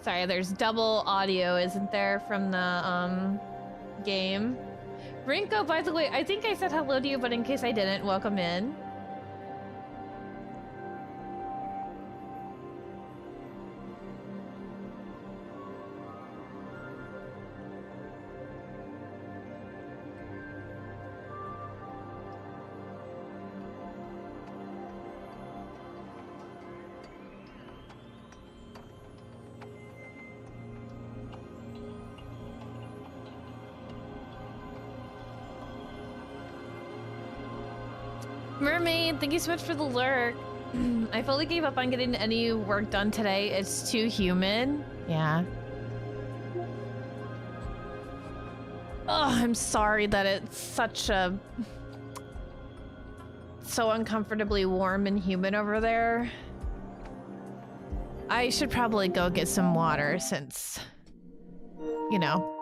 Sorry, there's double audio, isn't there, from the game? Rinko, by the way, I think I said hello to you, but in case I didn't, welcome in. Mermaid, thank you so much for the lurk. I fully gave up on getting any work done today. It's too humid. Yeah. Oh, I'm sorry that it's such a... so uncomfortably warm and humid over there. I should probably go get some water since, you know.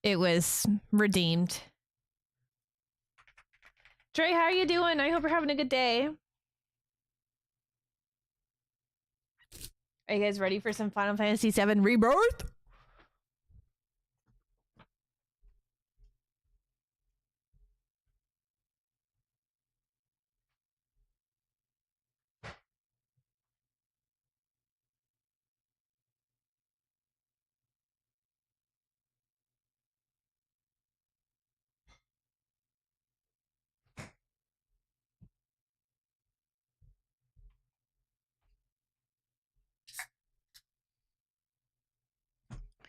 It was redeemed. Dre, how are you doing? I hope you're having a good day. Are you guys ready for some Final Fantasy VII Rebirth?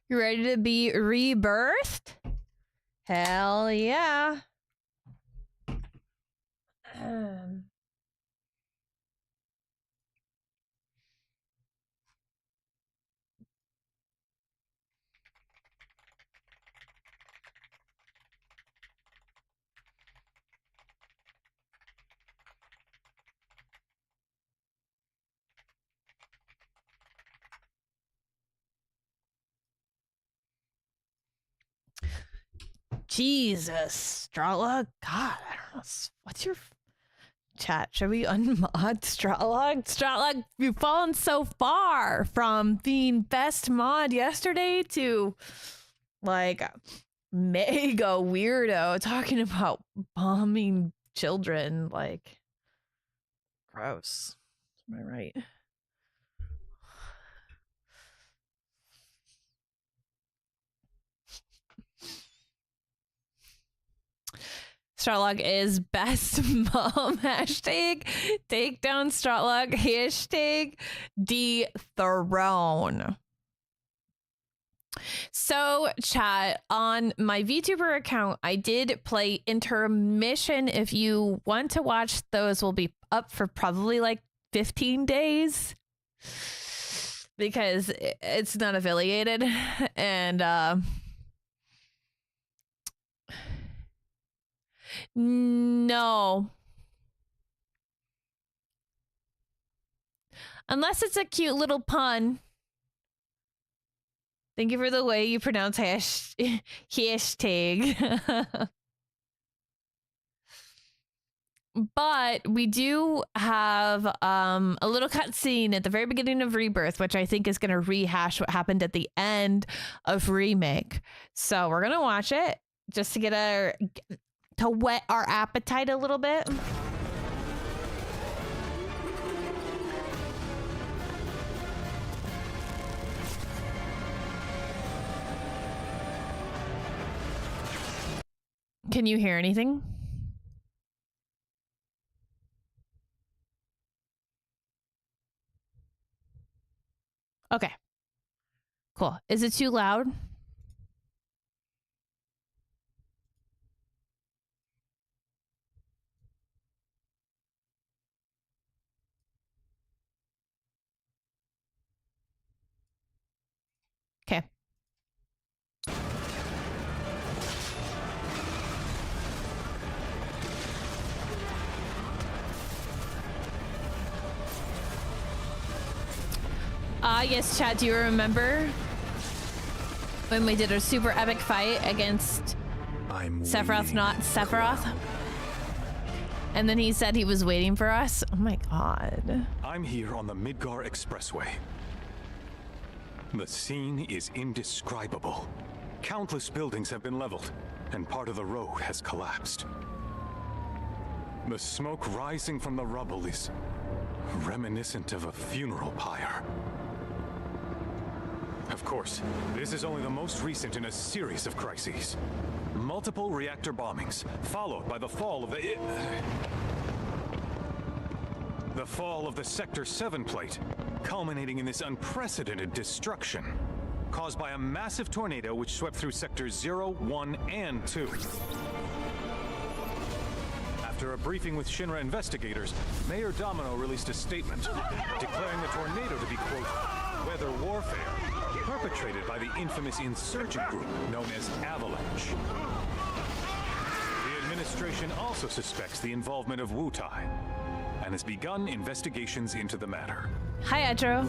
You ready to be rebirthed? Hell yeah. Jesus, Strala. God, I don't know. What's your chat? Should we unmod Strala? Strala, you've fallen so far from being best mod yesterday to like mega weirdo talking about bombing children. Like, gross. Am I right? Stratlock is best mom. Hashtag take down Stratlock. Hashtag dethrone. So, chat, on my VTuber account, I did play Intermission. If you want to watch those, will be up for probably like 15 days. Because it's not affiliated. And, no. Unless it's a cute little pun. Thank you for the way you pronounce hashtag. But we do have a little cutscene at the very beginning of Rebirth, which I think is going to rehash what happened at the end of Remake. So we're going to watch it just to get to whet our appetite a little bit. Can you hear anything? Okay. Cool. Is it too loud? Okay. Yes, chat, do you remember? when we did a super epic fight against Sephiroth, not Sephiroth. And then he said he was waiting for us. Oh my god. I'm here on the Midgar Expressway. The scene is indescribable. Countless buildings have been leveled, and part of the road has collapsed. The smoke rising from the rubble is reminiscent of a funeral pyre. Of course, this is only the most recent in a series of crises. Multiple reactor bombings, followed by the fall of the Sector 7 plate, culminating in this unprecedented destruction, caused by a massive tornado which swept through Sectors 0, 1, and 2. After a briefing with Shinra investigators, Mayor Domino released a statement declaring the tornado to be, quote, weather warfare, perpetrated by the infamous insurgent group known as Avalanche. The administration also suspects the involvement of Wutai and has begun investigations into the matter. Hi, Edro.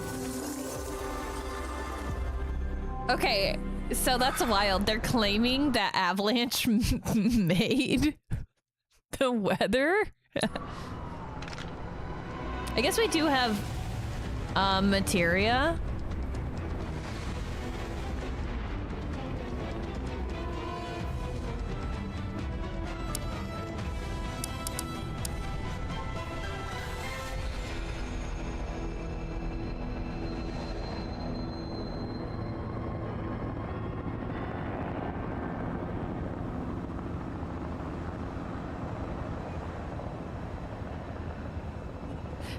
Okay, so that's wild. They're claiming that Avalanche made the weather? I guess we do have materia.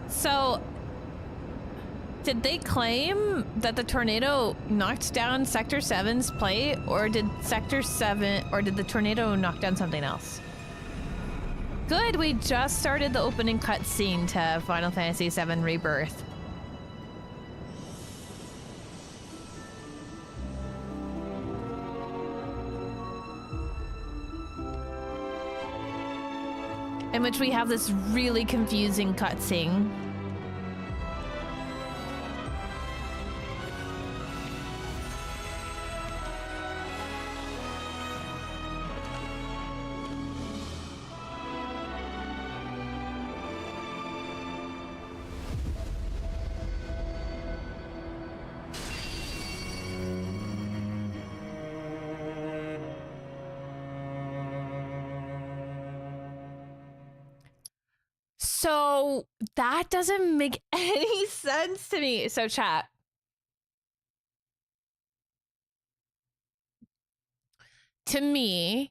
So, did they claim that the tornado knocked down Sector 7's plate, or did the tornado knock down something else? Good, we just started the opening cutscene to Final Fantasy VII Rebirth. In which we have this really confusing cutscene. So that doesn't make any sense to me. So chat. To me,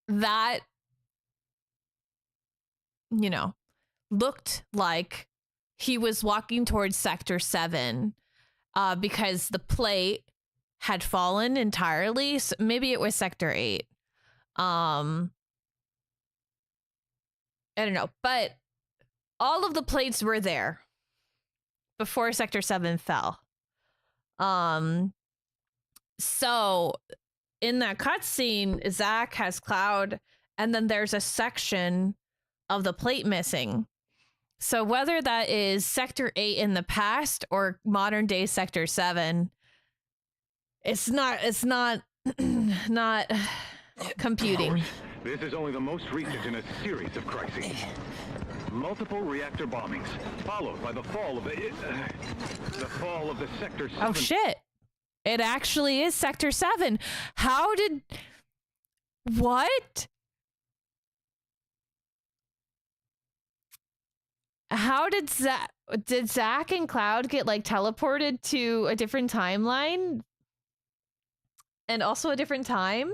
that, looked like he was walking towards Sector 7 because the plate had fallen entirely. So maybe it was Sector 8. I don't know, but all of the plates were there before Sector 7 fell. So in that cutscene, Zack has Cloud, and then there's a section of the plate missing. So whether that is Sector 8 in the past or modern day Sector 7, it's not not computing. This is only the most recent in a series of crises. Multiple reactor bombings, followed by the fall of the Sector 7. Oh shit. It actually is Sector 7. What? How did Zack and Cloud get teleported to a different timeline? And also a different time?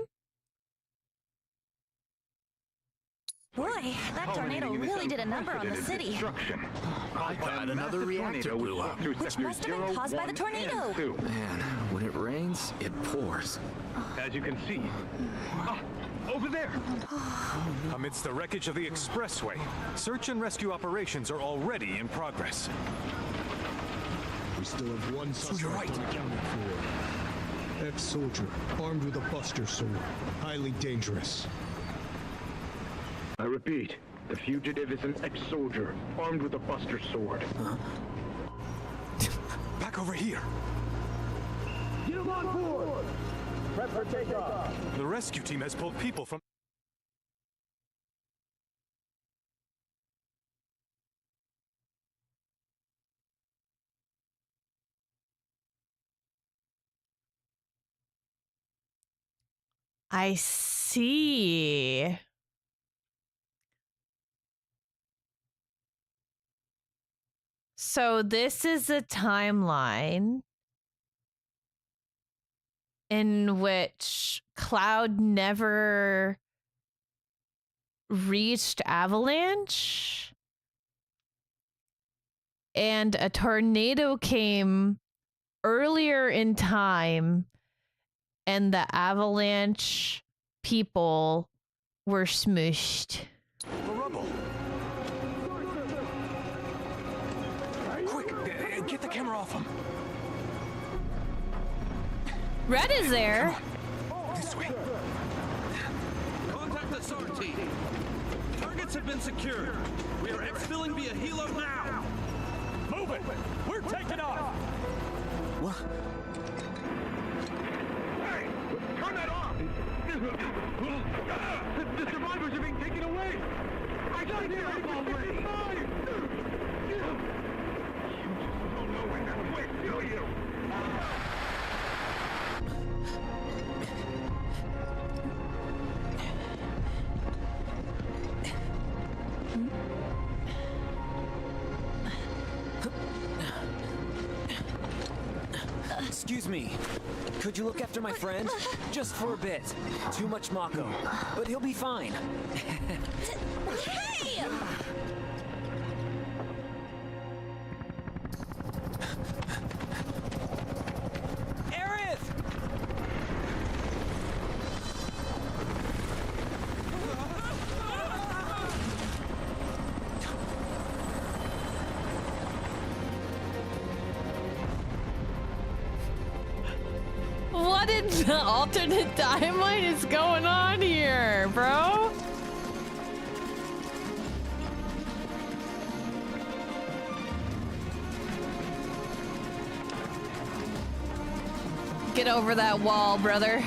Boy, that tornado really did a number on the city. I thought another reactor blew up. Which must have been caused by the tornado. Man, when it rains, it pours. As you can see. Over there! Amidst the wreckage of the expressway, search and rescue operations are already in progress. We still have one suspect unaccounted for. Ex-soldier, armed with a buster sword. Highly dangerous. I repeat, the fugitive is an ex-soldier, armed with a buster sword. Back over here. Get him The rescue team has pulled people from... I see. So this is a timeline in which Cloud never reached Avalanche and a tornado came earlier in time and the Avalanche people were smooshed. The rubble. Quick, get the camera off him. Red is there. This way. Contact the SAR team. Targets have been secured. We are exfilling via helo now. Move it! We're taking off! What? Hey! Turn that off! The survivors are being taken away! I got it here already! You just don't know when that's quick, do you? Excuse me. Could you look after my friend? Just for a bit. Too much Mako. But he'll be fine. Hey! Aerith! What in the alternate timeline is going on here, bro? Get over that wall, brother.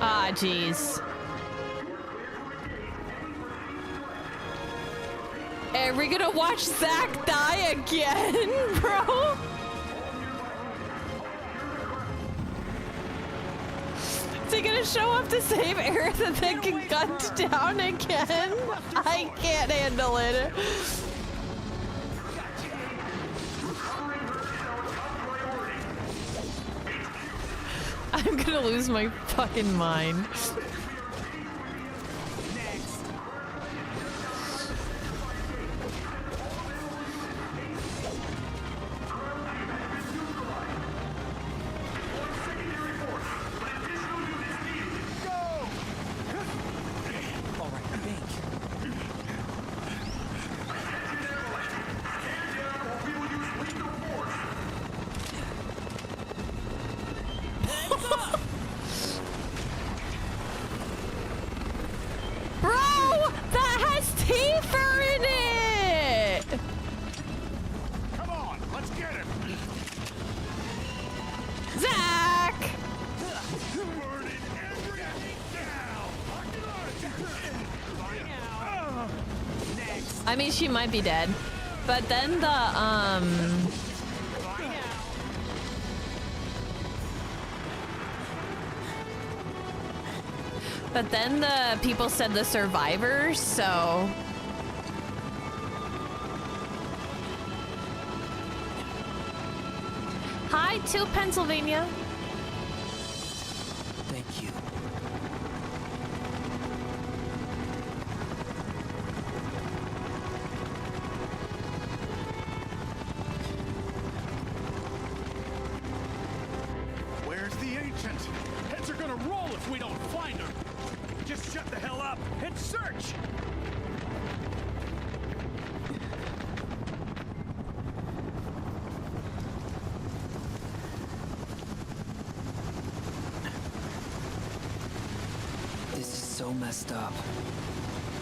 Ah, jeez. Are we gonna watch Zach die again, bro? Is he gonna show up to save Aerith and then get gunned down again? I can't handle it. I'm gonna lose my fucking mind. I mean, she might be dead, but then the people said the survivors, so. Hi to Pennsylvania. Thank you. Where's the ancient? Heads are gonna roll if we don't find her. Just shut the hell up and search. so messed up.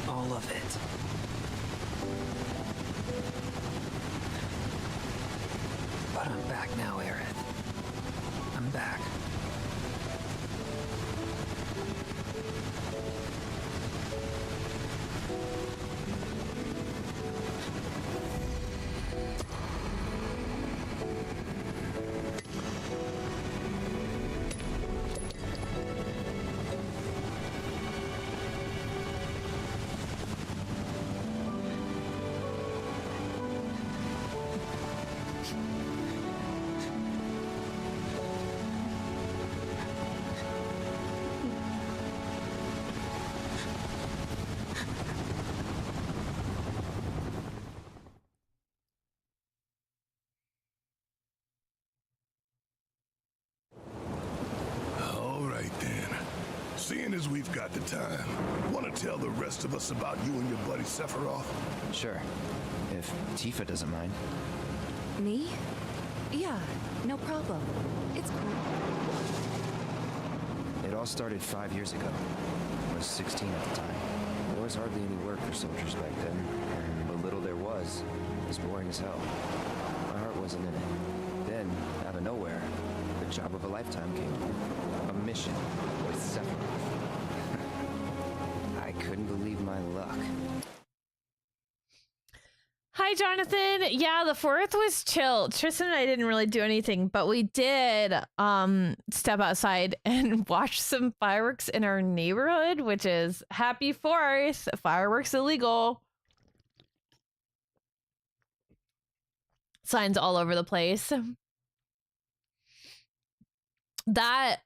All of it. But I'm back now, Aerith. I'm back. All right then. Seeing as we've got the time, want to tell the rest of us about you and your buddy Sephiroth? Sure. If Tifa doesn't mind. Me? Yeah, no problem. It's cool. It all started 5 years ago. I was 16 at the time. There was hardly any work for soldiers back then, and what little there was boring as hell. My heart wasn't in it. Then, out of nowhere, the job of a lifetime came up. A mission with Sephiroth. I couldn't believe my luck. Hi, Jonathan. Yeah, the 4th was chill. Tristan and I didn't really do anything, but we did step outside and watch some fireworks in our neighborhood, which is happy 4th. Fireworks illegal. Signs all over the place. That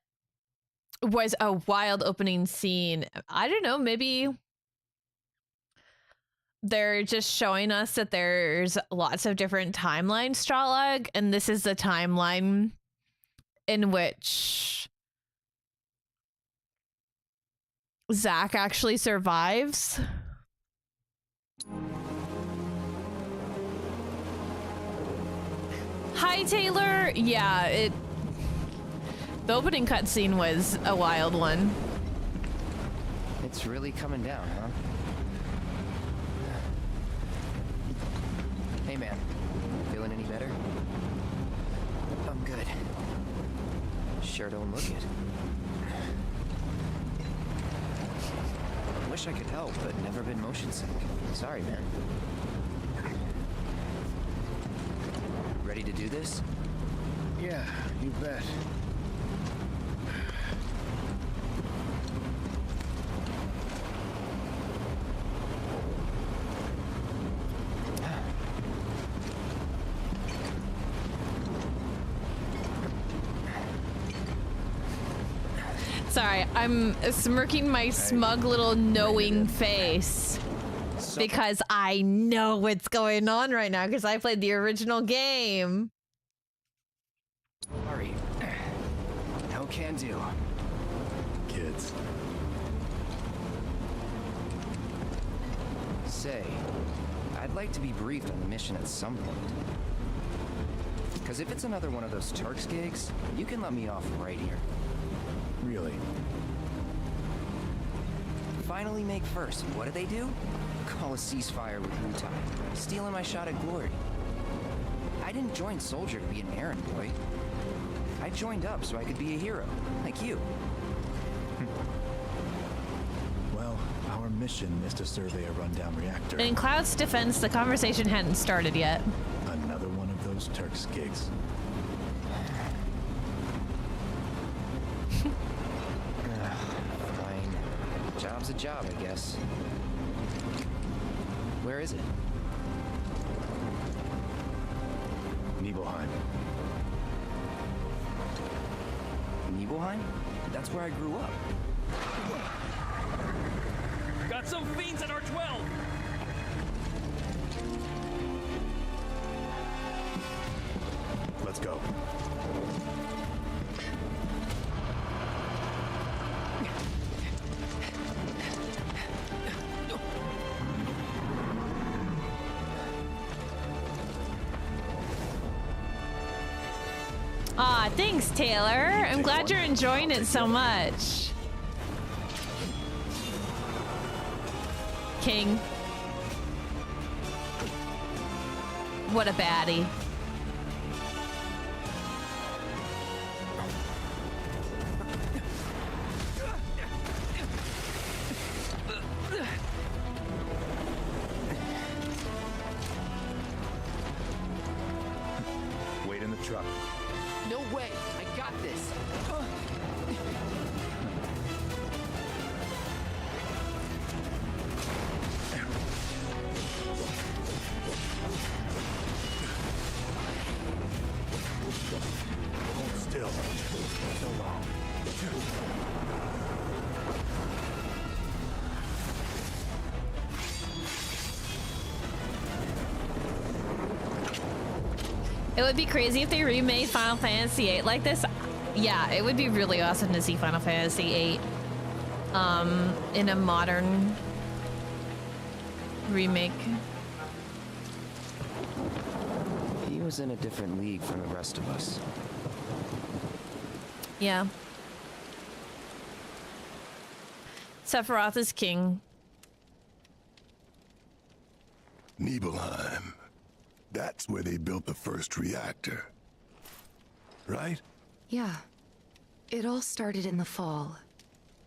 was a wild opening scene. I don't know, maybe they're just showing us that there's lots of different timelines, Stratlag, and this is the timeline in which Zack actually survives. Hi, Taylor. Yeah, the opening cutscene was a wild one. It's really coming down, huh? Hey, man. Feeling any better? I'm good. Sure don't look it. Wish I could help, but never been motion sick. Sorry, man. Ready to do this? Yeah, you bet. Sorry, I'm smirking my smug little knowing face because I know what's going on right now because I played the original game. Sorry. No can do. Kids. Say, I'd like to be briefed on the mission at some point. Because if it's another one of those Turks gigs, you can let me off right here. Really? Finally make first. What do? Call a ceasefire with Wutai. Stealing my shot at glory. I didn't join Soldier to be an errand boy. I joined up so I could be a hero, like you. Well, our mission is to survey a rundown reactor. In Cloud's defense, the conversation hadn't started yet. Another one of those Turks gigs. Fine. Job's a job, I guess. Where is it? Nibelheim. Nibelheim? That's where I grew up. Got some fiends at R12! Let's go. Aw, thanks, Taylor. I'm glad you're enjoying it so much. King. What a baddie. Wait in the truck. No way! I got this! Hold still. So long. It would be crazy if they remade Final Fantasy VIII like this. Yeah, it would be really awesome to see Final Fantasy VIII in a modern remake. He was in a different league from the rest of us. Yeah. Sephiroth is king. Nibelheim. That's where they built the first reactor. Right? Yeah. It all started in the fall.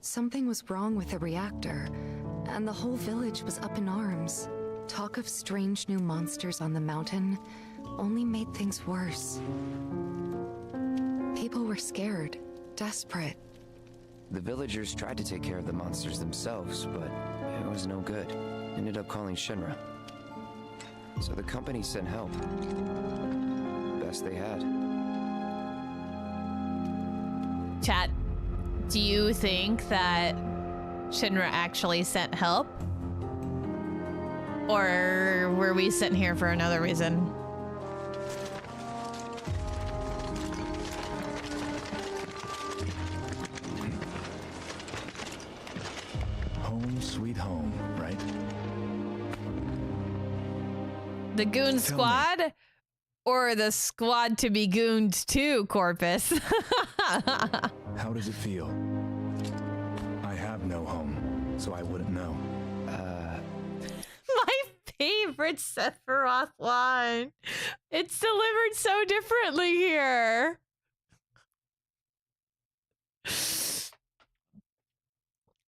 Something was wrong with the reactor, and the whole village was up in arms. Talk of strange new monsters on the mountain only made things worse. People were scared, desperate. The villagers tried to take care of the monsters themselves, but it was no good. Ended up calling Shinra. So the company sent help. Best they had. Chat, do you think that Shinra actually sent help? Or were we sitting here for another reason? Home sweet home, right? The Goon Squad? Or the squad to be gooned to, Corpus? How does it feel? I have no home, so I wouldn't know. My favorite Sephiroth line. It's delivered so differently here.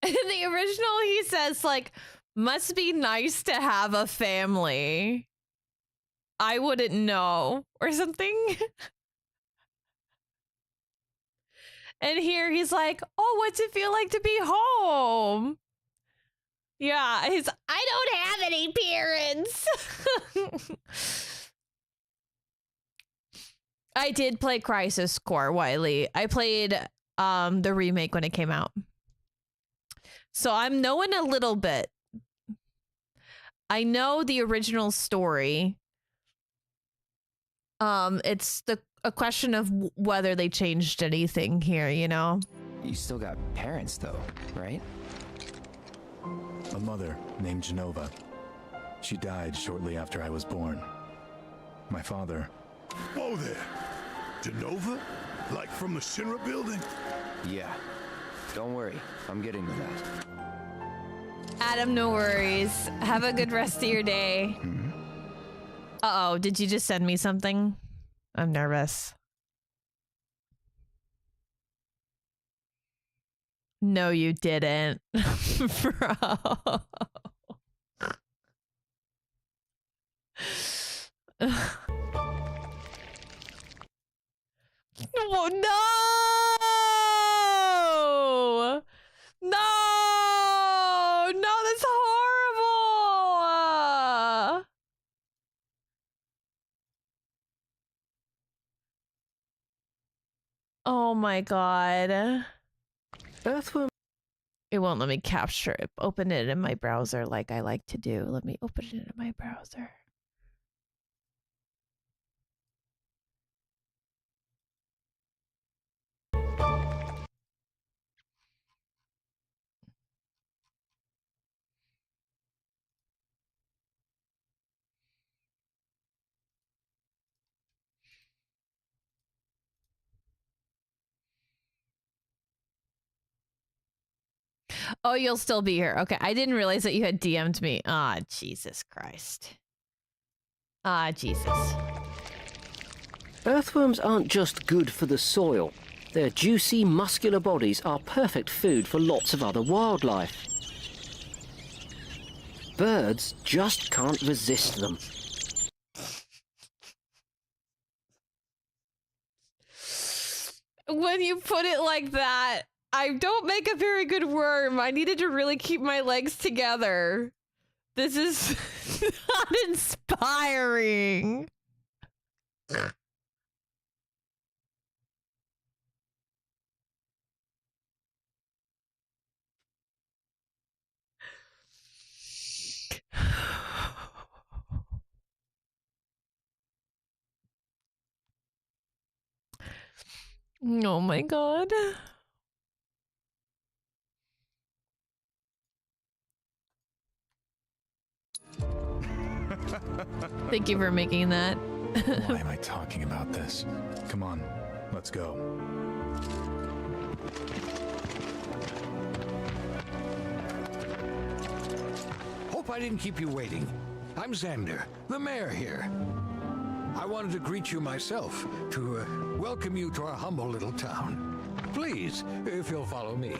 In the original, he says, like, must be nice to have a family. I wouldn't know, or something. And here he's like, oh, what's it feel like to be home? Yeah, I don't have any parents. I did play Crisis Core, Wiley. I played the remake when it came out. So I'm knowing a little bit. I know the original story. It's a question of whether they changed anything here, you know? You still got parents, though, right? A mother named Genova. She died shortly after I was born. My father... Whoa there! Genova? Like from the Shinra building? Yeah. Don't worry, I'm getting to that. Adam, no worries. Have a good rest of your day. Uh-oh, did you just send me something? I'm nervous. No, you didn't. Bro. Oh, no! No! No, that's horrible! Oh my god. It won't let me capture it. Open it in my browser like I like to do. Let me open it in my browser. Oh, you'll still be here. Okay, I didn't realize that you had DM'd me. Ah, Jesus Christ. Ah, Jesus. Earthworms aren't just good for the soil. Their juicy, muscular bodies are perfect food for lots of other wildlife. Birds just can't resist them. When you put it like that, I don't make a very good worm. I needed to really keep my legs together. This is not inspiring. Oh my god. Thank you for making that. Why am I talking about this? Come on, let's go. Hope I didn't keep you waiting. I'm Xander, the mayor here. I wanted to greet you myself, to welcome you to our humble little town. Please, if you'll follow me.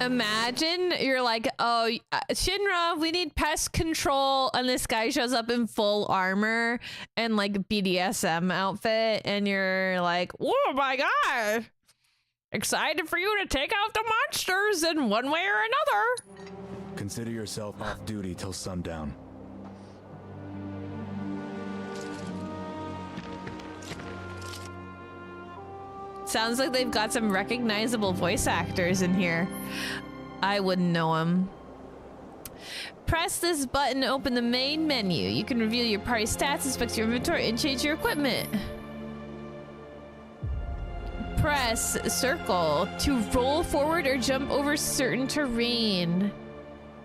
Imagine you're like, oh, Shinra, we need pest control, and this guy shows up in full armor and like BDSM outfit, and you're like, oh my god, excited for you to take out the monsters in one way or another. Consider yourself off duty till sundown. Sounds like they've got some recognizable voice actors in here. I wouldn't know them. Press this button to open the main menu. You can reveal your party stats, inspect your inventory, and change your equipment. Press circle to roll forward or jump over certain terrain.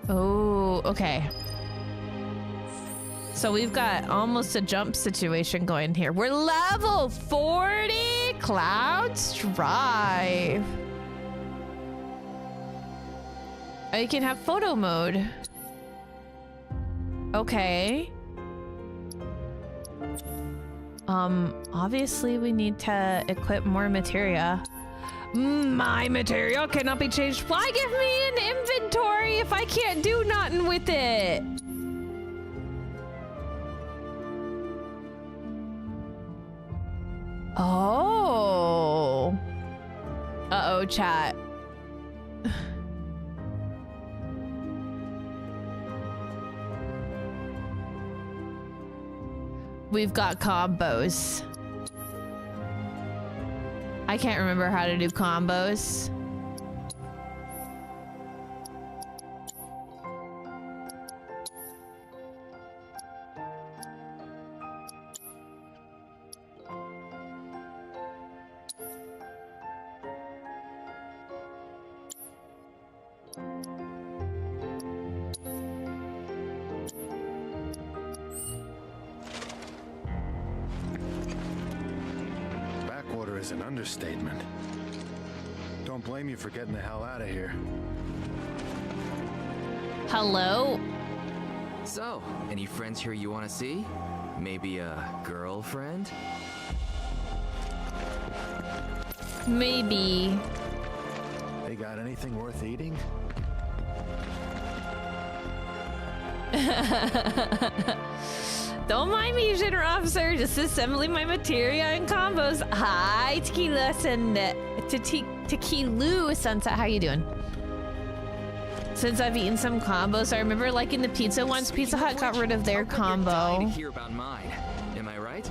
Oh, okay. So we've got almost a jump situation going here. We're level 40 Clouds Drive. Oh, you can have photo mode. Okay. Obviously we need to equip more materia. My material cannot be changed. Why give me an inventory if I can't do nothing with it? Oh. Uh-oh, chat. We've got combos. I can't remember how to do combos. Backwater is an understatement. Don't blame you for getting the hell out of here. Hello? So, any friends here you want to see? Maybe a girlfriend? Maybe. They got anything worth eating? Don't mind me, General Officer. Just assembling my materia and combos. Hi, Tequila Tequilu Sunset. How you doing? Since I've eaten some combos, I remember liking the pizza once. Pizza Hut got rid of their combo. To hear about mine. Am I right?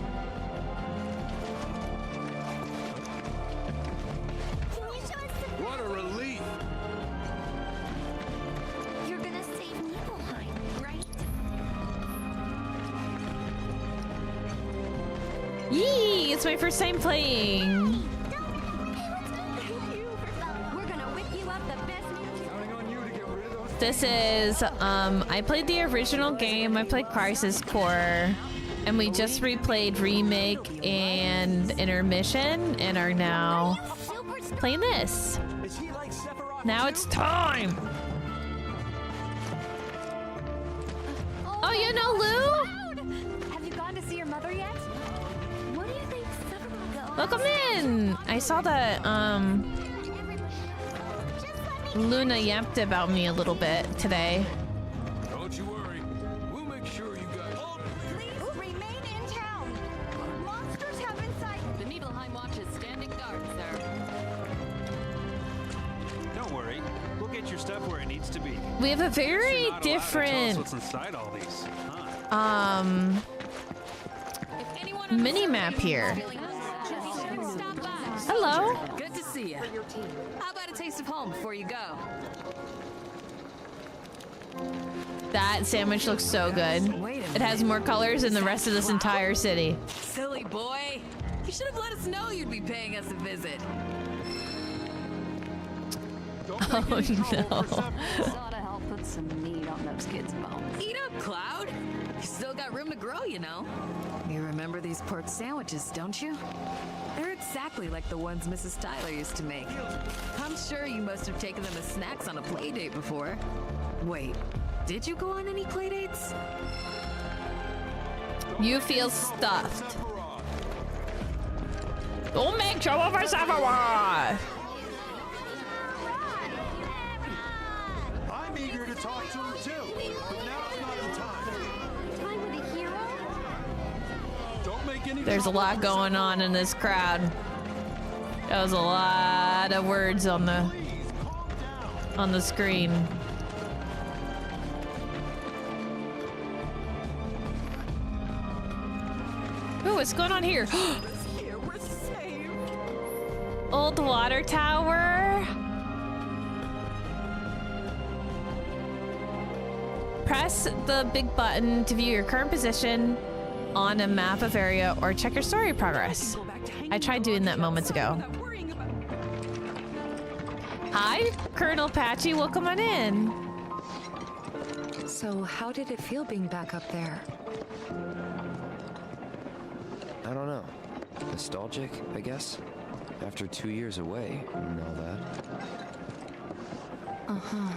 What a relief! You're gonna save Nibelheim, right? Yee! It's my first time playing. We're gonna whip you up the best music. This is, I played the original game. I played Crisis Core. And we just replayed Remake and Intermission and are now playing this. Now it's time! Oh, you know Lou? Have you gone to see your mother yet? What do you think Sephiroth? Welcome in! I saw that, Luna yapped about me a little bit today. Don't you worry. We'll make sure you guys... Please remain in town. Monsters have been sighted. The Nibelheim Watch is standing guard, sir. Don't worry. We'll get your stuff where it needs to be. We have a very You're not allowed to tell us different, what's inside all these. mini map here. Hello. Good to see you. How about a taste of home before you go? That sandwich looks so good. It has more colors than the rest of this entire city. Silly boy. You should have let us know you'd be paying us a visit. Oh no. Oughta help put some meat on those kids' bones. Eat up, Cloud. You still got room to grow, you know. You remember these pork sandwiches, don't you? They're exactly like the ones Mrs. Tyler used to make. I'm sure you must have taken them as snacks on a play date before. Wait, did you go on any play dates? You feel stuffed. Don't make trouble for Sephiroth! I'm eager to talk to him too, but now's not the time. Time with a hero? Don't make any There's a lot going on in this crowd. That was a lot of words on the screen. Ooh, what's going on here? Old water tower. Press the big button to view your current position on a map of area or check your story progress. I tried doing that moments ago. Hi, Colonel Patchy, welcome on in. So how did it feel being back up there? I don't know. Nostalgic, I guess? After 2 years away and all that. Uh-huh.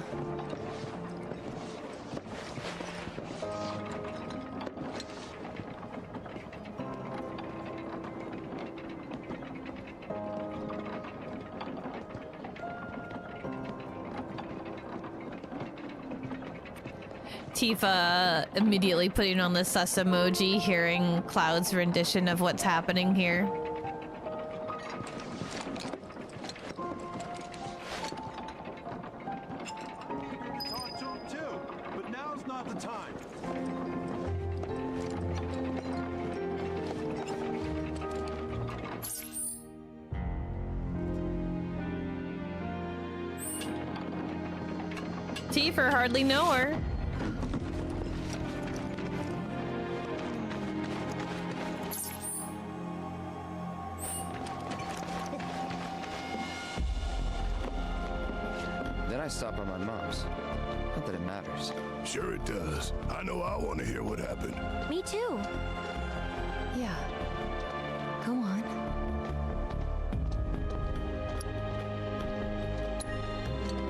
Tifa immediately putting on the sus emoji, hearing Cloud's rendition of what's happening here. Talk to him too, but now's not the time. Tifa hardly know her. Then I stop by my mom's. Not that it matters. Sure it does. I know I want to hear what happened. Me too. Yeah. Go on.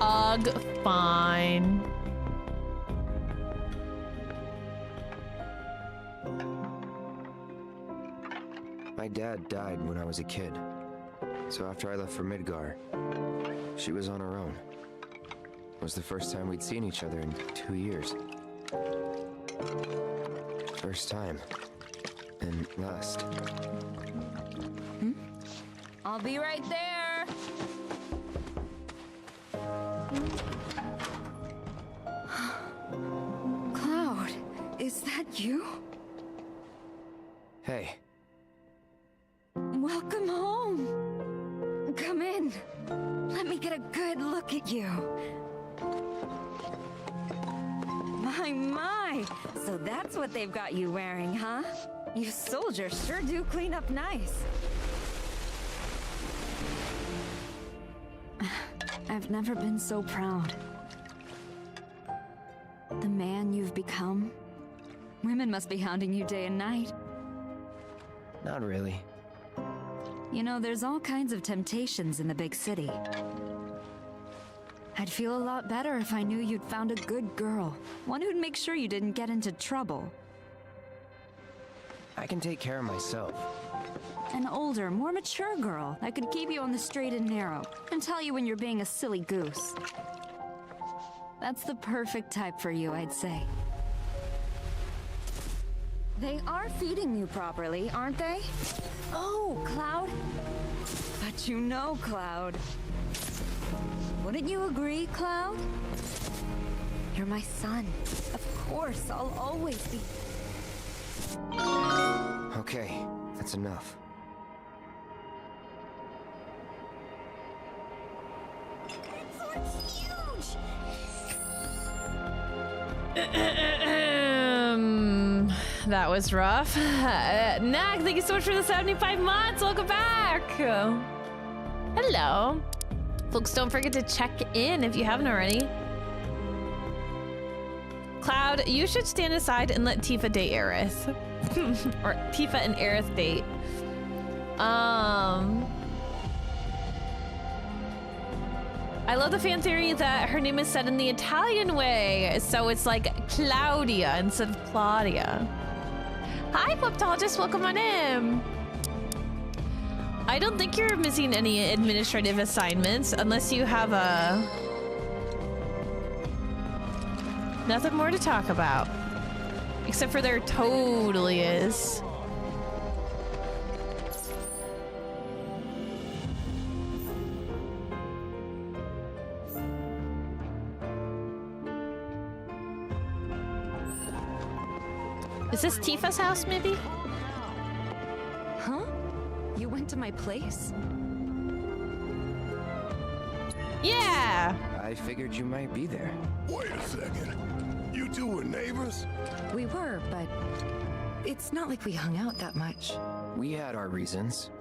Ugh, fine. My dad died when I was a kid. So after I left for Midgar, she was on her own. It was the first time we'd seen each other in 2 years. First time. And last. I'll be right there. Cloud, is that you? Hey. Welcome home. Come in. Let me get a good look at you. My. So that's what they've got you wearing, huh? You soldiers sure do clean up nice. I've never been so proud. The man you've become. Women must be hounding you day and night. Not really. You know, there's all kinds of temptations in the big city. I'd feel a lot better if I knew you'd found a good girl. One who'd make sure you didn't get into trouble. I can take care of myself. An older, more mature girl that could keep you on the straight and narrow and tell you when you're being a silly goose. That's the perfect type for you, I'd say. They are feeding you properly, aren't they? Oh, Cloud. But you know, Cloud. Wouldn't you agree, Cloud? You're my son. Of course, I'll always be. Okay, that's enough. That was rough. Nag, thank you so much for the 75 months. Welcome back. Hello. Folks, don't forget to check in if you haven't already. Cloud, you should stand aside and let Tifa date Aerith. Or Tifa and Aerith date. I love the fan theory that her name is said in the Italian way, so it's like Claudia instead of Claudia. Hi, Fliptologist, welcome on in. I don't think you're missing any administrative assignments unless you have nothing more to talk about. Except for there totally is. Is this Tifa's house, maybe? Huh? You went to my place? Yeah! I figured you might be there. Wait a second. You two were neighbors? We were, but it's not like we hung out that much. We had our reasons.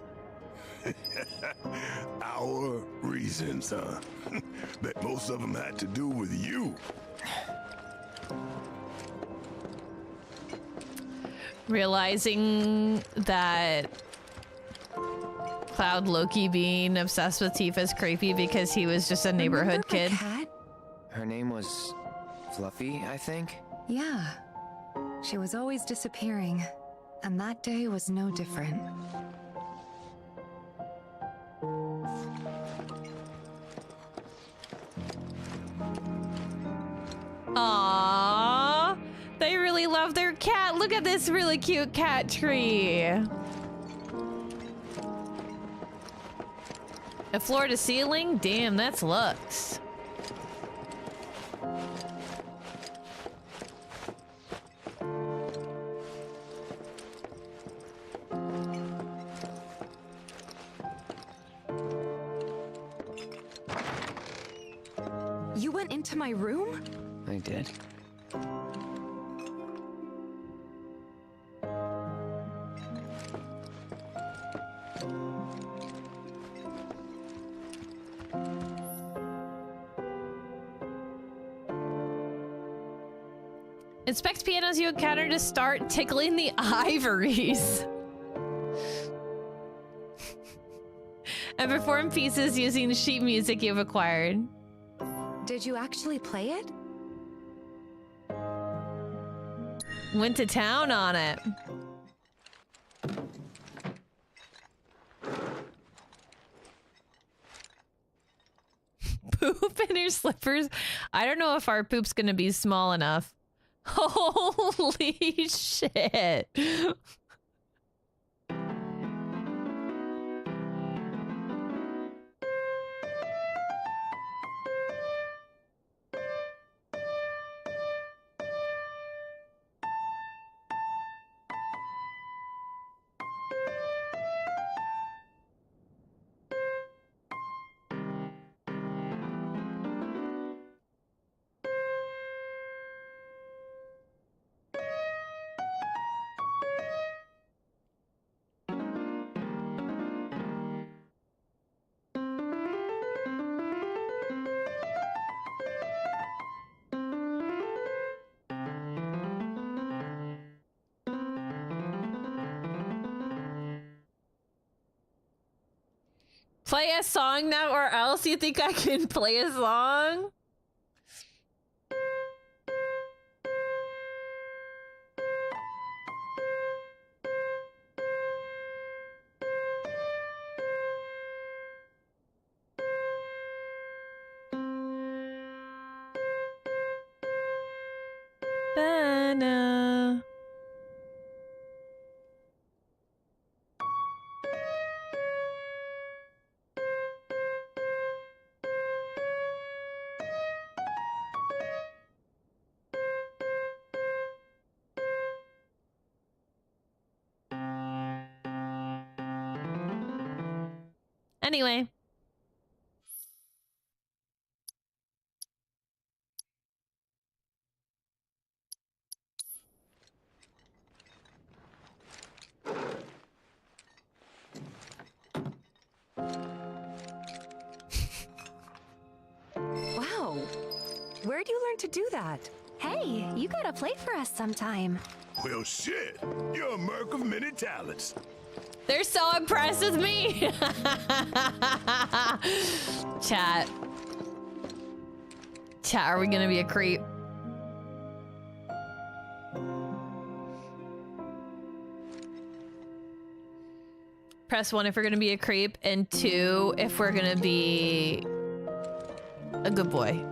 Our reasons, huh? Bet most of them had to do with you. Realizing that Cloud Loki being obsessed with Tifa is creepy because he was just a neighborhood kid. Cat? Her name was Fluffy, I think? Yeah. She was always disappearing, and that day was no different. Aww, they really love their cat. Look at this really cute cat tree. A floor to ceiling? Damn, that's luxe. You went into my room? I did. Inspect pianos you encounter to start tickling the ivories. And perform pieces using sheet music you've acquired. Did you actually play it? Went to town on it. Poop in your slippers? I don't know if our poop's gonna be small enough. Holy shit. Play a song now or else? You think I can play a song? Banana. Anyway. Wow. Where'd you learn to do that? Hey, you gotta play for us sometime. Well, shit. You're a merc of many talents. They're so impressed with me. Chat. Chat, are we gonna be a creep? Press 1 if we're gonna be a creep, and 2 if we're gonna be a good boy.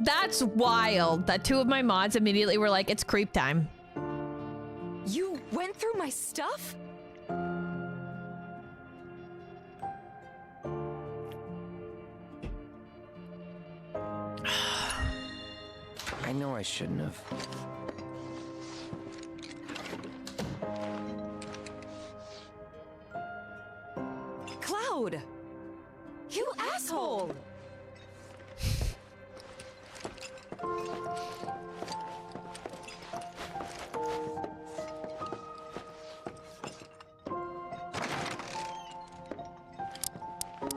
That's wild that 2 of my mods immediately were like, it's creep time. You went through my stuff? I know I shouldn't have. Cloud! You asshole!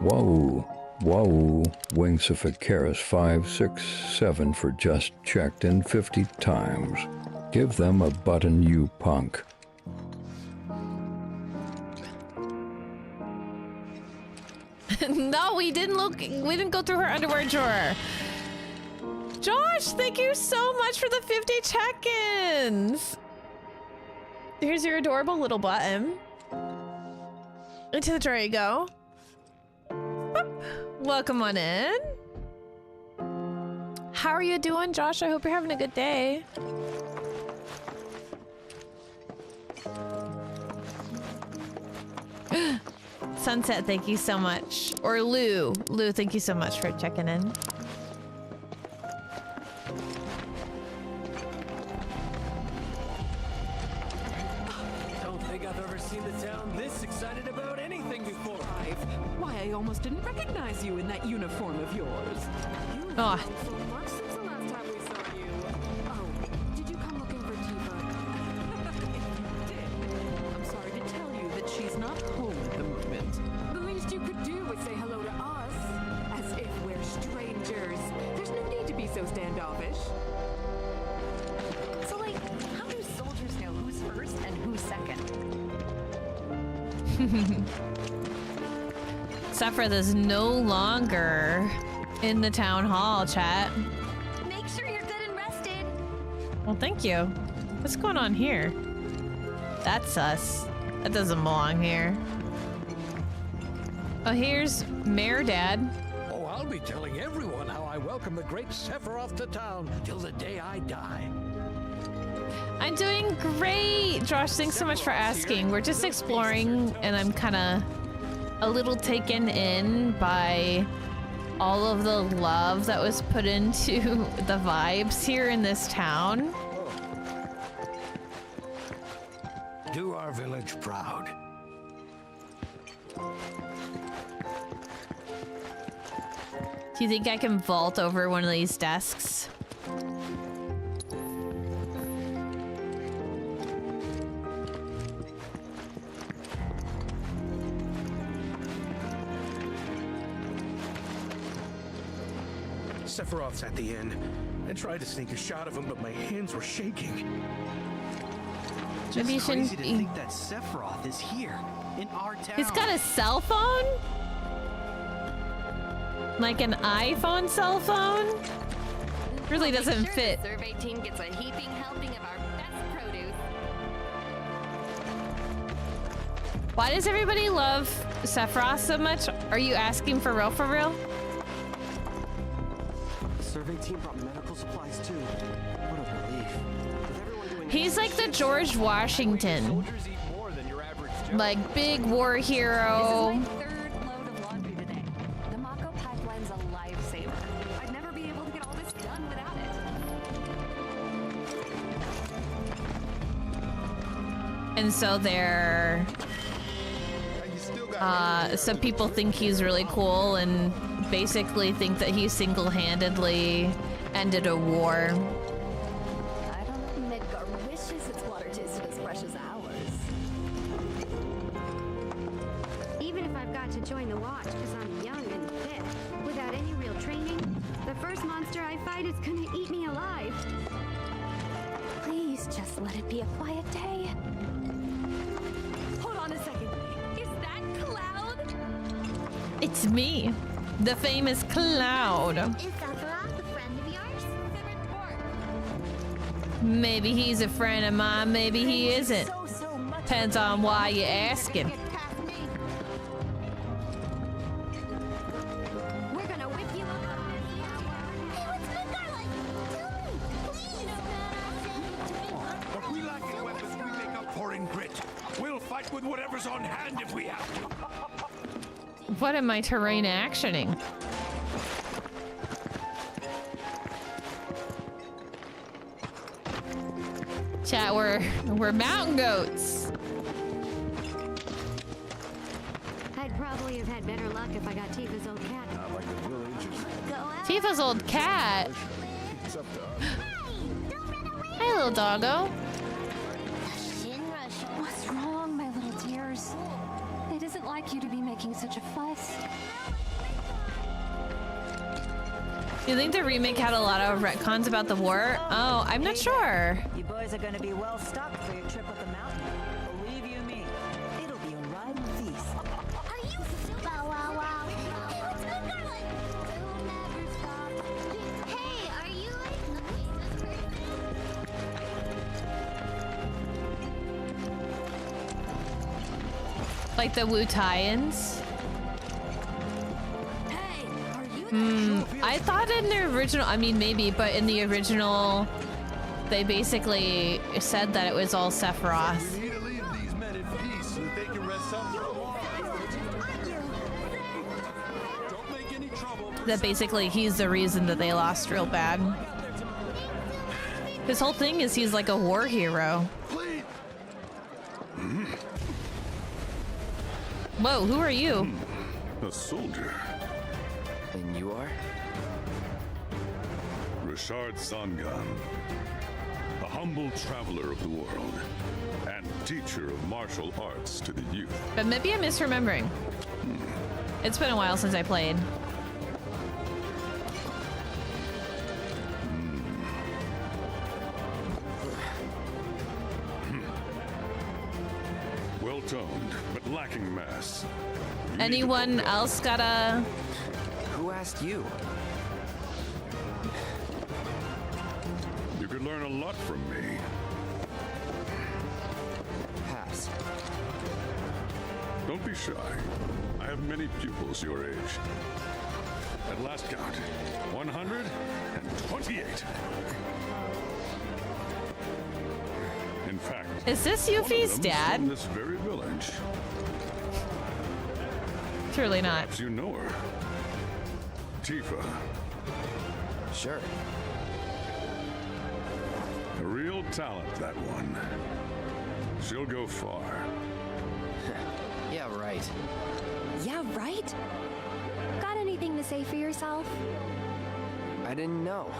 Whoa, whoa, Wingsificaris 567 for just checked in 50 times. Give them a button, you punk. No, we didn't go through her underwear drawer. Josh, thank you so much for the 50 check-ins. Here's your adorable little button. Into the drawer you go. Boop. Welcome on in. How are you doing, Josh? I hope you're having a good day. Sunset, thank you so much. Or Lou. Lou, thank you so much for checking in. Don't think I've ever seen the town this excited about anything before. Why, I almost didn't recognize you in that uniform of yours. Oh. So much since the last time we saw you. Oh, did you come looking for Tifa? You did. I'm sorry to tell you that she's not home at the moment. The least you could do was say hello to us. As if we're strangers. There's no need to be so standoffish. So, like, how do soldiers know who's first and who's second? Sephiroth is no longer in the town hall, chat. Make sure you're good and rested. Well, thank you. What's going on here? That's sus. That doesn't belong here. Oh, here's Mayor Dad. Oh, I'll be telling everyone how I welcome the great Sephiroth to town till the day I die. I'm doing great! Josh, thanks so much for asking. We're just exploring, and I'm kind of a little taken in by all of the love that was put into the vibes here in this town. Do our village proud. Do you think I can vault over one of these desks? Sephiroth's at the inn. I tried to sneak a shot of him, but my hands were shaking. Maybe you Just crazy shouldn't. to think that Sephiroth is here in our town. He's got a cell phone? Like an iPhone cell phone? Really doesn't fit. The survey team gets a heaping helping of our best produce. Why does everybody love Sephiroth so much? Are you asking for real, for real? The survey team brought medical supplies too. What a relief. With everyone doing He's like the George Washington. Soldiers eat more than your average Joe. Like big war hero. This is my third load of laundry today. The Mako pipeline's a lifesaver. I'd never be able to get all this done without it. And so they're some people think he's really cool and basically think that he single-handedly ended a war. I don't know. Midgar wishes its water tasted as fresh as ours. Even if I've got to join the watch because I'm young and fit, without any real training, the first monster I fight is gonna eat me alive. Please just let it be a quiet day. Hold on a second. Is that Cloud? It's me, the famous Cloud. Is Sephiroth a friend of yours? Maybe he's a friend of mine, maybe he isn't. Depends on why you're asking. We're gonna whip you up. Hey, what's Midgar like? Tell me, please. If we lack in weapons, we make up for in grit. We'll fight with whatever's on hand if we have to. What am I terrain actioning? Chat, we're mountain goats. I'd probably have had better luck if I got Tifa's old cat. Not like the village is. Tifa's old cat. It's up to us. Hi, little doggo. What's wrong, my little dears? It isn't like you to be making such a fuss. You think the remake had a lot of retcons about the war? Oh, I'm not sure. You boys are going to be well stocked for your trip up the mountain. Believe you me, it'll be a riding feast. Are you wow wow wow? Hey, what's Midgar like? Don't ever stop. Hey, are you Like the Wu Tie-ins? I thought in the original, I mean maybe, but in the original, they basically said that it was all Sephiroth. We need to leave these men in peace so that they can rest up for a while. Don't make any trouble. That basically he's the reason that they lost real bad. His whole thing is he's like a war hero. Whoa, who are you? A soldier. And you are? Richard Sangan. A humble traveler of the world. And teacher of martial arts to the youth. But maybe I'm misremembering. It's been a while since I played. Well-toned, but lacking mass. Anyone else got a... Who asked you? You could learn a lot from me. Pass. Don't be shy. I have many pupils your age. At last count, 128. In fact, Is this one of Yuffie's them is dad? from this very village. Surely not. Perhaps you know her. Tifa. Sure. A real talent, that one. She'll go far. Yeah, right. Yeah, right? Got anything to say for yourself? I didn't know.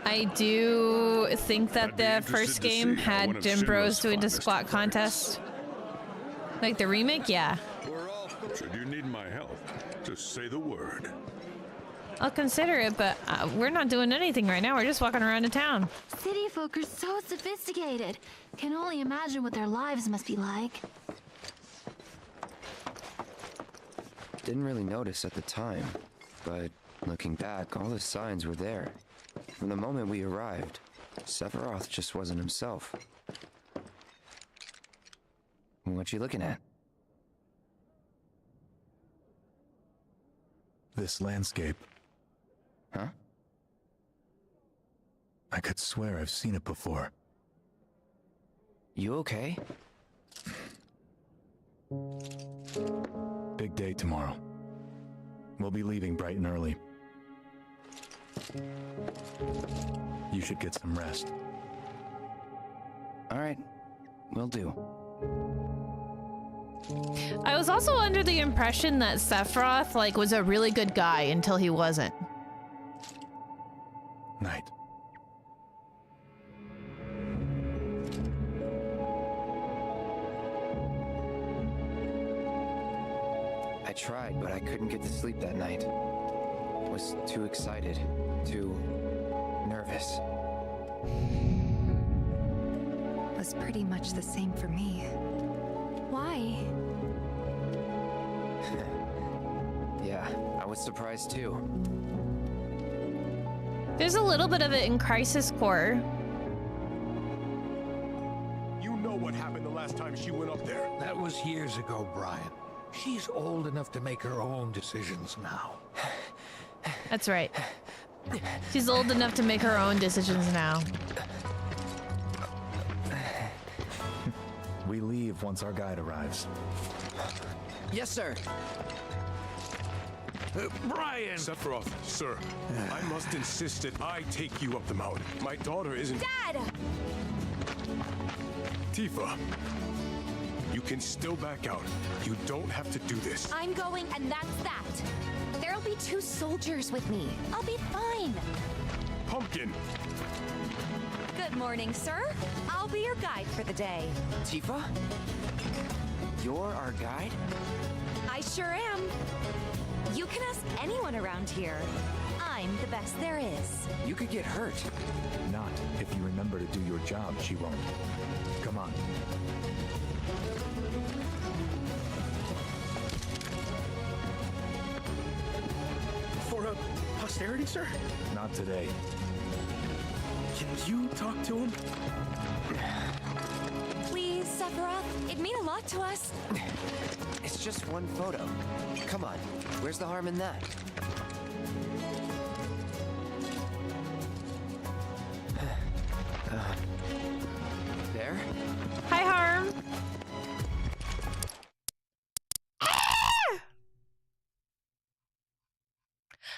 I do think that the first game had Gym Bros doing the squat contest. Like the remake, yeah. Should you need my help, just Just say the word. I'll consider it, but we're not doing anything right now. We're just walking around the town. City folk are so sophisticated. Can only imagine what their lives must be like. Didn't really notice at the time, but looking back, all the signs were there. From the moment we arrived, Sephiroth just wasn't himself. What you looking at? This landscape. Huh? I could swear I've seen it before. You okay? Big day tomorrow. We'll be leaving bright and early. You should get some rest. All right, will do. I was also under the impression that Sephiroth, like, was a really good guy until he wasn't. Night. I tried, but I couldn't get to sleep that night. Was too excited, too nervous. Was pretty much the same for me. Why? Yeah, I was surprised too. There's a little bit of it in Crisis Core. You know what happened the last time she went up there. That was years ago, Brian. She's old enough to make her own decisions now. That's right. She's old enough to make her own decisions now. We leave once our guide arrives. Yes, sir. Brian! Sephiroth, sir, I must insist that I take you up the mountain. My daughter isn't— Dad! Tifa, you can still back out. You don't have to do this. I'm going, and that's that. There'll be 2 soldiers with me. I'll be fine. Pumpkin! Good morning, sir. I'll be your guide for the day. Tifa? You're our guide? I sure am. You can ask anyone around here. I'm the best there is. You could get hurt. Not if you remember to do your job, she won't. Come on. For a posterity, sir? Not today. Can you talk to him? Please, Sephiroth. It'd mean a lot to us. It's just one photo. Come on, where's the harm in that? There? Hi, Harm.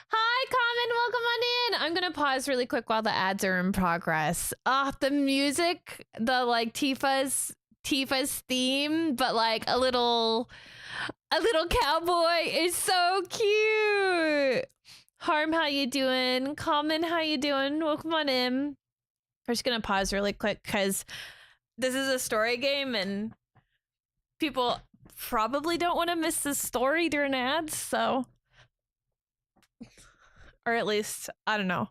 Hi, Common. Welcome on in. I'm gonna pause really quick while the ads are in progress. The music, the like Tifa's theme, but like a little cowboy is so cute. Harm, how you doing? Common, how you doing? Welcome on in. We're just gonna pause really quick because this is a story game and people probably don't want to miss the story during ads, so, or at least, I don't know.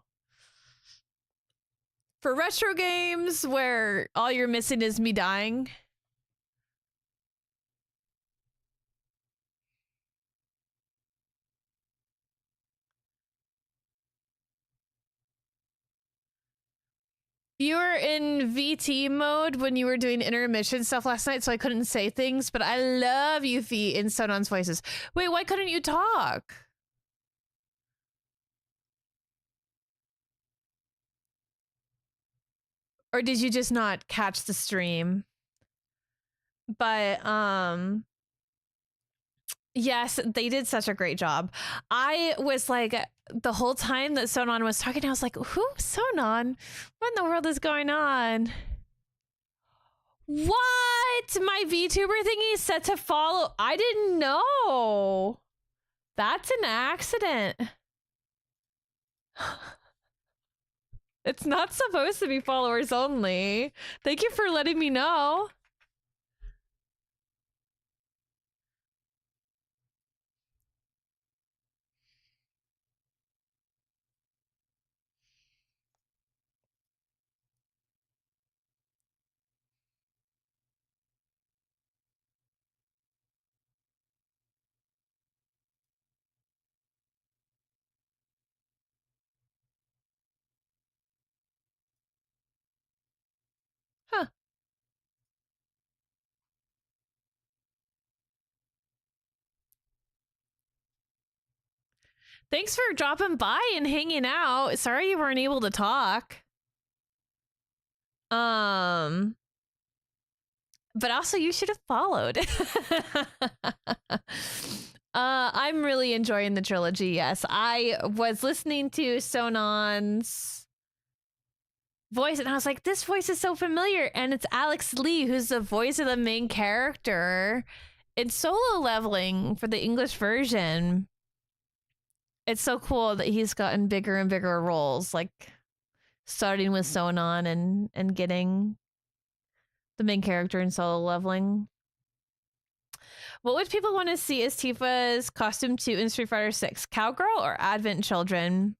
For retro games where all you're missing is me dying. You were in VT mode when you were doing intermission stuff last night, so I couldn't say things, but I love Yuffie in Sonon's voices. Wait, why couldn't you talk? Or did you just not catch the stream? But, yes, they did such a great job. I was like, the whole time that Sonon was talking, I was like, who? Sonon? What in the world is going on? What? My VTuber thingy is set to follow? I didn't know. That's an accident. It's not supposed to be followers only. Thank you for letting me know. Thanks for dropping by and hanging out. Sorry you weren't able to talk. But also you should have followed. I'm really enjoying the trilogy, yes. I was listening to Sonon's voice and I was like, this voice is so familiar. And it's Alex Lee, who's the voice of the main character in Solo Leveling for the English version. It's so cool that he's gotten bigger and bigger roles, like starting with Sonon and getting the main character in Solo Leveling. What would people want to see as Tifa's costume to in Street Fighter 6? Cowgirl or Advent Children?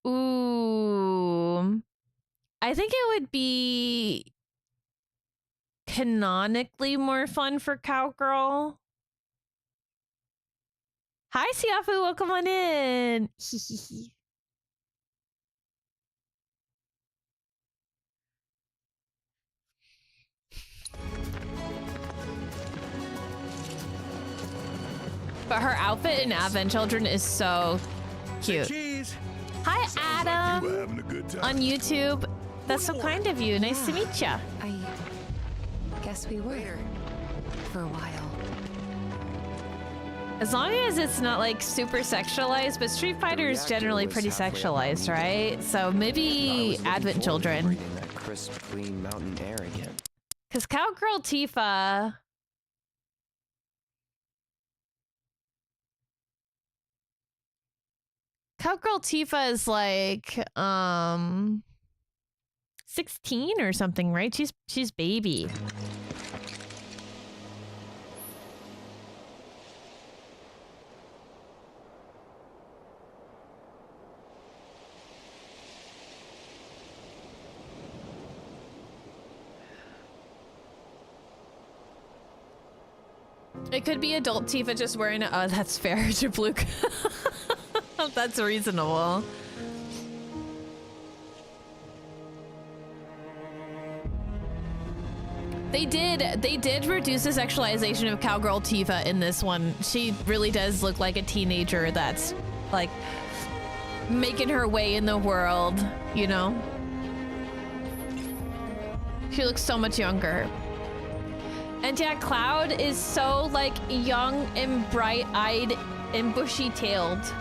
Ooh. I think it would be canonically more fun for Cowgirl. Hi, Siafu. Welcome on in. But her outfit in Advent Children is so cute. Hi, Adam. On YouTube. That's so kind of you. Nice to meet ya. I guess we were. For a while. As long as it's not like super sexualized, but Street Fighter is generally pretty sexualized, right? So maybe Advent Children. That crisp, clean mountain air again. Because Cowgirl Tifa... Cowgirl Tifa is like 16 or something, right? She's baby. It could be adult Tifa just wearing it. Oh, that's fair, Jabluke. That's reasonable. They did reduce the sexualization of Cowgirl Tifa in this one. She really does look like a teenager that's like making her way in the world, you know? She looks so much younger. And yeah, Cloud is so like young and bright-eyed and bushy-tailed.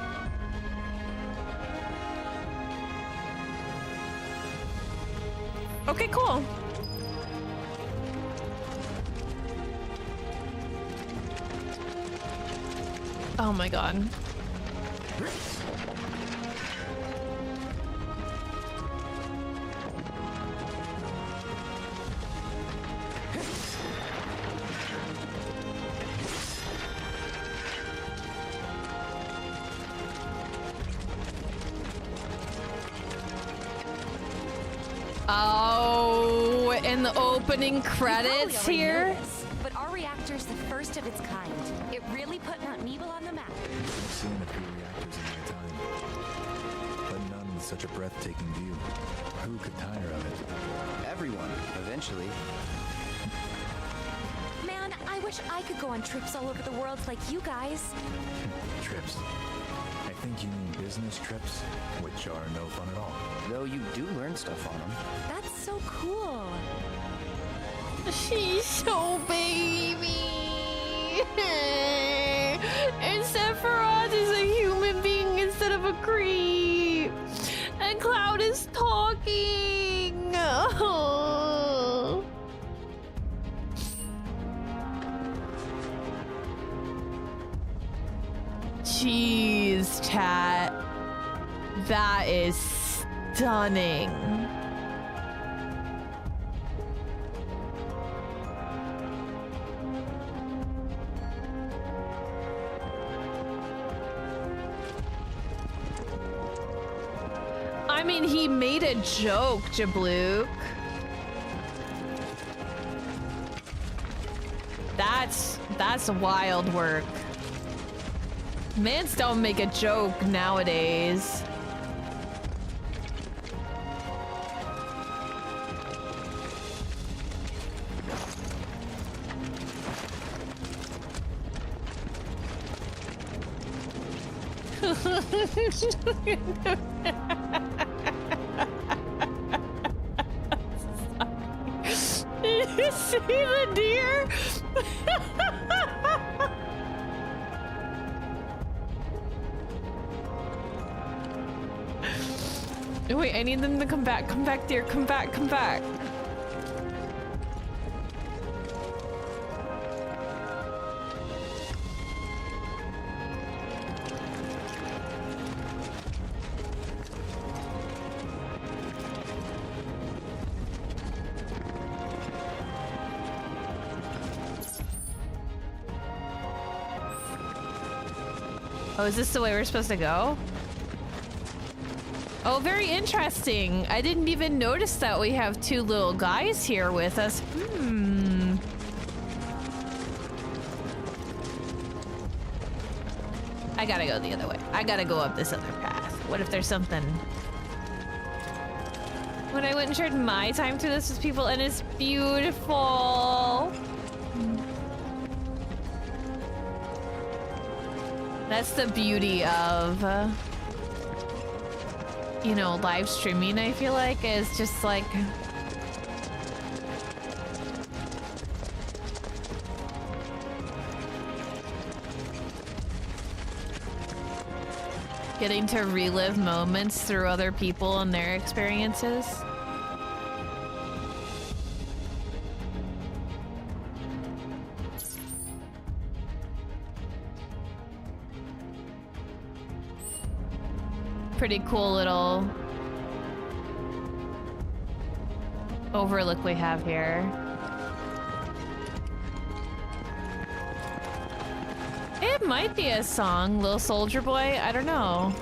Okay, cool. Oh my god. Oh, in the opening credits here. But our reactor's the first of its kind. It really put Mount Nebel on the map. I've seen a few reactors in my time, but none with such a breathtaking view. Who could tire of it? Everyone, eventually. Man, I wish I could go on trips all over the world like you guys. Trips. I think you mean business trips, which are no fun at all. Though you do learn stuff on them. That's so cool. She's so baby. And Sephiroth is a human being instead of a creep. And Cloud is talking. Oh. Jeez, chat. That is stunning. I mean, he made a joke, Jabluke. That's wild work. Mans don't make a joke nowadays. Did you see the deer? Wait, I need them to come back. Come back, dear. Come back, come back. Oh, is this the way we're supposed to go? Oh, very interesting. I didn't even notice that we have two little guys here with us. I gotta go the other way. I gotta go up this other path. What if there's something? When I went and shared my time through this with people, and it's beautiful. That's the beauty of, you know, live streaming, I feel like, is just like... getting to relive moments through other people and their experiences. Pretty cool little overlook we have here. It might be a song, Little Soldier Boy. I don't know.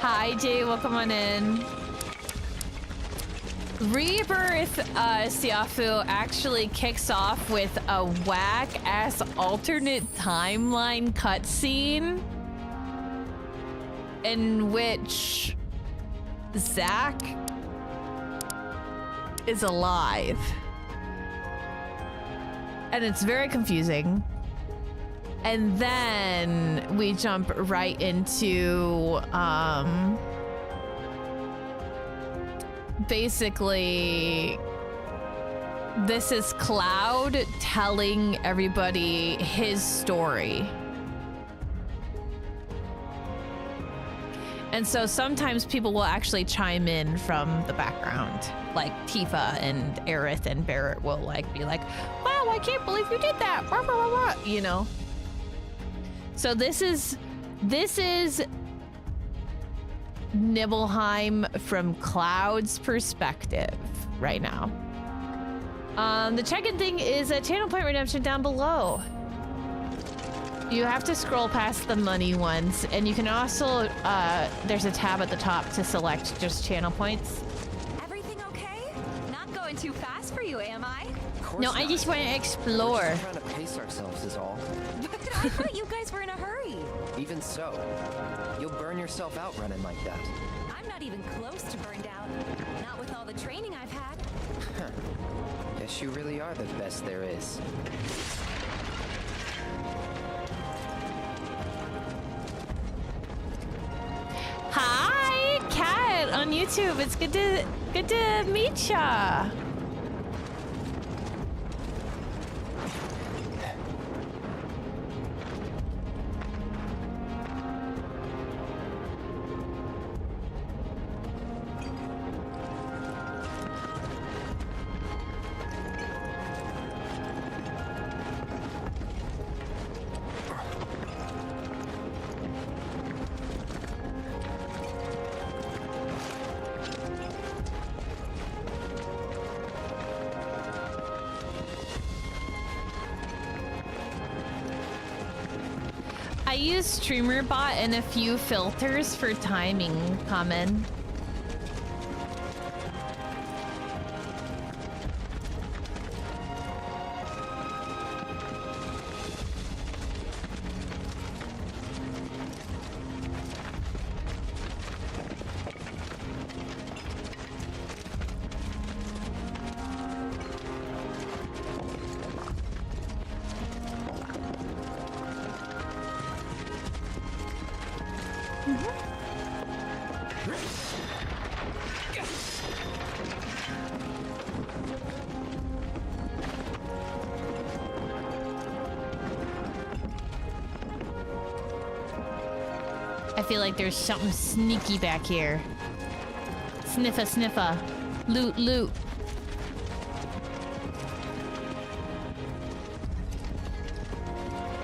Hi, Jay. Welcome on in. Rebirth Siafu actually kicks off with a whack-ass alternate timeline cutscene in which Zack is alive. And it's very confusing. And then we jump right into basically this is Cloud telling everybody his story. And so sometimes people will actually chime in from the background. Like Tifa and Aerith and Barrett will like be like, wow, I can't believe you did that. Rah, rah, rah, rah, you know? So this is Nibelheim from Cloud's perspective right now. The check-in thing is a channel point redemption down below. You have to scroll past the money ones, and you can also, there's a tab at the top to select just channel points. Everything okay? Not going too fast for you, am I? No, I just want to explore. We're just trying to pace ourselves is all. But I thought you guys were in a hurry. Even so, you'll burn yourself out running like that. I'm not even close to burned out. Not with all the training I've had. Guess you really are the best there is. Hi, Kat on YouTube. It's good to meet ya. I use StreamerBot and a few filters for timing, Common. I feel like there's something sneaky back here. Sniffa, sniffa. Loot, loot.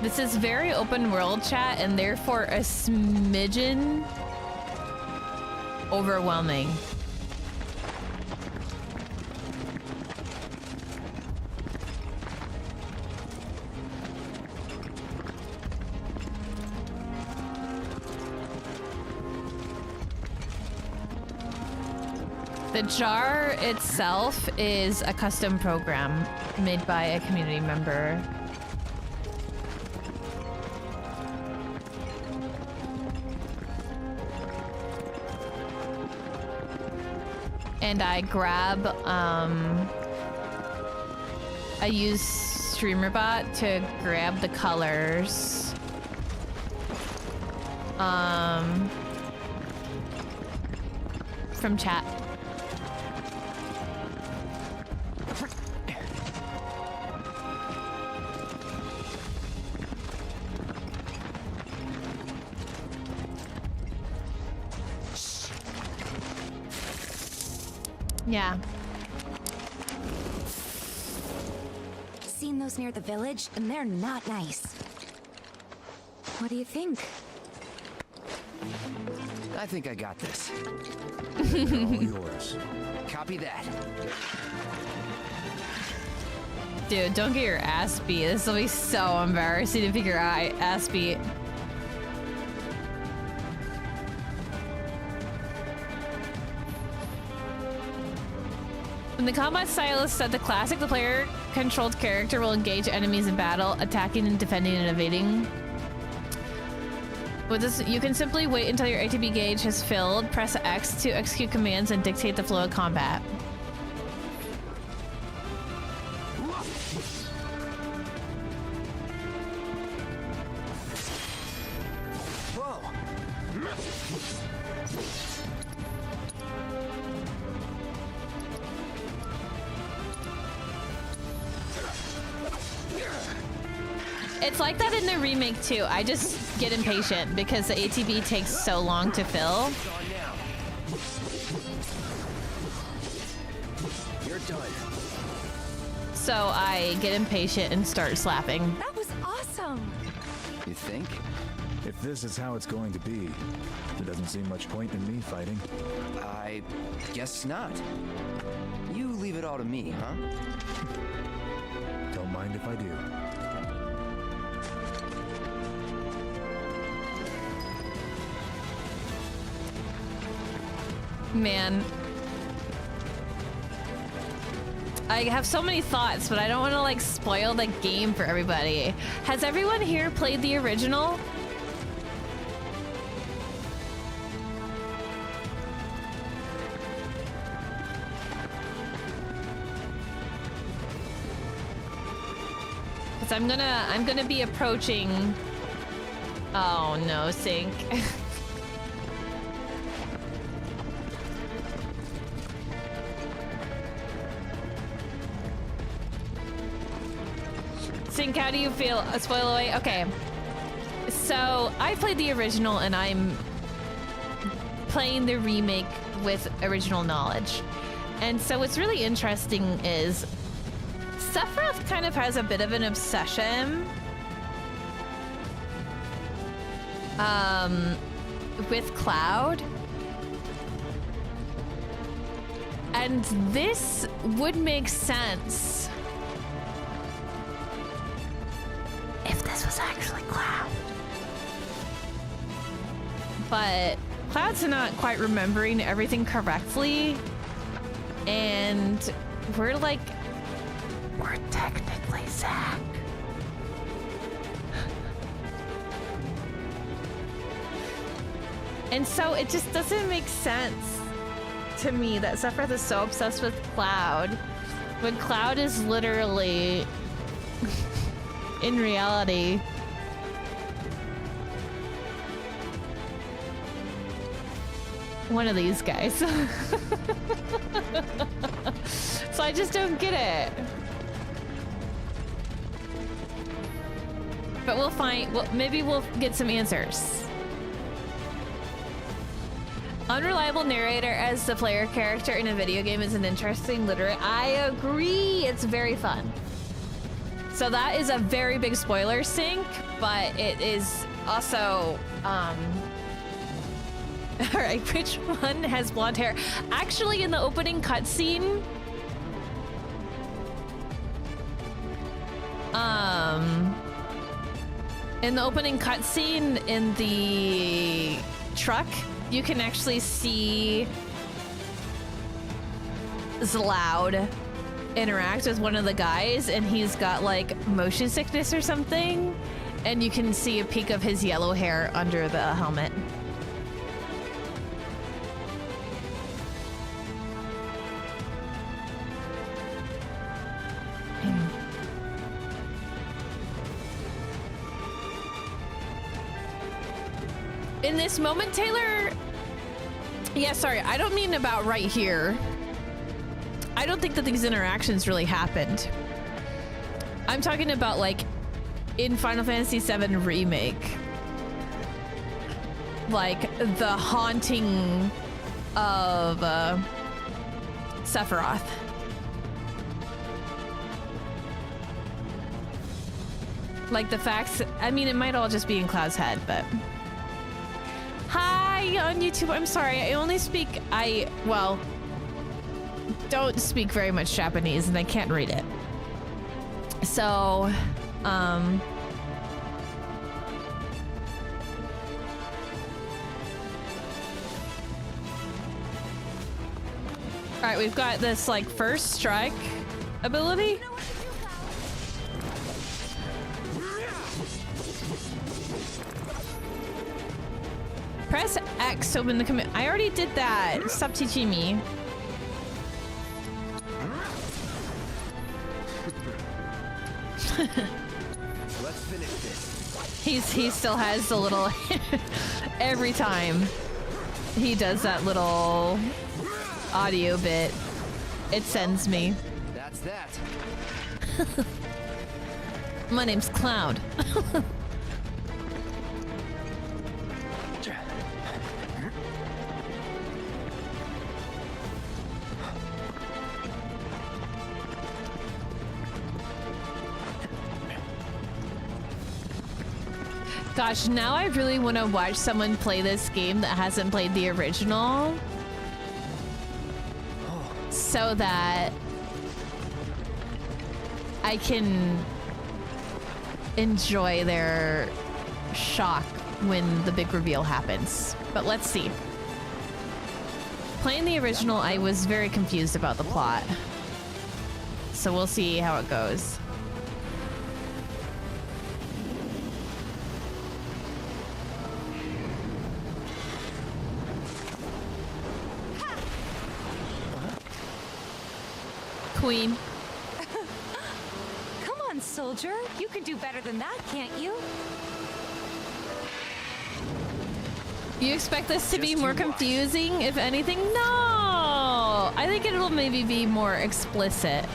This is very open world, chat, and therefore a smidgen overwhelming. The jar itself is a custom program made by a community member. And I grab, I use StreamerBot to grab the colors. From chat. Yeah. Seen those near the village, and they're not nice. What do you think? I think I got this. All yours. Copy that. Dude, don't get your ass beat. This will be so embarrassing if you get your ass beat. In the combat style is set to classic, the player-controlled character will engage enemies in battle, attacking and defending and evading. With this, you can simply wait until your ATB gauge has filled, press X to execute commands, and dictate the flow of combat. It's like that in the remake too. I just get impatient because the ATB takes so long to fill. You're done. So I get impatient and start slapping. That was awesome! You think? If this is how it's going to be, there doesn't seem much point in me fighting. I guess not. You leave it all to me, huh? Don't mind if I do. Man. I have so many thoughts, but I don't want to like spoil the game for everybody. Has everyone here played the original? Because I'm gonna be approaching. Oh no, Sync. Sync, how do you feel? Spoil away? Okay. So, I played the original and I'm playing the remake with original knowledge. And so what's really interesting is Sephiroth kind of has a bit of an obsession with Cloud. And this would make sense if this was actually Cloud. But Cloud's not quite remembering everything correctly. And we're technically Zack. And so it just doesn't make sense to me that Sephiroth is so obsessed with Cloud when Cloud is literally in reality one of these guys. So I just don't get it. But we'll find, well, maybe we'll get some answers. Unreliable narrator as the player character in a video game is an interesting literary. I agree. It's very fun. So that is a very big spoiler sink, but it is also, all right, which one has blonde hair? Actually, in the opening cutscene, in the truck, you can actually see Zloud interact with one of the guys, and he's got like motion sickness or something, and you can see a peek of his yellow hair under the helmet. In this moment, Taylor, yeah, sorry, I don't mean about right here. I don't think that these interactions really happened. I'm talking about like in Final Fantasy VII Remake. Like the haunting of Sephiroth. Like the facts, I mean, it might all just be in Cloud's head, but... Hi on YouTube, I'm sorry, I only speak, well, don't speak very much Japanese and I can't read it. So, all right, we've got this like first strike ability. Press X to open the command. I already did that. Stop teaching me. Let's finish this. He still has the little every time he does that little audio bit, it sends me. That's that. My name's Cloud. Gosh, now I really want to watch someone play this game that hasn't played the original, so that I can enjoy their shock when the big reveal happens. But let's see. Playing the original, I was very confused about the plot, so we'll see how it goes. Queen. Come on, soldier. You can do better than that, can't you? You expect this to be more confusing, if anything? No! I think it'll maybe be more explicit.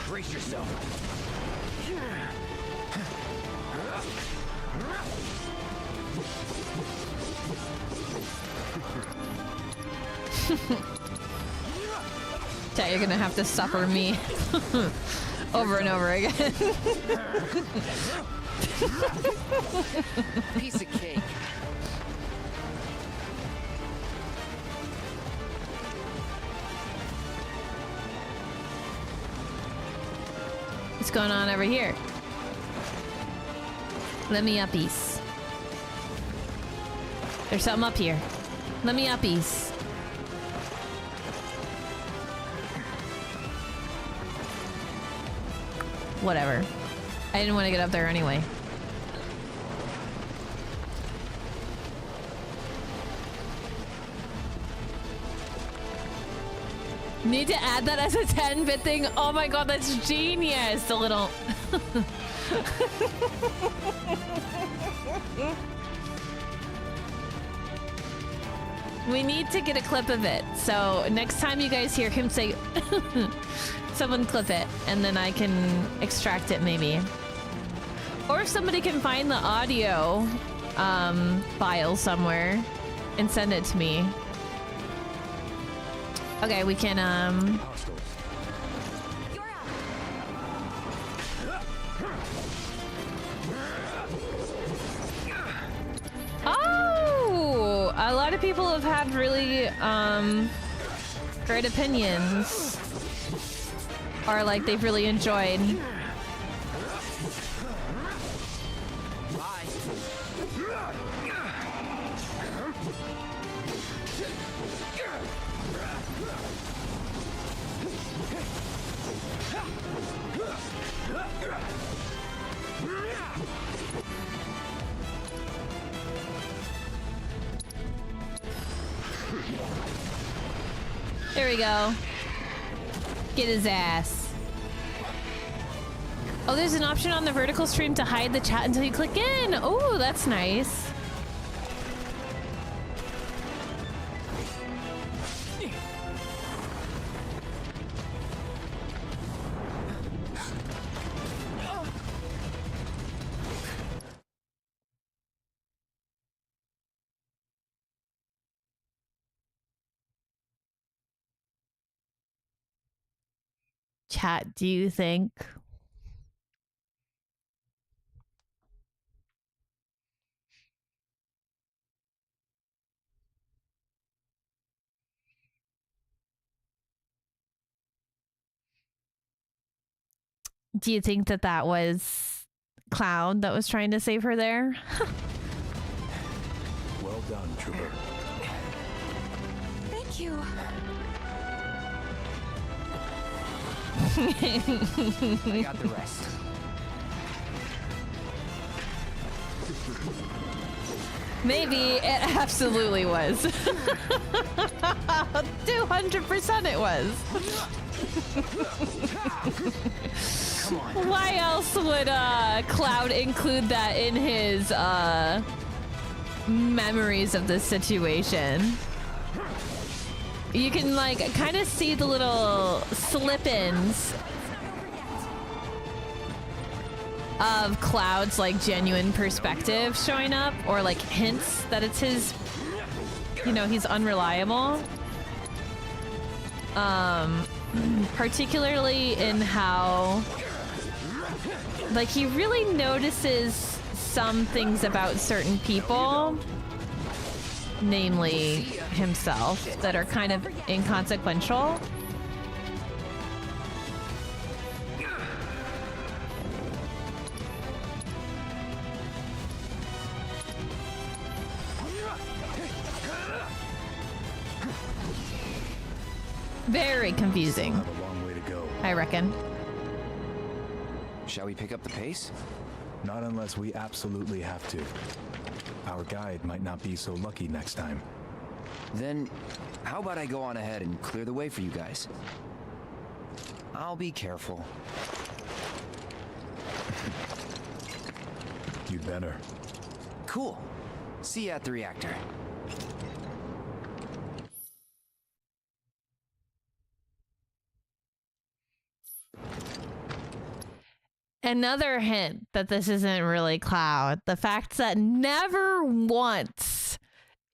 Brace yourself. Yeah, you're gonna have to suffer me over and over again. Piece of cake. What's going on over here? Let me uppies. There's something up here. Let me uppies. Whatever. I didn't want to get up there anyway. Need to add that as a 10-bit thing. Oh my god, that's genius. The little... We need to get a clip of it. So next time you guys hear him say, someone clip it, and then I can extract it maybe. Or if somebody can find the audio file somewhere and send it to me. Okay, we can Oh! A lot of people have had really great opinions. Or like they've really enjoyed. There we go. Get his ass. Oh, there's an option on the vertical stream to hide the chat until you click in. Oh, that's nice. Chat, do you think that that was Cloud that was trying to save her there? Well done, Trooper. Thank you. I got the rest. Maybe it absolutely was. 200% it was. Why else would Cloud include that in his memories of this situation? You can like kind of see the little slip-ins of Cloud's like genuine perspective showing up, or like hints that it's his, you know, he's unreliable. Particularly in how like he really notices some things about certain people, namely himself, that are kind of inconsequential. Very confusing. Still have a long way to go. I reckon. Shall we pick up the pace? Not unless we absolutely have to. Our guide might not be so lucky next time. Then, how about I go on ahead and clear the way for you guys? I'll be careful. You better. Cool. See you at the reactor. Another hint that this isn't really Cloud. The fact that never once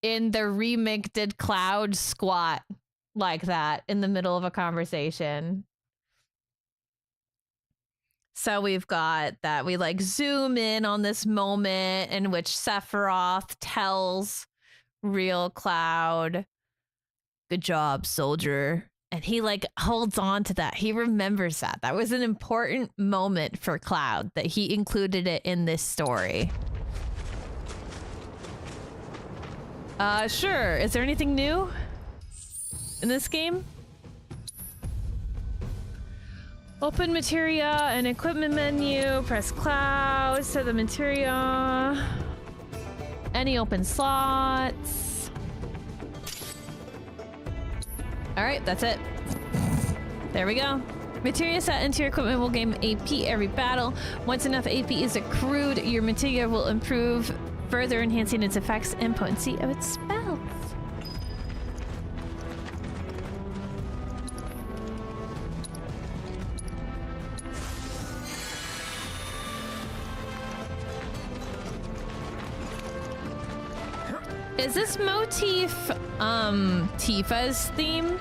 in the remake did Cloud squat like that in the middle of a conversation. So we've got that we like zoom in on this moment in which Sephiroth tells real Cloud, "Good job, soldier." And he like holds on to that. He remembers that. That was an important moment for Cloud, that he included it in this story. Sure. Is there anything new in this game? Open materia and equipment menu. Press Cloud. Set the materia. Any open slots. All right, that's it. There we go. Materia set into your equipment will gain AP every battle. Once enough AP is accrued, your materia will improve, further enhancing its effects and potency of its spells. Is this motif Tifa's theme?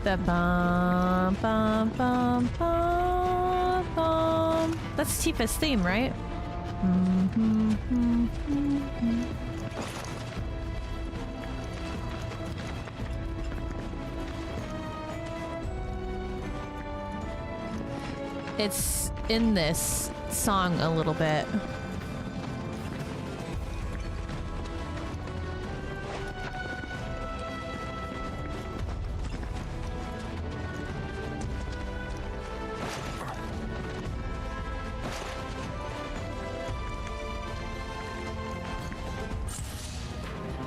The bum bum bum bum bum. That's Tifa's theme, right? It's in this song a little bit.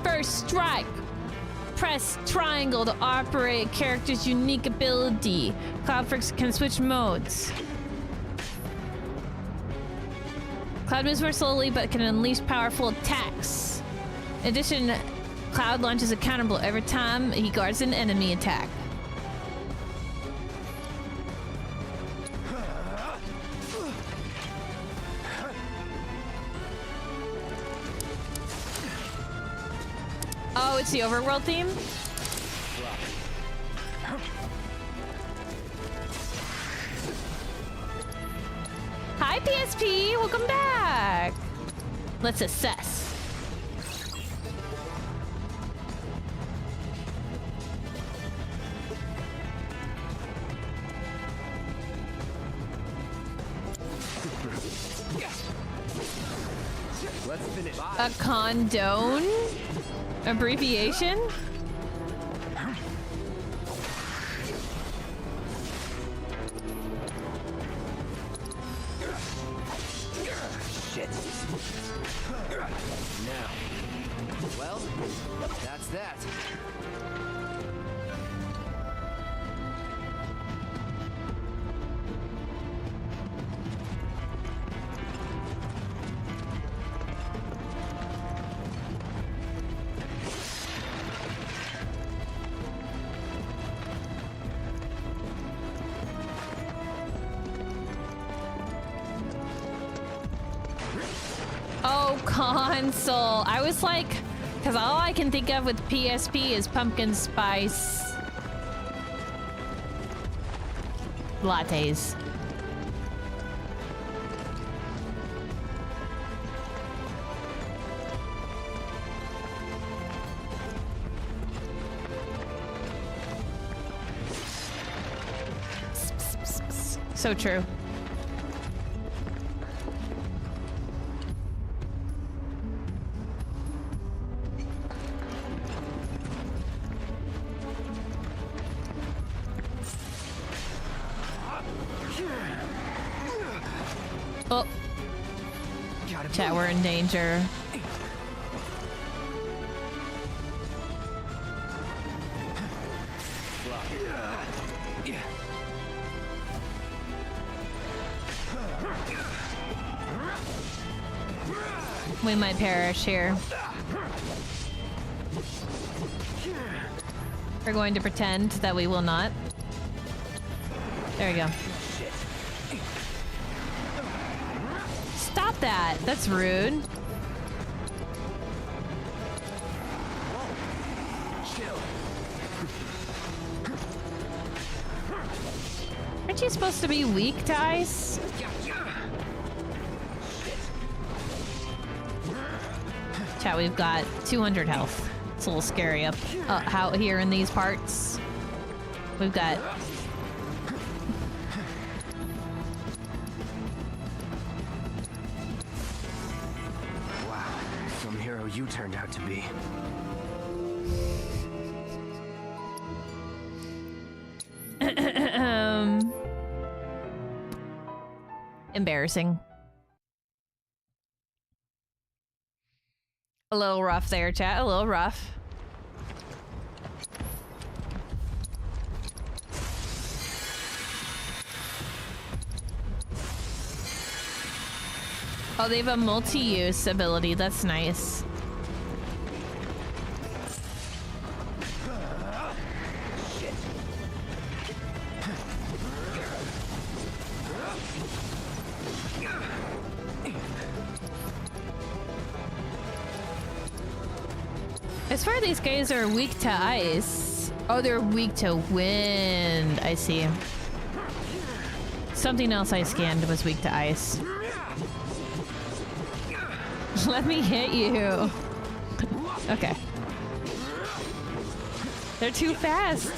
First strike. Press triangle to operate character's unique ability. Cloudfix can switch modes. Cloud moves more slowly but can unleash powerful attacks. In addition, Cloud launches a counter blow every time he guards an enemy attack. Oh, it's the overworld theme? Hi, PSP! Welcome back! Let's assess. Let's finish. A condone? Abbreviation? Shit. Now. Well, that's that. Oh, console. I was like, because all I can think of with PSP is pumpkin spice lattes. So true. Oh. Chat, we're in danger. We might perish here. We're going to pretend that we will not. There we go. Stop that! That's rude. Aren't you supposed to be weak to ice? Chat, we've got 200 health. It's a little scary up out here in these parts. We've got... Wow, some hero you turned out to be. Embarrassing. A little rough there, chat. A little rough. Oh, they have a multi-use ability. That's nice. I swear these guys are weak to ice. Oh, they're weak to wind. I see. Something else I scanned was weak to ice. Let me hit you. Okay. They're too fast.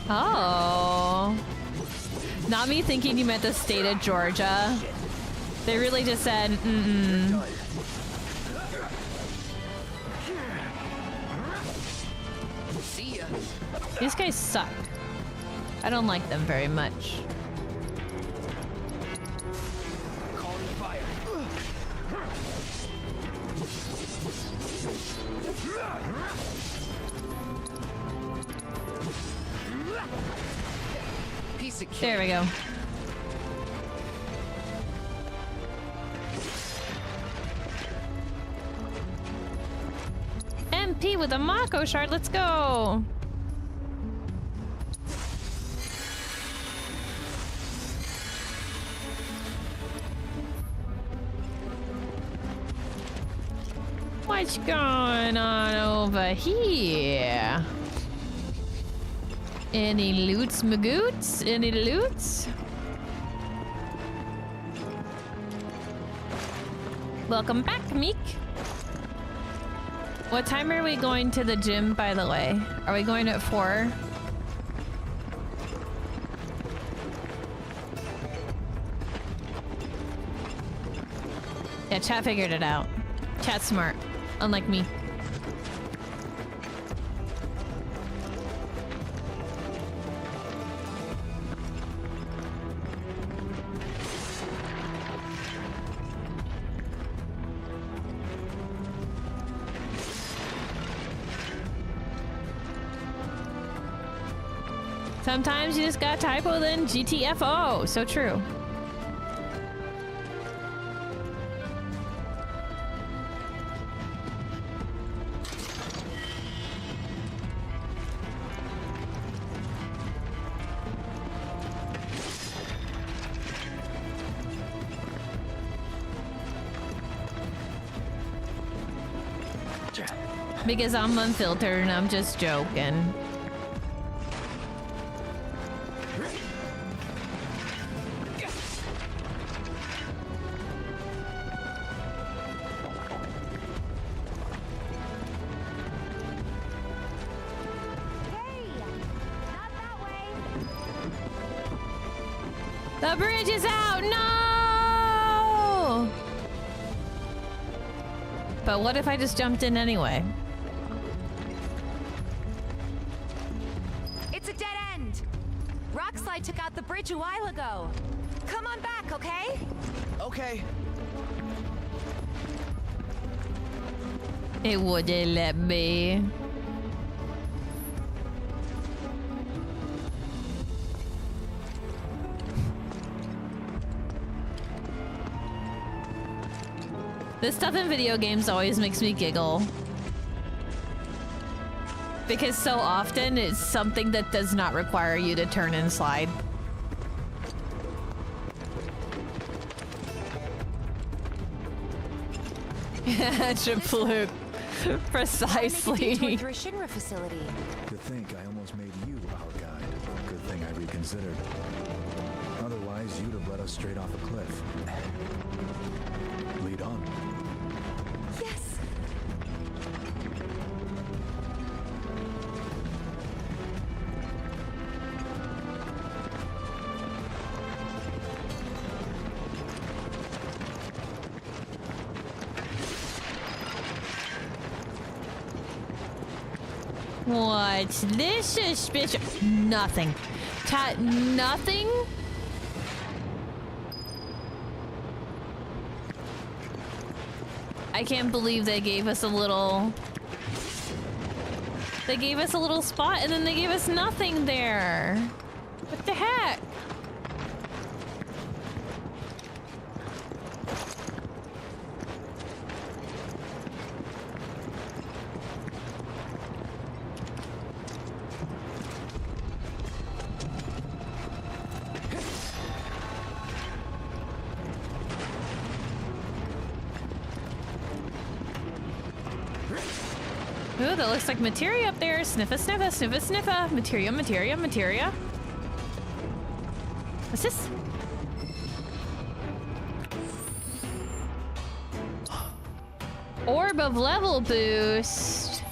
Oh. Not me thinking you meant the state of Georgia. They really just said, mm-mm. See ya. These guys suck. I don't like them very much. Calling fire. Piece of cake. There we go. MP with a Mako shard, let's go! What's going on over here? Any loots, magoots? Any loots? Welcome back, Meek. What time are we going to the gym, by the way? Are we going at 4? Yeah, chat figured it out. Chat's smart, unlike me. Sometimes you just got typo, then GTFO. So true. Because I'm unfiltered and I'm just joking. The bridge is out! No! But what if I just jumped in anyway? It's a dead end. Rockslide took out the bridge a while ago. Come on back, okay? Okay. It wouldn't let me. This stuff in video games always makes me giggle. Because so often it's something that does not require you to turn and slide. Chipluke. Precisely. To a Shinra facility. To think I almost made you our guide. Good thing I reconsidered. Otherwise, you'd have led us straight off a cliff. Lead on. Yes. What's this suspicious? Nothing. Nothing? I can't believe they gave us a little... They gave us a little spot and then they gave us nothing there. What the heck? Ooh, that looks like materia up there. Sniffa, sniffa, sniffa, sniffa. Materia, materia, materia. What's this? Orb of level boost.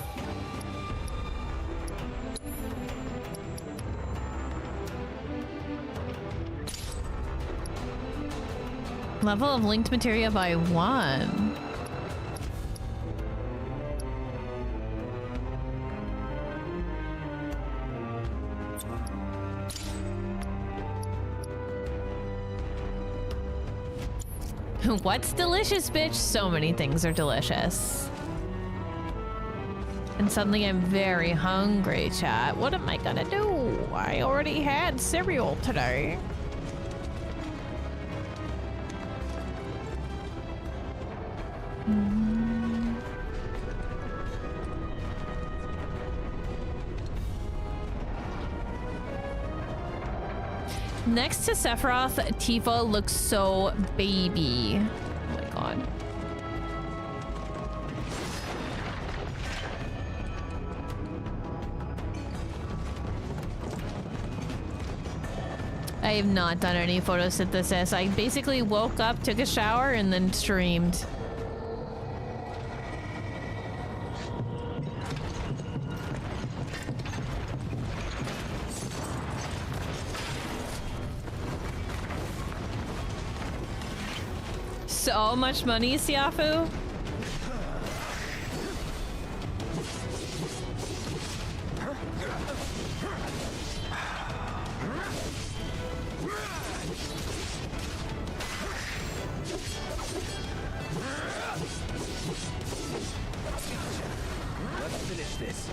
Level of linked materia by 1. What's delicious, bitch? So many things are delicious. And suddenly I'm very hungry, chat. What am I gonna do? I already had cereal today. Next to Sephiroth, Tifa looks so baby. Oh my god. I have not done any photosynthesis. I basically woke up, took a shower, and then streamed. So much money, Siafu. Let's finish this.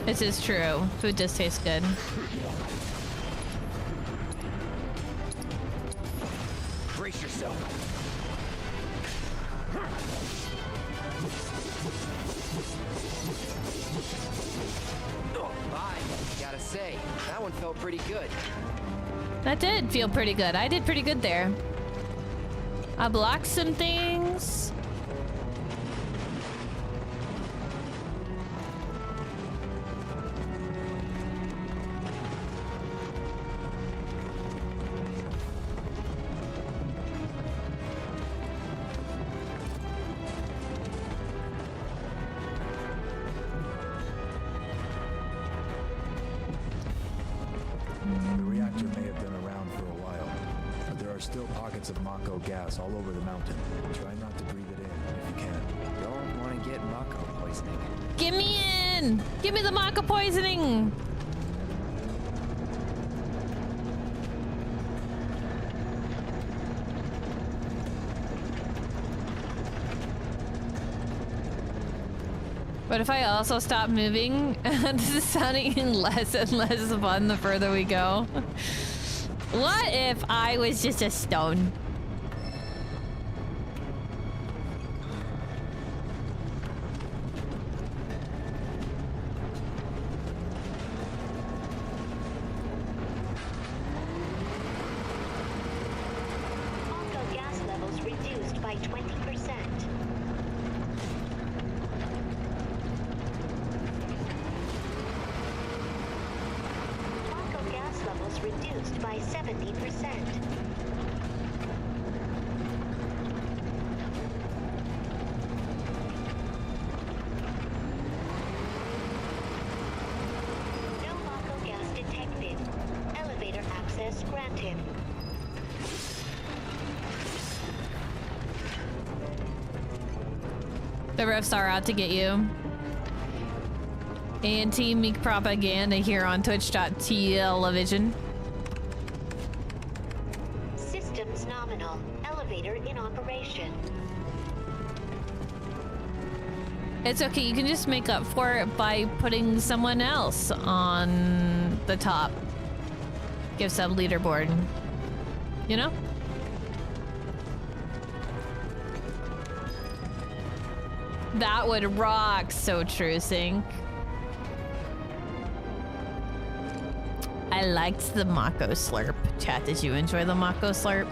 This is true. Food does taste good. Brace yourself. Gotta say, that one felt pretty good. That did feel pretty good. I did pretty good there. I blocked some things. The reactor may have been around for a while, but there are still pockets of Mako gas all over the mountain. Try not to breathe it in if you can. Don't want to get Mako poisoning. Get me in! Give me the Mako poisoning! What if I also stop moving? This is sounding less and less fun the further we go. What if I was just a stone? Mako gas levels reduced by 20%. Mako gas levels reduced by 70%. No Mako gas detected. Elevator access granted. The refs are out to get you. Anti-meek propaganda here on twitch.television. Systems nominal. Elevator in operation. It's okay, you can just make up for it by putting someone else on the top. Give sub leaderboard. You know? That would rock. So true, Sync. I liked the Mako slurp. Chat, did you enjoy the Mako slurp?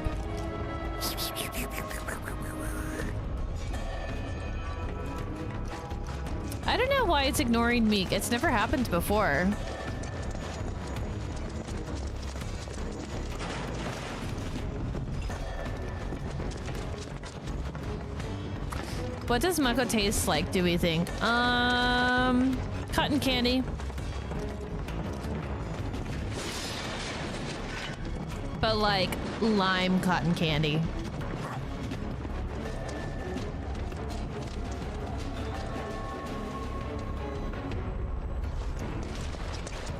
I don't know why it's ignoring me. It's never happened before. What does Mako taste like, do we think? Cotton candy. But like lime cotton candy.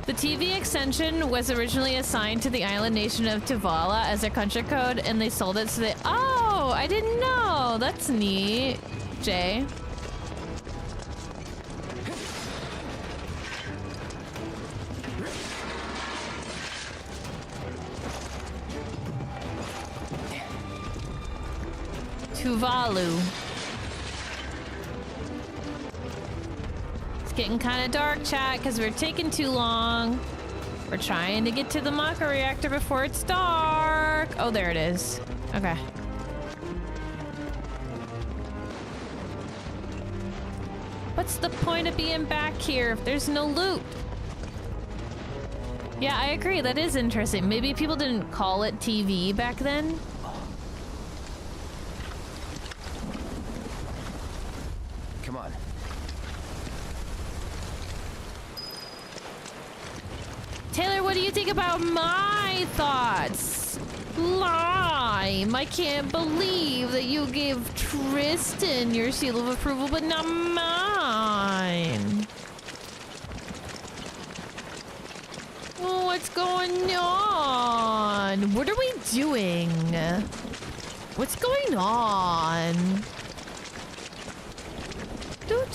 The TV extension was originally assigned to the island nation of Tuvala as their country code, and they sold it so they— oh, I didn't know. That's neat. Jay. Tuvalu. It's getting kind of dark, chat, because we're taking too long. We're trying to get to the Mako reactor before it's dark. Oh, there it is. Okay. What's the point of being back here if there's no loot? Yeah, I agree. That is interesting. Maybe people didn't call it TV back then. Come on. Taylor, what do you think about my thoughts? Lime. I can't believe that you gave Tristan your seal of approval, but not mine. Oh, what's going on? What are we doing? What's going on? Dude.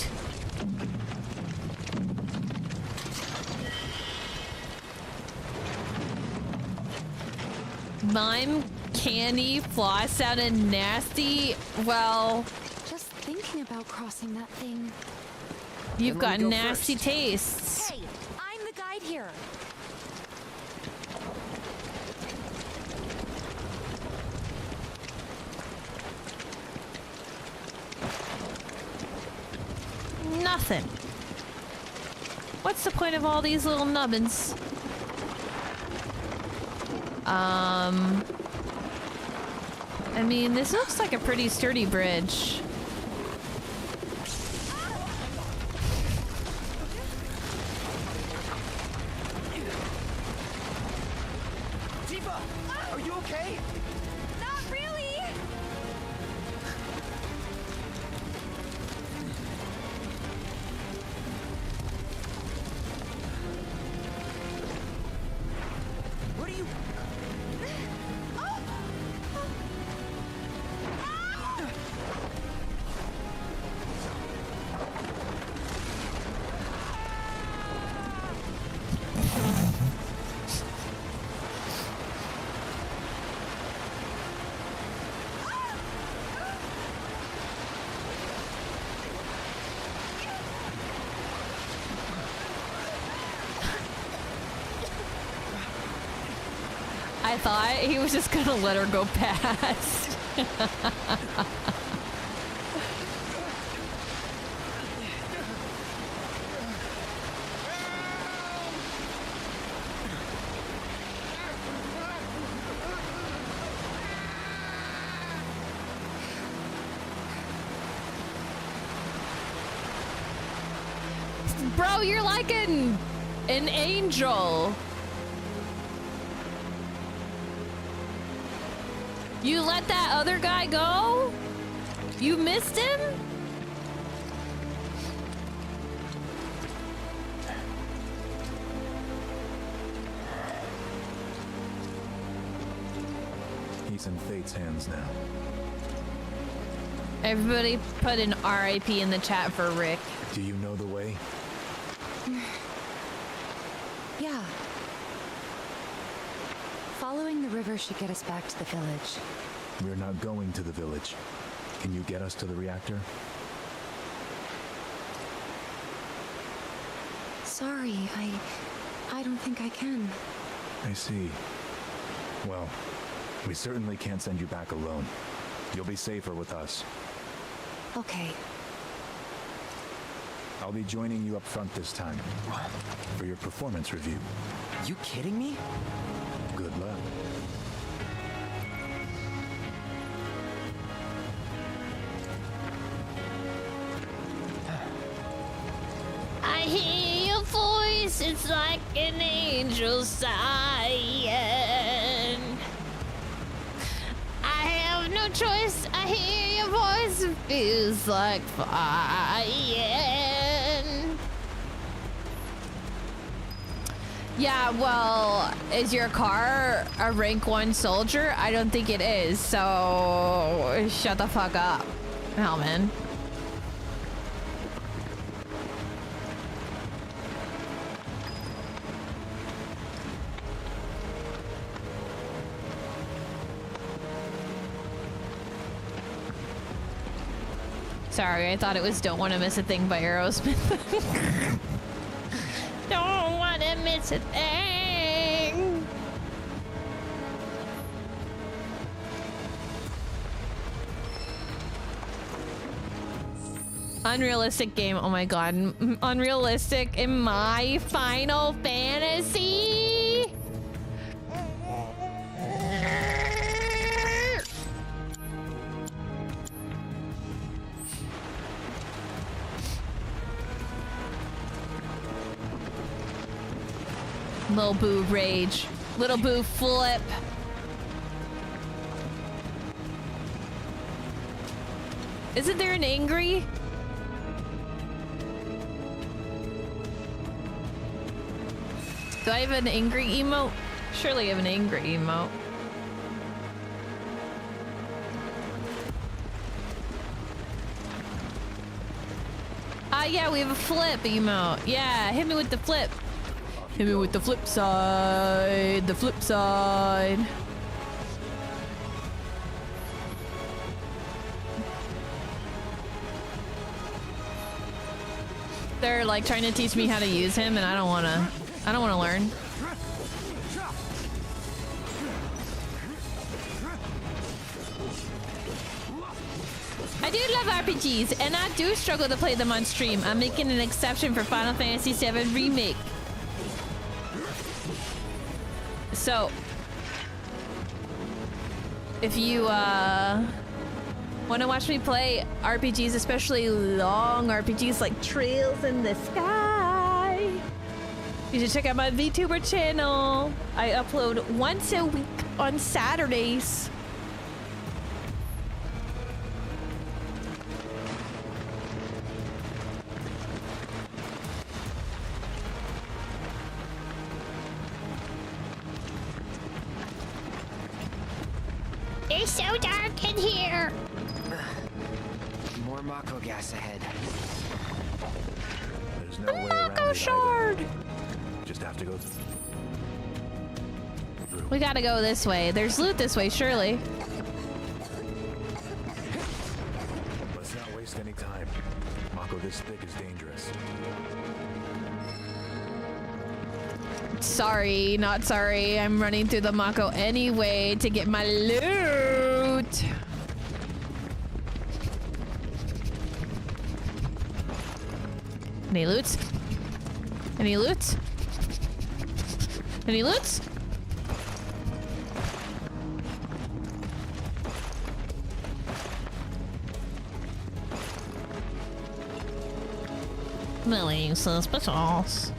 Lime candy floss sounded nasty. Well, just thinking about crossing that thing. You've got nasty tastes. Hey, I'm the guide here. Nothing. What's the point of all these little nubbins? I mean, this looks like a pretty sturdy bridge. Tifa, are you okay? Not really. What are you? I thought he was just gonna let her go past. Bro, you're like an angel. You let that other guy go? You missed him? He's in Fate's hands now. Everybody put an RIP in the chat for Rick. Do you know the way? Yeah. Following the river should get us back to the village. We're not going to the village. Can you get us to the reactor? Sorry, I don't think I can. I see. Well, we certainly can't send you back alone. You'll be safer with us. Okay. I'll be joining you up front this time for your performance review. You kidding me? Good luck. I hear your voice, it's like an angel sighing. I have no choice, I hear your voice, it feels like flying. Yeah, well, is your car a rank 1 soldier? I don't think it is, so shut the fuck up, Hellman. Sorry, I thought it was Don't Want to Miss a Thing by Aerosmith. Don't want to miss a thing. Unrealistic game. Oh my god. Unrealistic in my Final Fantasy. Little Boo rage. Little Boo flip. Isn't there an angry? Do I have an angry emote? Surely I have an angry emote. Yeah, we have a flip emote. Yeah, hit me with the flip. Hit me with the flip side. The flip side. They're like trying to teach me how to use him, and I don't wanna learn. I do love RPGs, and I do struggle to play them on stream. I'm making an exception for Final Fantasy VII Remake. So, if you want to watch me play RPGs, especially long RPGs like Trails in the Sky, you should check out my VTuber channel. I upload once a week on Saturdays. It's so dark in here. More Mako gas ahead. There's no way around Mako shard. Just have to go through. We gotta go this way. There's loot this way, surely. Let's not waste any time. Mako this thick is dangerous. Sorry, not sorry. I'm running through the Mako anyway to get my loot. Any loots? Any loots? Any loots? Millie suspicious.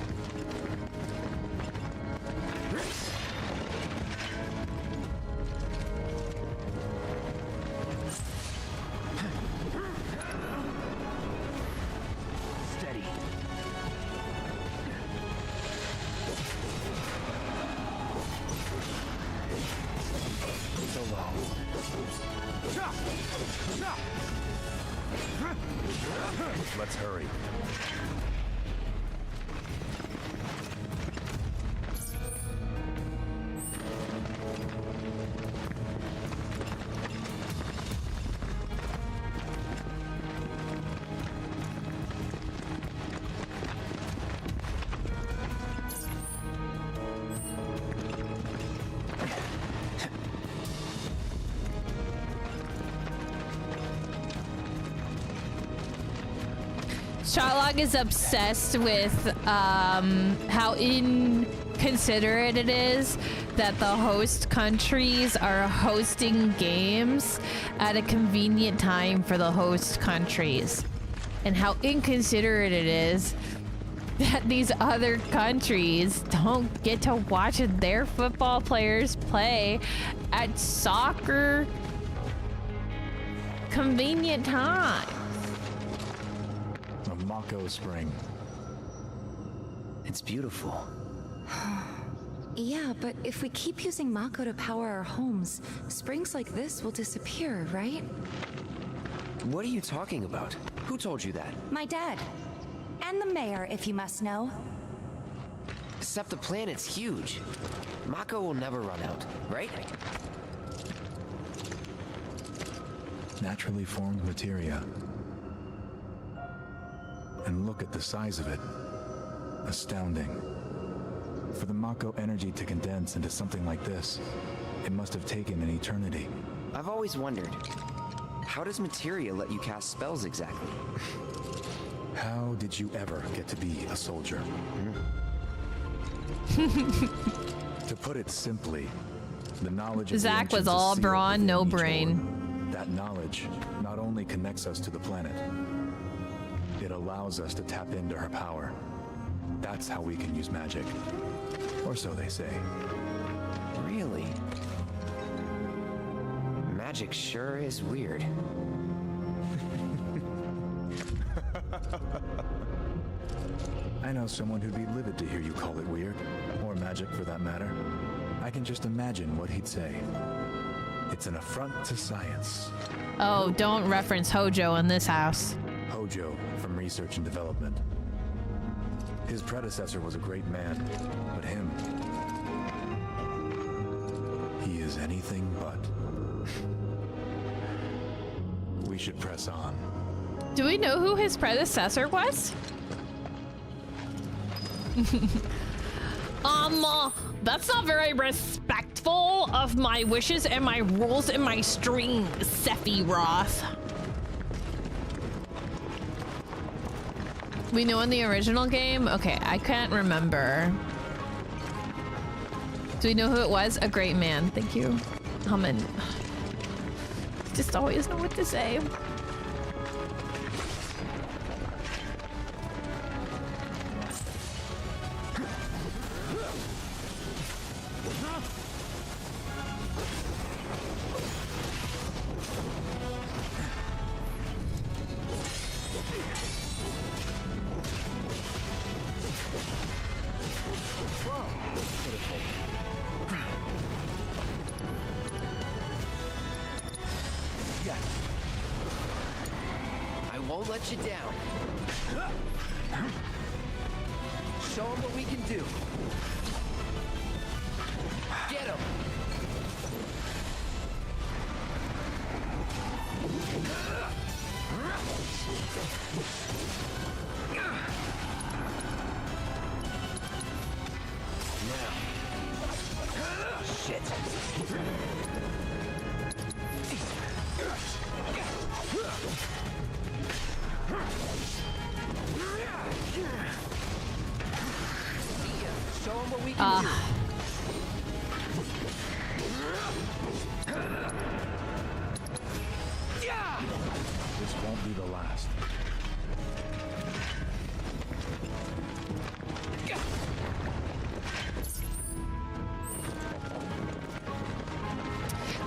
Steady. So low. Let's hurry. Charlog is obsessed with how inconsiderate it is that the host countries are hosting games at a convenient time for the host countries. And how inconsiderate it is that these other countries don't get to watch their football players play at soccer convenient time. A Mako spring. It's beautiful. Yeah, but if we keep using Mako to power our homes, springs like this will disappear, right? What are you talking about? Who told you that? My dad. And the mayor, if you must know. Except the planet's huge. Mako will never run out, right? Naturally formed materia. And look at the size of it. Astounding. For the Mako energy to condense into something like this, it must have taken an eternity. I've always wondered, how does materia let you cast spells exactly? How did you ever get to be a soldier? To put it simply, the knowledge of Zach the was ancients is all sealed brawn, within no each brain. orb. That knowledge not only connects us to the planet, it allows us to tap into her power. That's how we can use magic. Or so they say. Really? Magic sure is weird. I know someone who'd be livid to hear you call it weird, or magic for that matter. I can just imagine what he'd say. It's an affront to science. Oh, don't reference Hojo in this house. Hojo from Research and Development. His predecessor was a great man, but him, he is anything but. We should press on. Do we know who his predecessor was? That's not very respectful of my wishes and my rules and my strings, Sephiroth. We know in the original game? Okay, I can't remember. Do we know who it was? A great man. Thank you. Hammond. Just always know what to say. I won't let you down. Show them what we can do. Get him! Now. Shit. Show 'em what we can do. This won't be the last.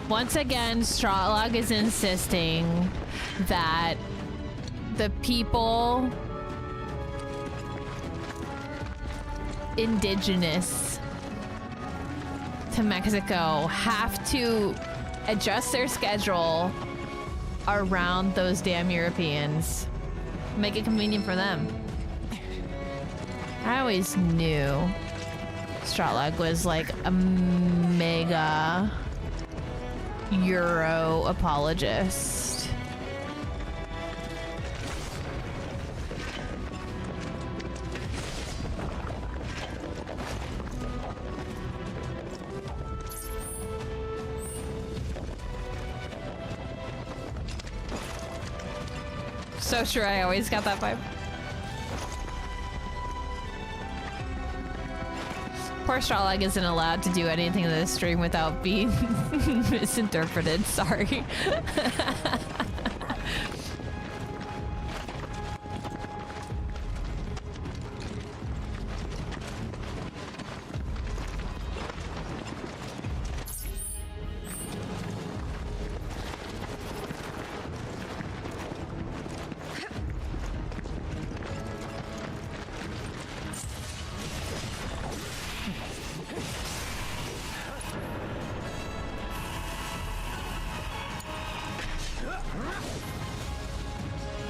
Once again, Strawlog is insisting that the people indigenous to Mexico have to adjust their schedule around those damn Europeans. Make it convenient for them. I always knew Strawlog was like a mega Euro apologist. So sure, I always got that vibe. Poor Strawlag isn't allowed to do anything in this stream without being misinterpreted. Sorry.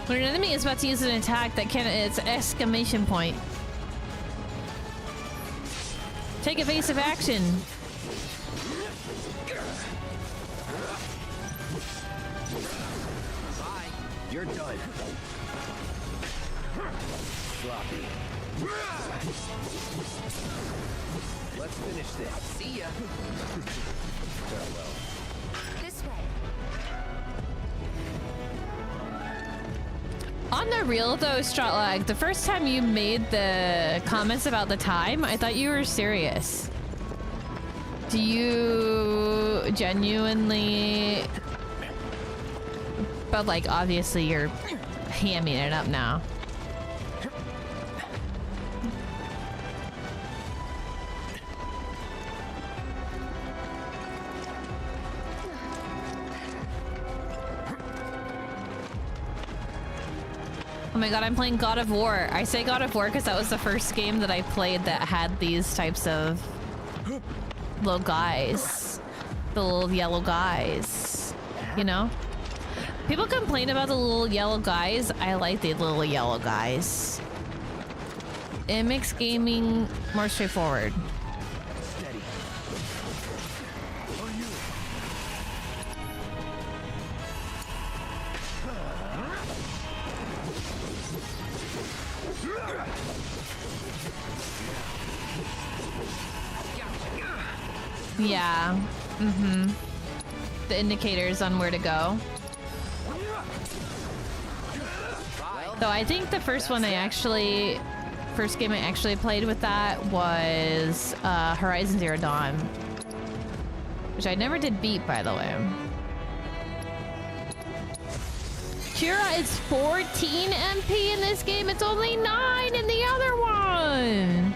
When an enemy is about to use an attack that can, it's exclamation point. Take evasive action. Bye. You're done. Sloppy. Let's finish this. See ya. Farewell. This way. On the real though, Stratlag, the first time you made the comments about the time, I thought you were serious. Do you genuinely... But like, obviously you're hamming it up now. Oh my god, I'm playing God of War. I say God of War because that was the first game that I played that had these types of little guys. The little yellow guys. You know? People complain about the little yellow guys. I like the little yellow guys. It makes gaming more straightforward. Steady. Yeah. Mm-hmm. The indicators on where to go. So I think the first game I actually played with that was Horizon Zero Dawn, which I never did beat, by the way. Kira is 14 MP in this game. It's only 9 in the other one.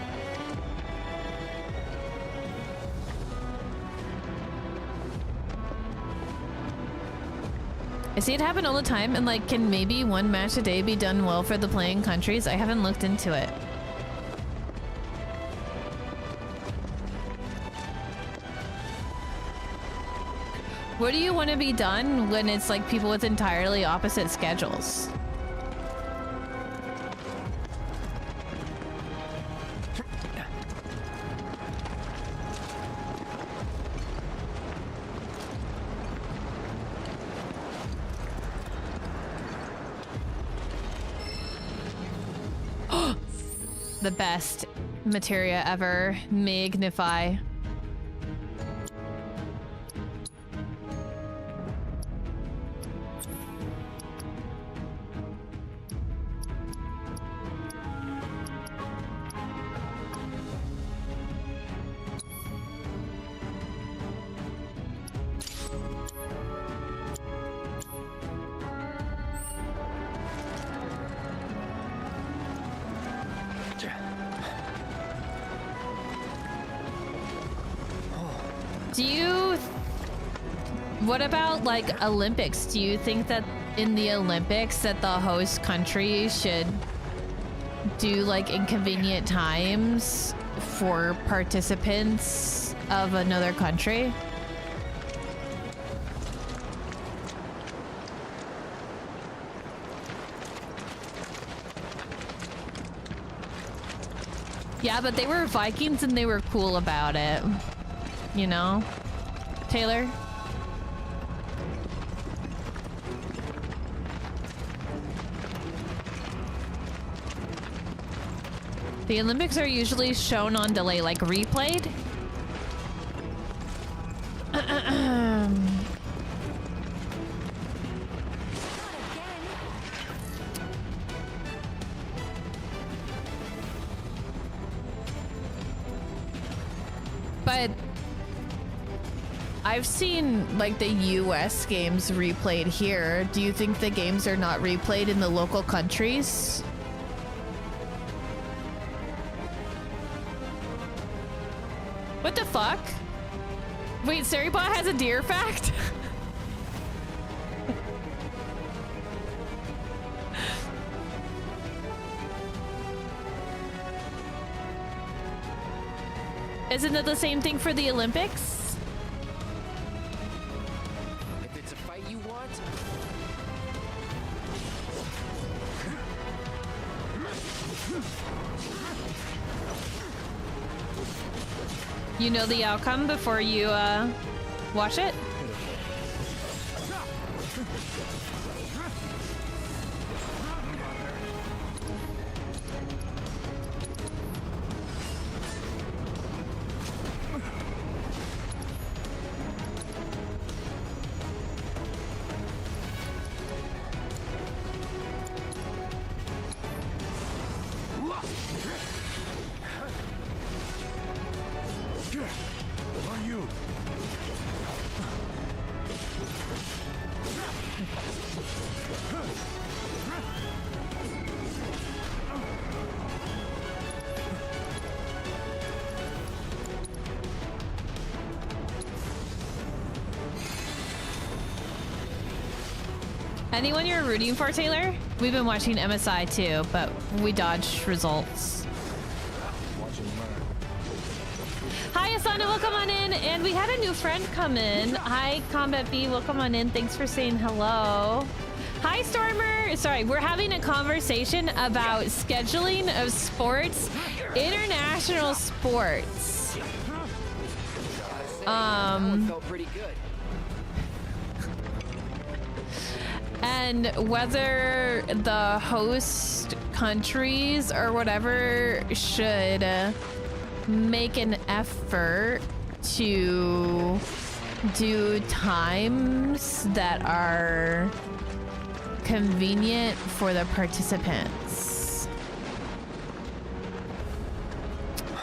I see it happen all the time, and like, can maybe one match a day be done well for the playing countries? I haven't looked into it. What do you want to be done when it's like people with entirely opposite schedules? The best materia ever. Magnify. What about like Olympics? Do you think that in the Olympics that the host country should do like inconvenient times for participants of another country? Yeah, but they were Vikings and they were cool about it. You know? Taylor? The Olympics are usually shown on delay, like replayed. But I've seen like the US games replayed here. Do you think the games are not replayed in the local countries? What the fuck? Wait, Seribot has a deer fact? Isn't it the same thing for the Olympics? If it's a fight you want, You know the outcome before you watch it? On you. Anyone you're rooting for, Taylor? We've been watching MSI too, but we dodged results. Hi, Asana, welcome on in. And we had a new friend come in. Hi, Combat B, welcome on in. Thanks for saying hello. Hi, Stormer. Sorry, we're having a conversation about scheduling of sports, international sports. that one felt pretty good. And whether the host countries or whatever should make an effort to do times that are convenient for the participants.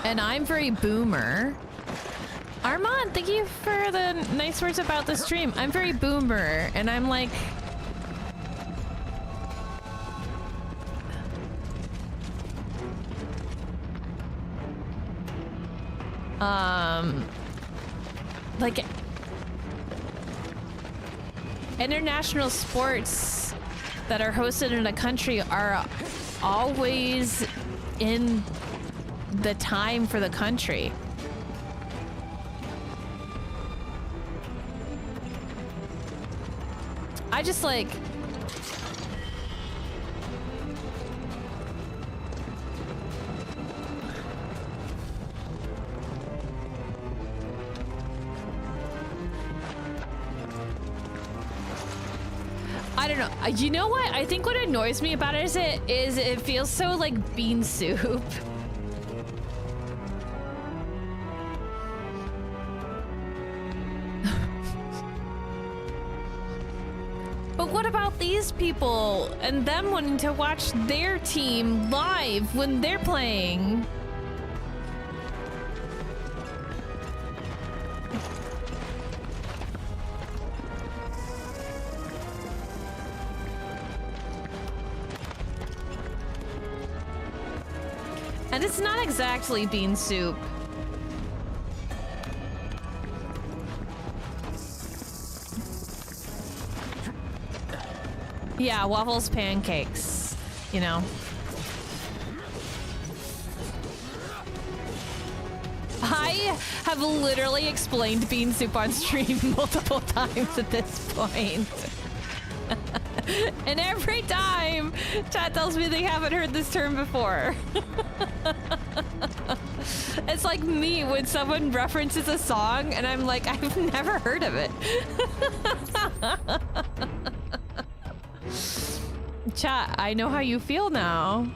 And I'm very boomer. Armand, thank you for the nice words about the stream. I'm very boomer, and I'm like, like international sports that are hosted in a country are always in the time for the country. I just like I don't know. You know what? I think what annoys me about it is it feels so like bean soup. But what about these people and them wanting to watch their team live when they're playing? And it's not exactly bean soup. Yeah, waffles, pancakes, you know. I have literally explained bean soup on stream multiple times at this point. And every time, chat tells me they haven't heard this term before. It's like me when someone references a song and I'm like, I've never heard of it. Chat, I know how you feel now.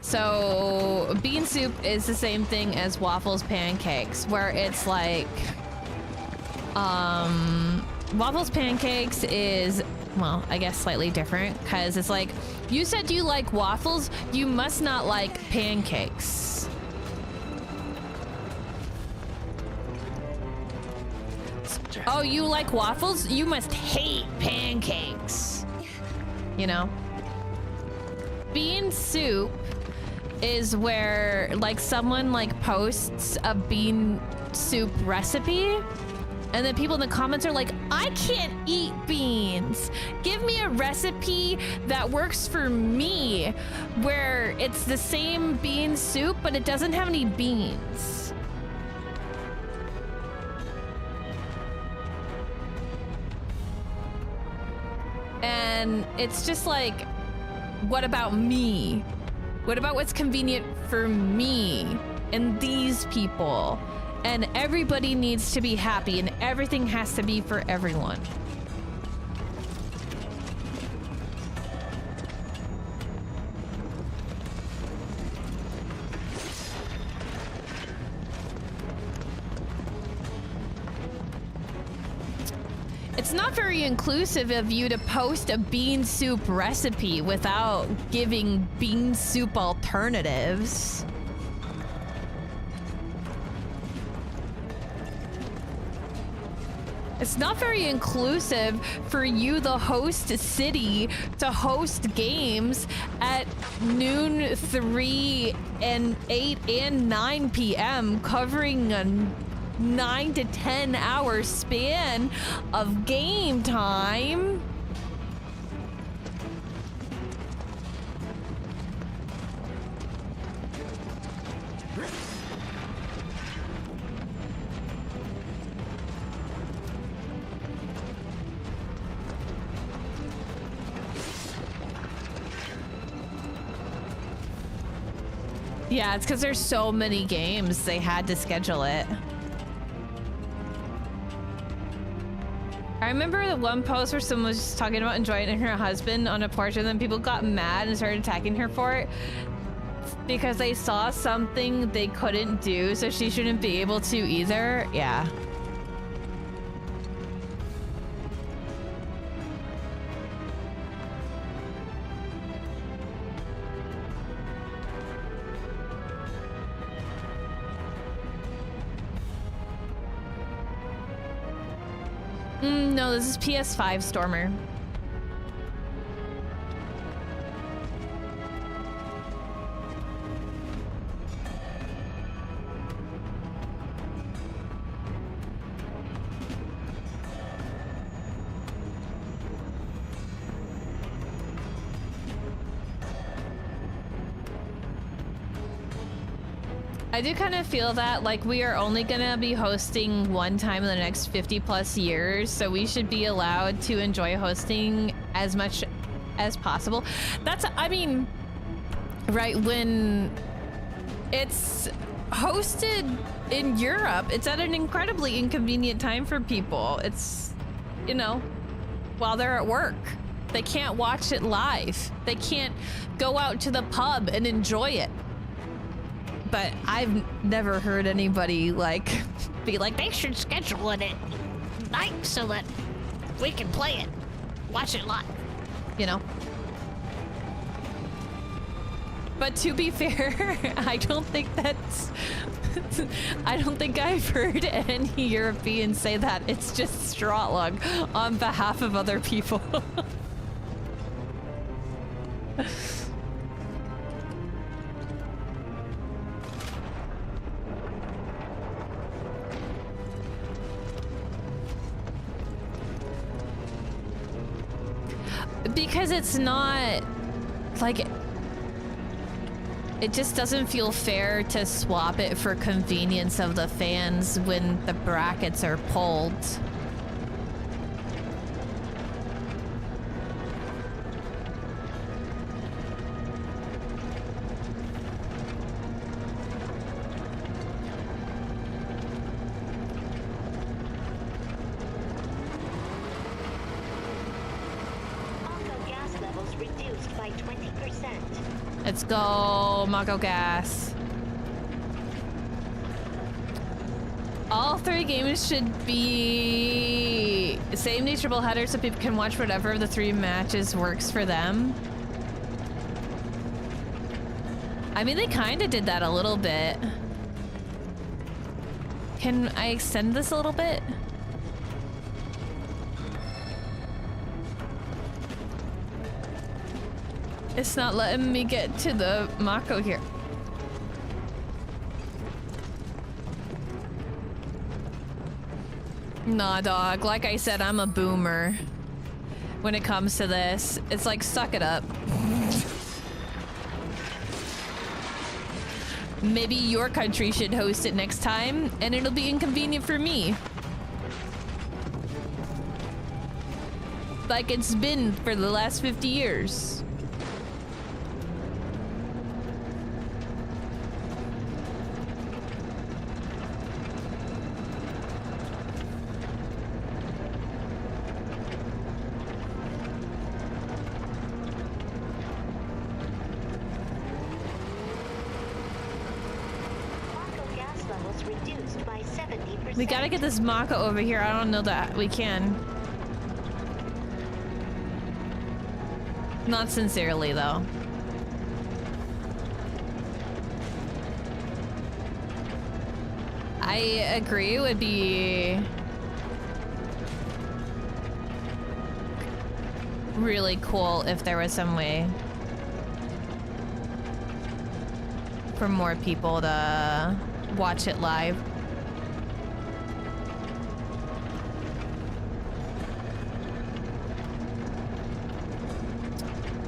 So bean soup is the same thing as waffles pancakes, where it's like Waffles pancakes is, well, I guess slightly different because it's like, you said you like waffles, you must not like pancakes. Oh, you like waffles? You must hate pancakes. You know? Bean soup is where like someone like posts a bean soup recipe and then people in the comments are like, I can't eat beans. Give me a recipe that works for me where it's the same bean soup but it doesn't have any beans. And it's just like, what about me? What about what's convenient for me and these people? And everybody needs to be happy and everything has to be for everyone. It's not very inclusive of you to post a bean soup recipe without giving bean soup alternatives. It's not very inclusive for you, the host city, to host games at noon, 3, and 8, and 9 p.m. covering a 9 to 10 hour span of game time. Yeah, it's because there's so many games, they had to schedule it. I remember the one post where someone was just talking about enjoying her husband on a porch and then people got mad and started attacking her for it because they saw something they couldn't do, so she shouldn't be able to either. Yeah. No, this is PS5 Stormer. I do kind of feel that like we are only gonna be hosting one time in the next 50 plus years, so we should be allowed to enjoy hosting as much as possible. That's, I mean, right, when it's hosted in Europe, it's at an incredibly inconvenient time for people. It's, you know, while they're at work. They can't watch it live. They can't go out to the pub and enjoy it. But I've never heard anybody like be like, they should schedule it at night so that we can play it, watch it live, you know? But to be fair, I don't think that's, I don't think I've heard any European say that. It's just Strawlug on behalf of other people. Because it's not, like, it just doesn't feel fair to swap it for convenience of the fans when the brackets are pulled. Let's go, Mako Gas. All 3 games should be Same day triple header so people can watch whatever of the 3 matches works for them. I mean, they kind of did that a little bit. Can I extend this a little bit? It's not letting me get to the Mako here. Nah, dog. Like I said, I'm a boomer when it comes to this. It's like, suck it up. Maybe your country should host it next time, and it'll be inconvenient for me. Like it's been for the last 50 years. We gotta get this Mako over here. I don't know that we can. Not sincerely, though. I agree, it would be really cool if there was some way for more people to watch it live.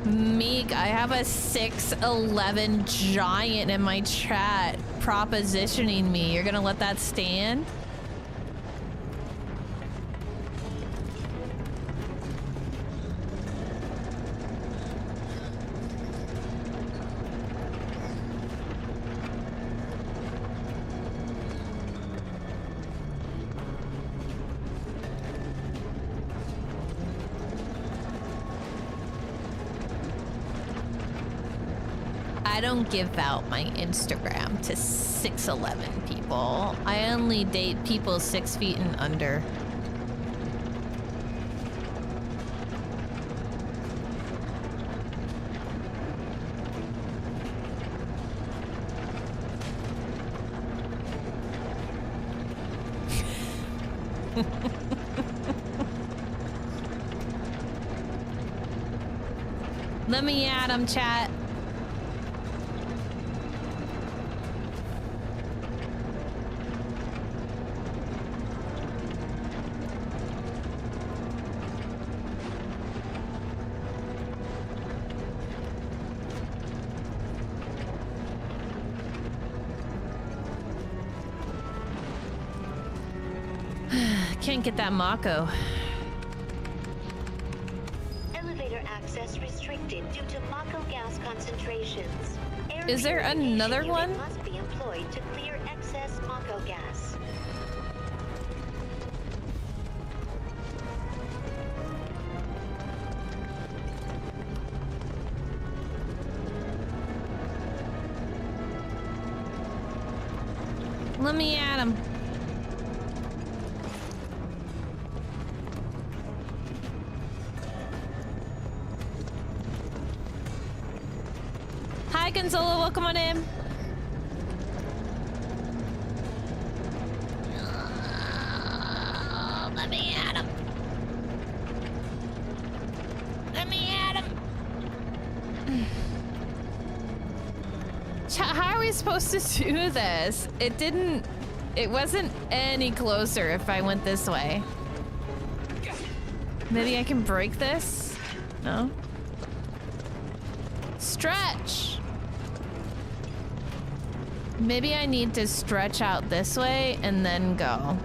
Meek, I have a 6'11" giant in my chat propositioning me. You're gonna let that stand? I don't give out my Instagram to 6'11" people. I only date people 6 feet and under. Let me add them, chat. Can't get that Mako. Elevator access restricted due to Mako gas concentrations. Air Is there another purification one? unit must be employed to clear excess Mako gas. Let me add him. Hi, Gonzalo. Welcome on in. Let me add him. Let me add him. How are we supposed to do this? It wasn't any closer if I went this way. Maybe I can break this? No? Stretch! Maybe I need to stretch out this way and then go.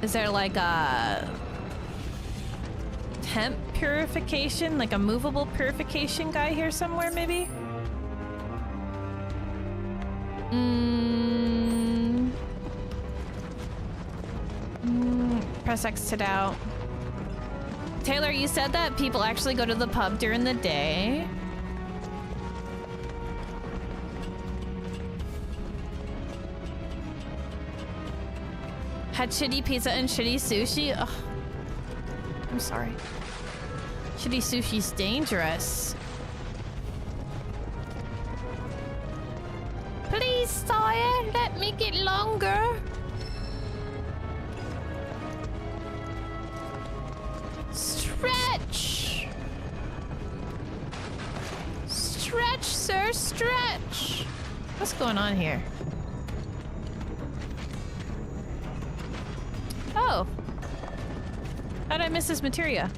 Is there like a temp purification, like a movable purification guy here somewhere, maybe? us exited out. Taylor, you said that people actually go to the pub during the day. Had shitty pizza and shitty sushi? Ugh. I'm sorry. Shitty sushi's dangerous. Please, sire, let me get longer. Stretch. Stretch, sir, stretch. What's going on here? Oh. How did I miss this materia?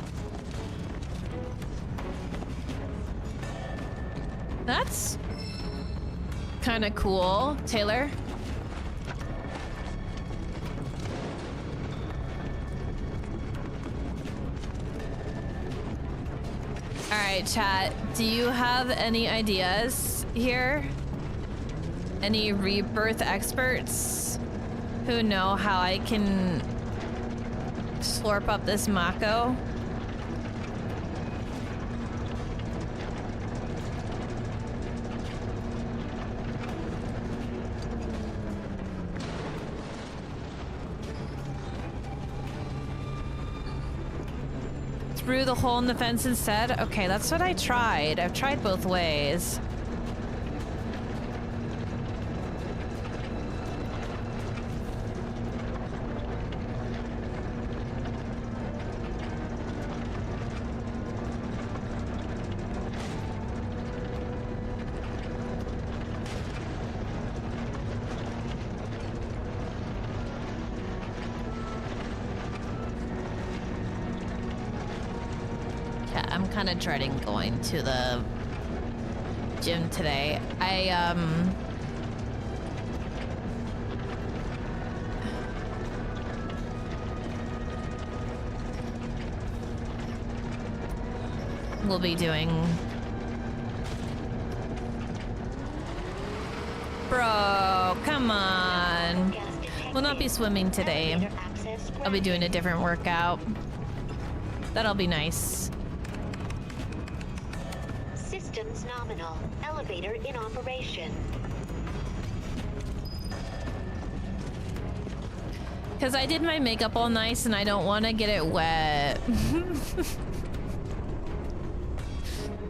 That's kind of cool, Taylor. All right, chat. Do you have any ideas here? Any rebirth experts who know how I can slurp up this Mako? Through the hole in the fence instead? Okay, that's what I tried. I've tried both ways. I'm kind of dreading going to the gym today. We'll be doing... Bro, come on. We'll not be swimming today. I'll be doing a different workout. That'll be nice. Systems nominal. Elevator in operation. Because I did my makeup all nice and I don't want to get it wet.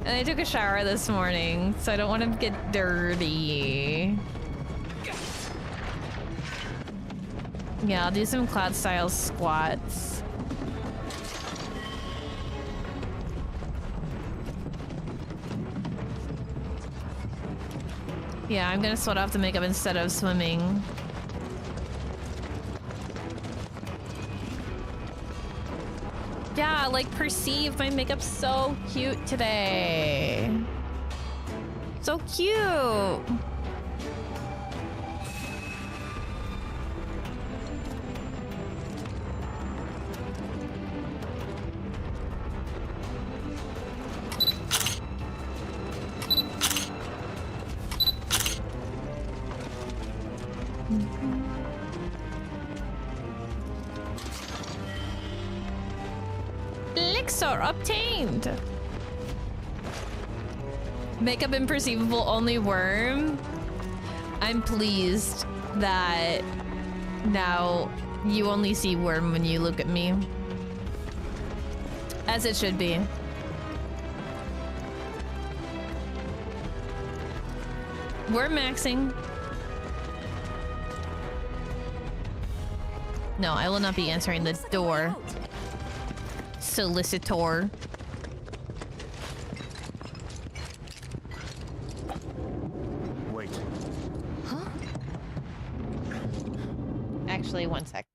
And I took a shower this morning, so I don't want to get dirty. Yeah, I'll do some cloud style squats. Yeah, I'm gonna sweat off the makeup instead of swimming. Yeah, like perceive my makeup's so cute today. So cute. Elixir obtained. Makeup imperceivable only worm. I'm pleased that now you only see worm when you look at me. As it should be. We're maxing. No, I will not be answering the door. Solicitor. Wait. Huh? Actually, one sec.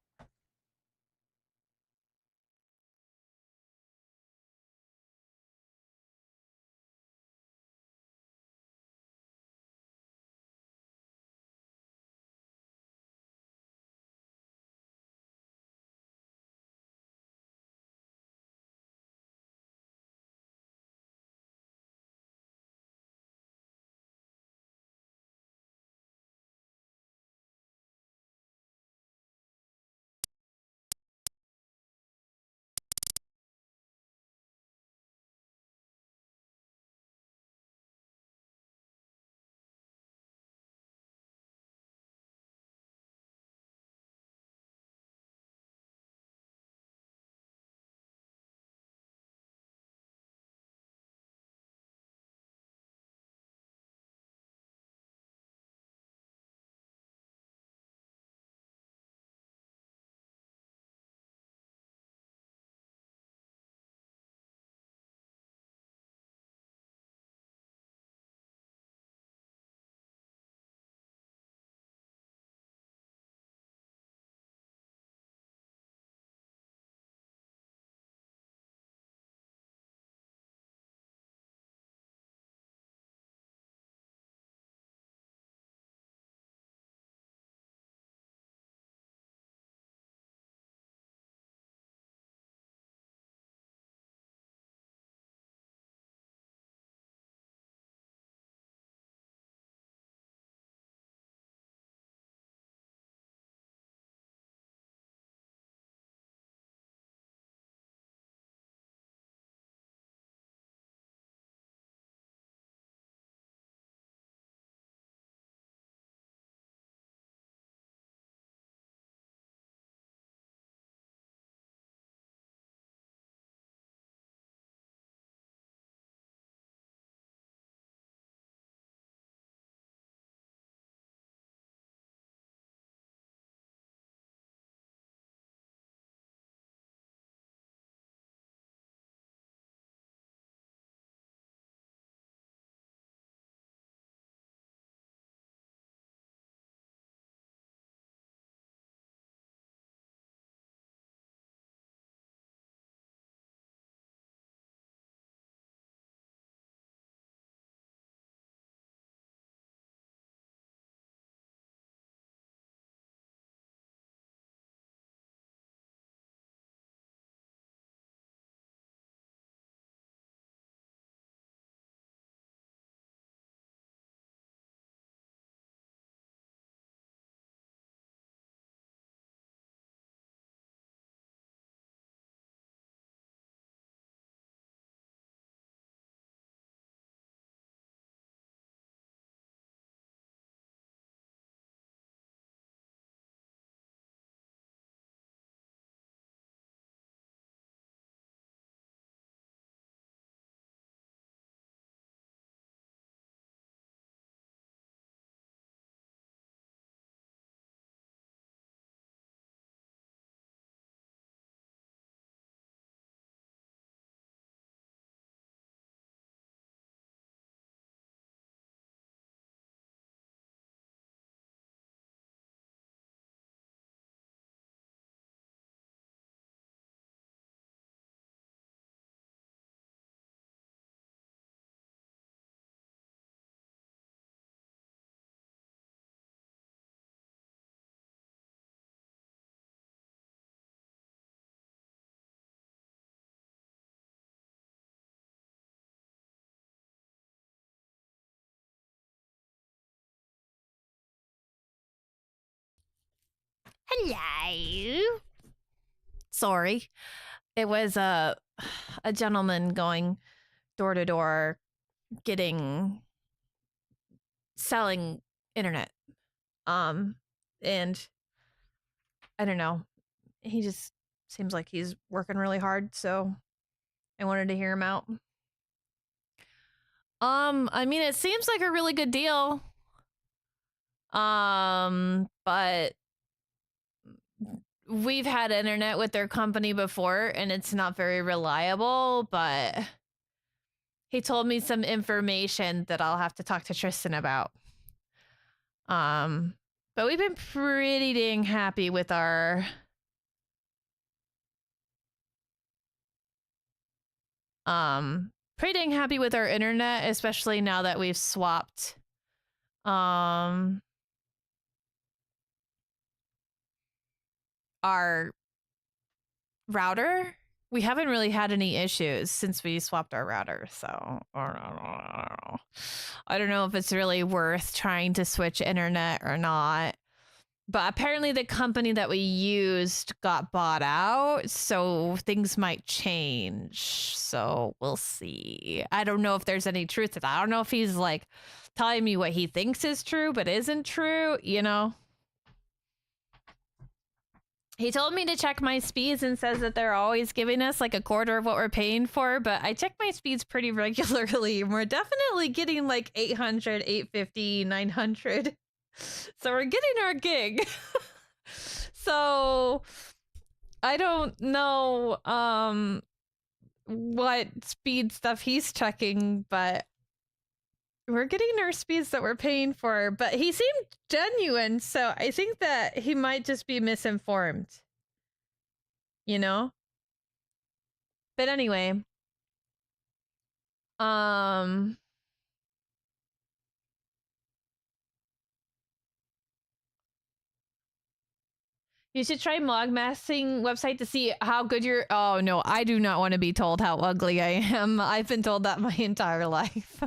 Hello. Sorry. It was a gentleman going door to door selling internet. And I don't know. He just seems like he's working really hard, so I wanted to hear him out. I mean, it seems like a really good deal. But we've had internet with their company before and it's not very reliable, but he told me some information that I'll have to talk to Tristan about. But we've been pretty dang happy with our internet, especially now that we've swapped our router. We haven't really had any issues since we swapped our router, so I don't know if it's really worth trying to switch internet or not. But apparently the company that we used got bought out, so things might change. So we'll see. I don't know if there's any truth to that. I don't know if he's like telling me what he thinks is true but isn't true, you know? He told me to check my speeds and says that they're always giving us like a quarter of what we're paying for, but I check my speeds pretty regularly and we're definitely getting like 800, 850, 900. So we're getting our gig. So I don't know what speed stuff he's checking, but we're getting our speeds that we're paying for. But he seemed genuine, so I think that he might just be misinformed. You know? But anyway. You should try Mogmassing website to see how good you're... Oh, no, I do not want to be told how ugly I am. I've been told that my entire life.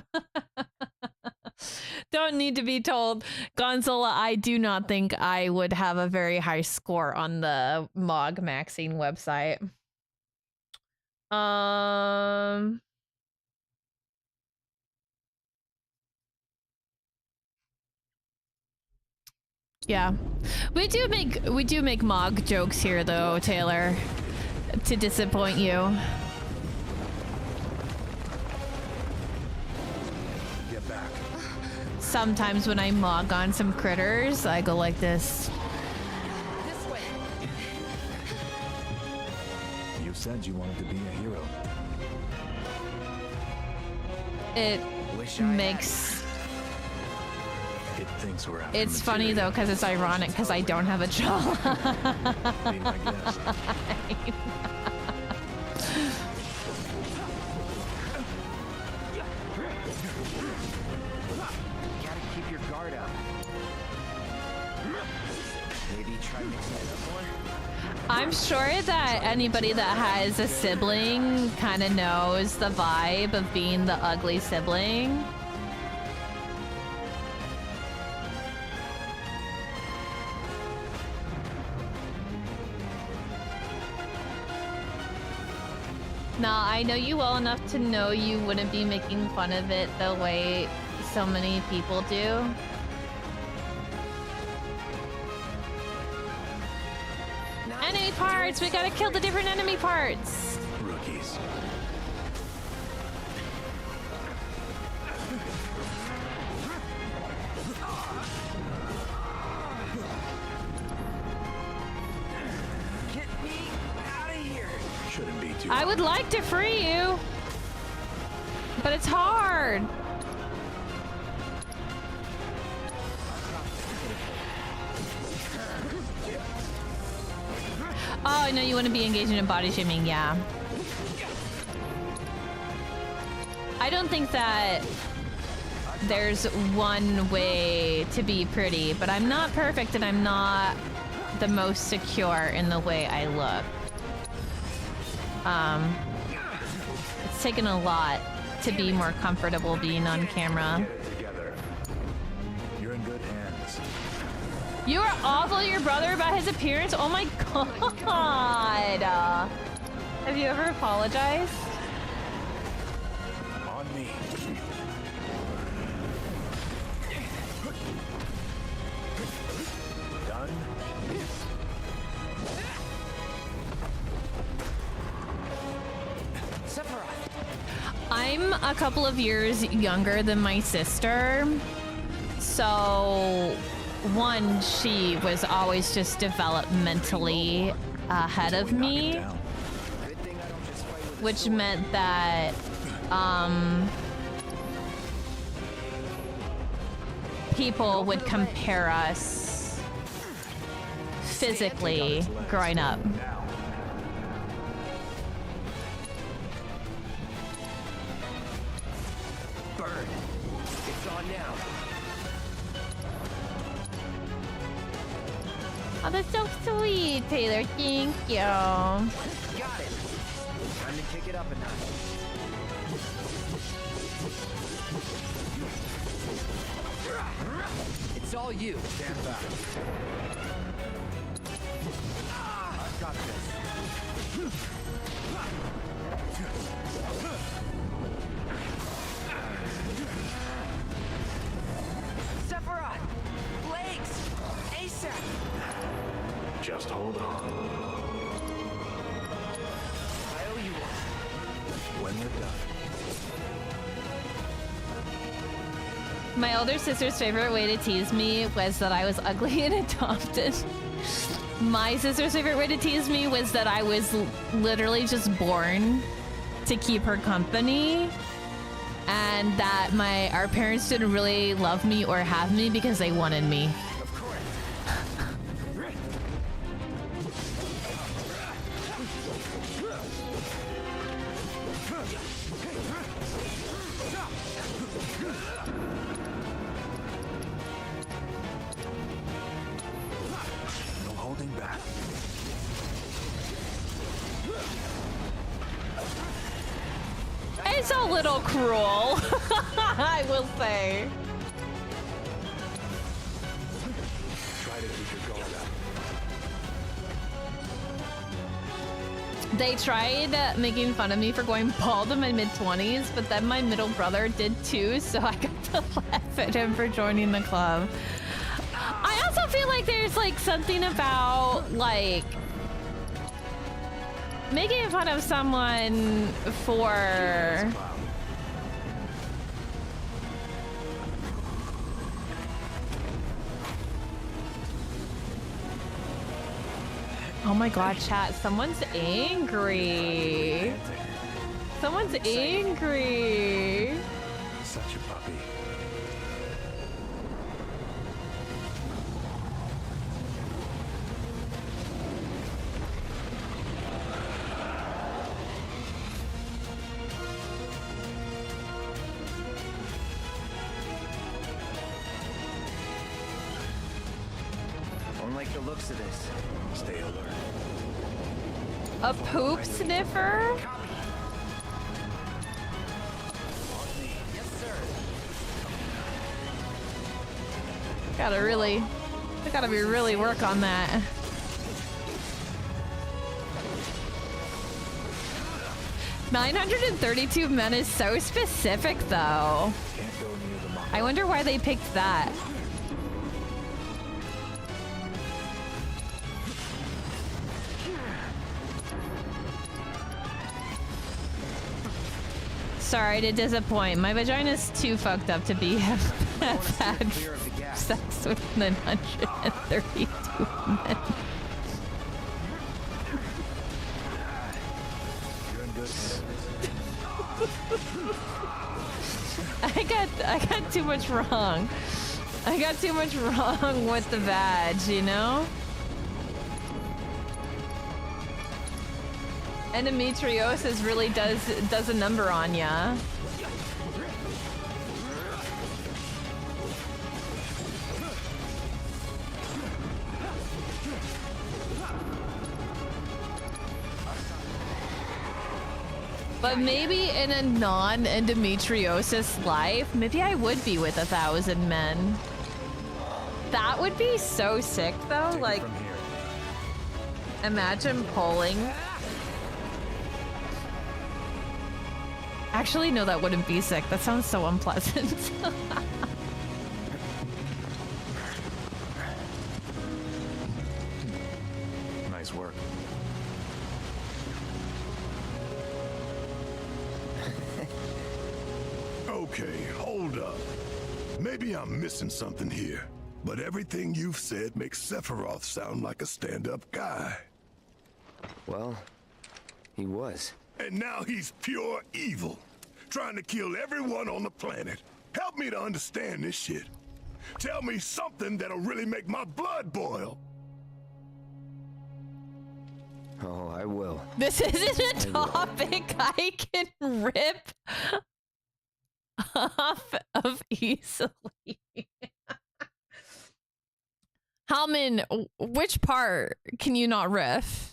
Don't need to be told. Gonzola, I do not think I would have a very high score on the Mogmaxing website. Yeah. We do make Mog jokes here though, Taylor. To disappoint you. Get back. Sometimes when I Mog on some critters, I go like this. This way. You said you wanted to be a hero. It makes... It thinks we're after It's funny though, because it's ironic, because I don't have a jawline. Be my guest. Gotta keep your guard up. Maybe try mixing it up more? I'm sure that anybody that has a sibling kind of knows the vibe of being the ugly sibling. Nah, I know you well enough to know you wouldn't be making fun of it the way so many people do. Enemy parts! We gotta kill the different enemy parts! Rookies. Get me out of here! Shouldn't be too I would like to free you, but it's hard. Oh, I know you want to be engaging in body shaming, yeah. I don't think that there's one way to be pretty, but I'm not perfect and I'm not the most secure in the way I look. It's taken a lot to be more comfortable being on camera. Get it together. You're in good hands. You were awful to your brother about his appearance? Oh my god! Have you ever apologized? On me. Done. I'm a couple of years younger than my sister. So, one, she was always just developmentally ahead of me, which meant that people would compare us physically growing up. Bird. It's on now. Oh, that's so sweet, Taylor. Thank you. Got it. Time to kick it up a notch. It's all you. Stand back. I've got this. Sephiroth! Legs! ASAP! Just hold on. I owe you one. When we're done. My older sister's favorite way to tease me was that I was ugly and adopted. My sister's favorite way to tease me was that I was literally just born to keep her company, and that our parents didn't really love me or have me because they wanted me. No holding back. It's a little cruel, I will say. Try to keep your guard up. They tried making fun of me for going bald in my mid-20s, but then my middle brother did too, so I got to laugh at him for joining the club. I also feel like there's like something about like making fun of someone for oh my god, chat, someone's angry. Someone's angry. Such a puppy. Don't like the looks of this. Stay alert. A poop sniffer? Yes, sir. Gotta be really work on that. $932 men is so specific though. Can't go near the mom. I wonder why they picked that. Sorry to disappoint. My vagina's too fucked up to be have had sex with 932 men. You're in good hands. I got too much wrong. I got too much wrong with the vag, you know? Endometriosis really does a number on ya. But maybe in a non-endometriosis life, maybe I would be with 1,000 men. That would be so sick, though. Take it Like, from here. imagine polling. Actually, no, that wouldn't be sick. That sounds so unpleasant. Nice work. Okay, hold up. Maybe I'm missing something here, but everything you've said makes Sephiroth sound like a stand-up guy. Well, he was. And now he's pure evil, trying to kill everyone on the planet. Help me to understand this shit. Tell me something that'll really make my blood boil. Oh, I will. This isn't a topic I can rip off of easily. Halman, which part can you not riff?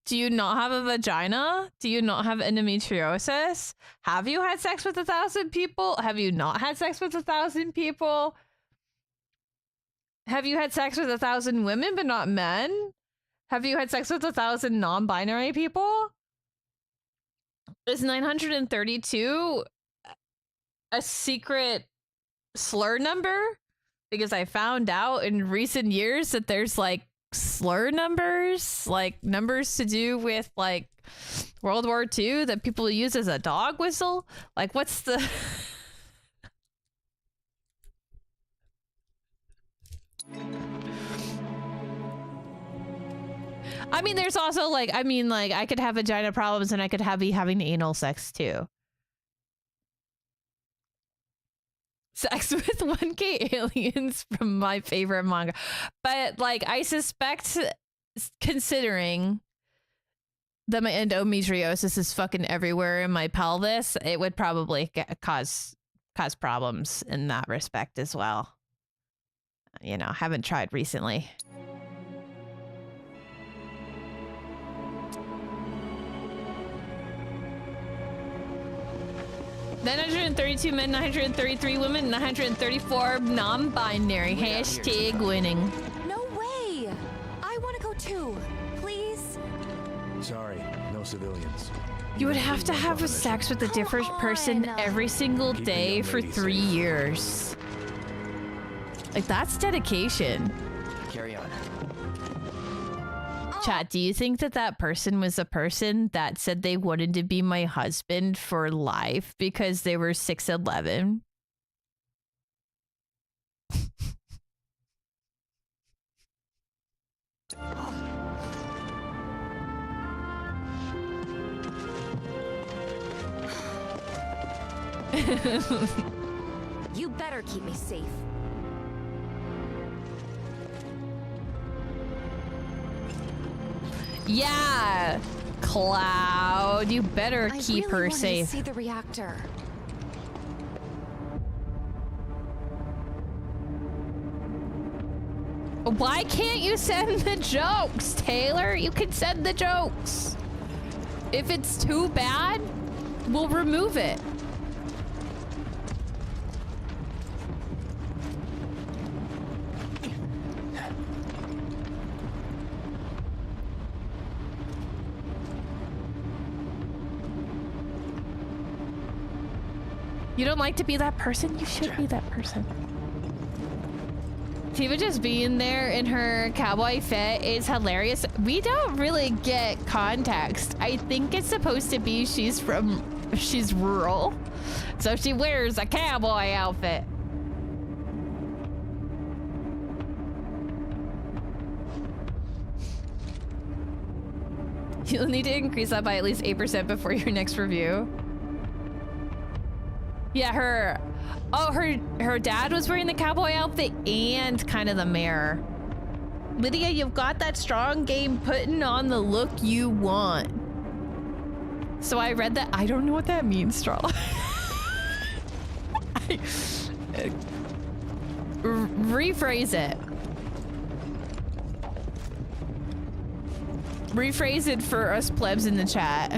Do you not have a vagina? Do you not have endometriosis? Have you had sex with 1,000 people? Have you not had sex with 1,000 people? Have you had sex with 1,000 women but not men? Have you had sex with 1,000 non-binary people? Is 932 a secret slur number? Because I found out in recent years that there's like slur numbers, like numbers to do with like World War II that people use as a dog whistle. Like, what's the... I mean, there's also like, I could have vagina problems and I could be having anal sex too. Sex with 1K aliens from my favorite manga. But like, I suspect, considering that my endometriosis is fucking everywhere in my pelvis, it would probably cause problems in that respect as well. You know, haven't tried recently. 932 men, 933 women, 934 non-binary. Hashtag winning. No way! I want to go too. Please? Sorry, no civilians. You would have to have sex with a different person every single day for 3 years. Like, that's dedication. Carry on. Chat, do you think that that person was a person that said they wanted to be my husband for life because they were 6'11"? You better keep me safe. Yeah, Cloud, you better keep her I safe. see the reactor. Why can't you send the jokes, Taylor? You can send the jokes. If it's too bad, we'll remove it. You don't like to be that person? You should be that person. Tiva just being there in her cowboy fit is hilarious. We don't really get context. I think it's supposed to be she's rural. So she wears a cowboy outfit. You'll need to increase that by at least 8% before your next review. Yeah, her dad was wearing the cowboy outfit and kind of the mayor. Lydia, you've got that strong game putting on the look you want. So I read that. I don't know what that means, Straw. Rephrase it. Rephrase it for us plebs in the chat.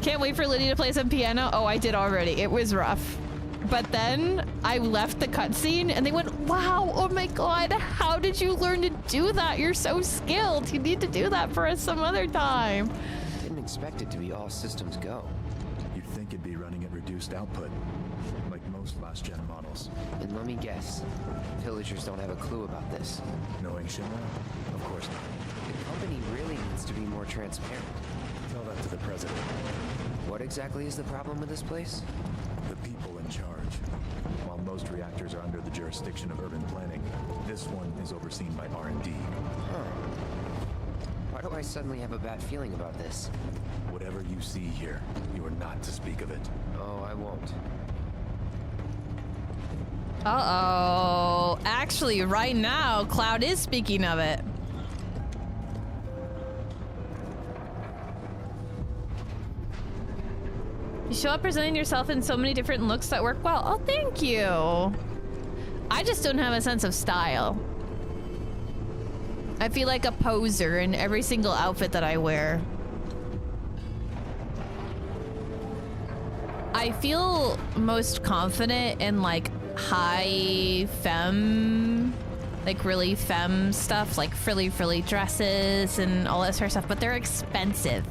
Can't wait for Lydia to play some piano. Oh, I did already. It was rough. But then I left the cutscene and they went, wow, oh my god, how did you learn to do that? You're so skilled. You need to do that for us some other time. Didn't expect it to be all systems go. You'd think it'd be running at reduced output, like most last-gen models. And let me guess, villagers don't have a clue about this. Knowing Shinra? Of course not. The company really needs to be more transparent. Tell that to the president. What exactly is the problem with this place? The people in charge. While most reactors are under the jurisdiction of urban planning, this one is overseen by R&D. Huh. Why do I suddenly have a bad feeling about this? Whatever you see here, you are not to speak of it. Oh, I won't. Uh-oh. Actually, right now, Cloud is speaking of it. You show up presenting yourself in so many different looks that work well. Oh, thank you. I just don't have a sense of style. I feel like a poser in every single outfit that I wear. I feel most confident in like high femme, like really femme stuff, like frilly dresses and all that sort of stuff, but they're expensive.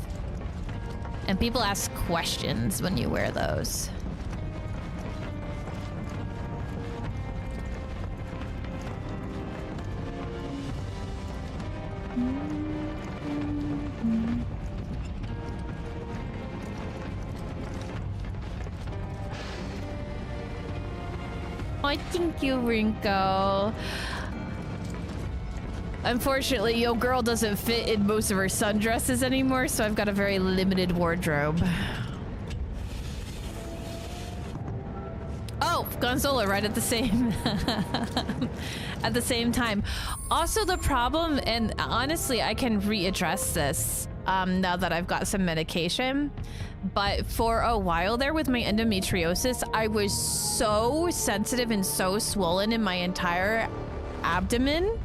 And people ask questions when you wear those. Oh, thank you, Rinko. Unfortunately, yo girl doesn't fit in most of her sundresses anymore, so I've got a very limited wardrobe. Oh, Gonzola right at the same at the same time. Also, the problem, and honestly, I can readdress this now that I've got some medication. But for a while there with my endometriosis, I was so sensitive and so swollen in my entire abdomen.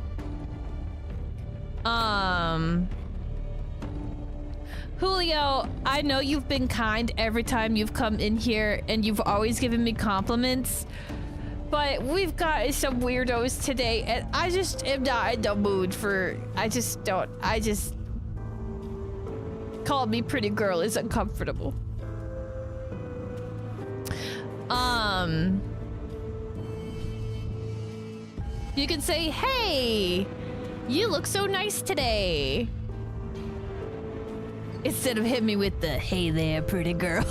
Julio, I know you've been kind every time you've come in here and you've always given me compliments, but we've got some weirdos today and I just am not in the mood for, I just call me pretty girl is uncomfortable. You can say, hey, you look so nice today. Instead of hit me with the, hey there, pretty girl.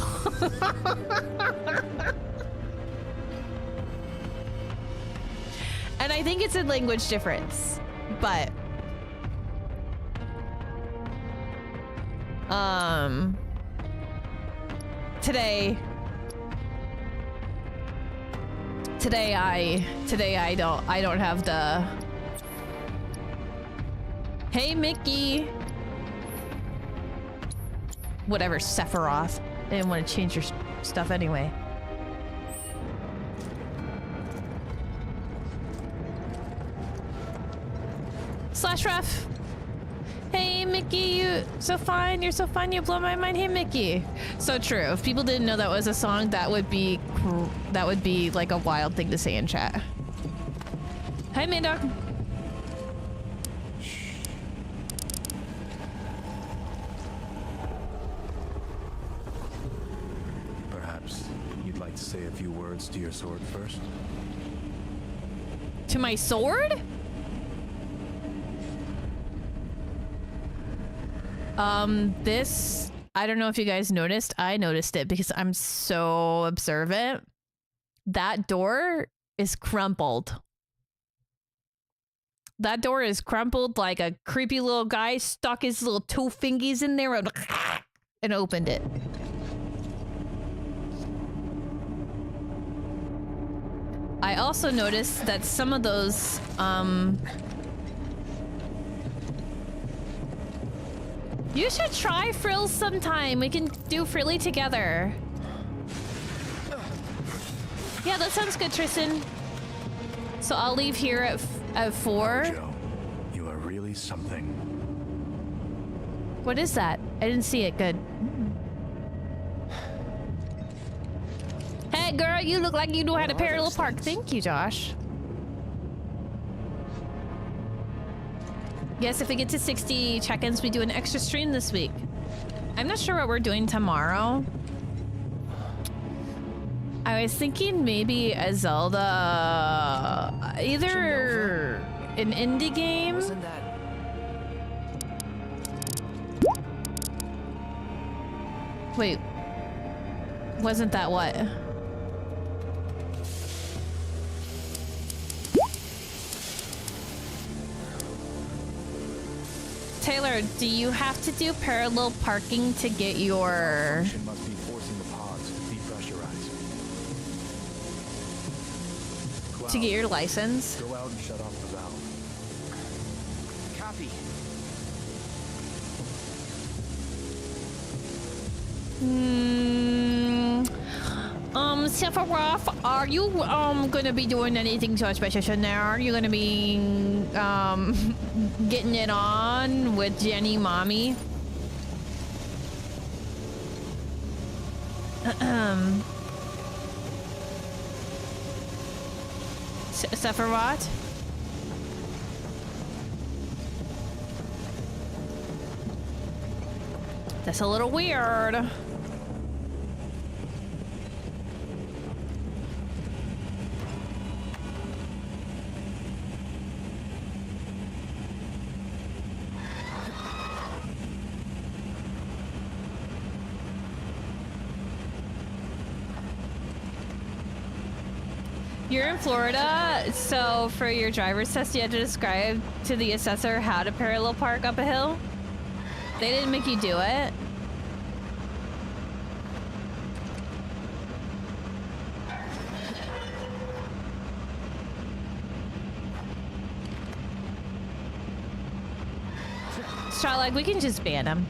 And I think it's a language difference, but today I don't have the, hey Mickey, whatever, Sephiroth. I didn't want to change your stuff anyway. Slash ref. Hey Mickey, you so fine, you're so fine, you blow my mind. Hey Mickey. So true. If people didn't know that was a song, that would be like a wild thing to say in chat. Hi Mandog. Perhaps you'd like to say a few words to your sword first? To my sword? This, I don't know if you guys noticed. I noticed it because I'm so observant. That door is crumpled. That door is crumpled like a creepy little guy stuck his little two fingies in there and opened it. I also noticed that some of those, you should try frills sometime. We can do frilly together. Yeah, that sounds good, Tristan. So I'll leave here at 4. Joe, you are really something. What is that? I didn't see it. Good. Hey! right, girl. You look like you know how to parallel park. Thank you, Josh. Yes, if we get to 60 check-ins, we do an extra stream this week. I'm not sure what we're doing tomorrow. I was thinking maybe a Zelda, either an indie game. Wasn't that... Wait, wasn't that what? Taylor, do you have to do parallel parking to get your... Must be forcing the pods to depressurize. to get your license? Go out and shut off the valve. Copy. Sephiroth, are you gonna be doing anything so special now? Are you gonna be getting it on with Jenny Mommy? Sephiroth? That's a little weird. You're in Florida, so for your driver's test, you had to describe to the assessor how to parallel park up a hill? They didn't make you do it? Starlight, we can just ban him.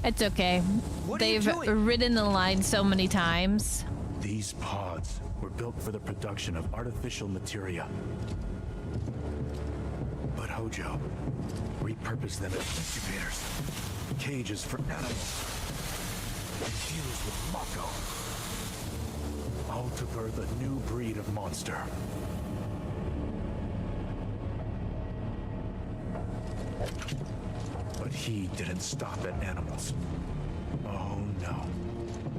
It's okay. They've ridden the line so many times. These pods were built for the production of artificial materia. But Hojo repurposed them as incubators, cages for animals, infused with Mako, all to birth a new breed of monster. But he didn't stop at animals. Oh no.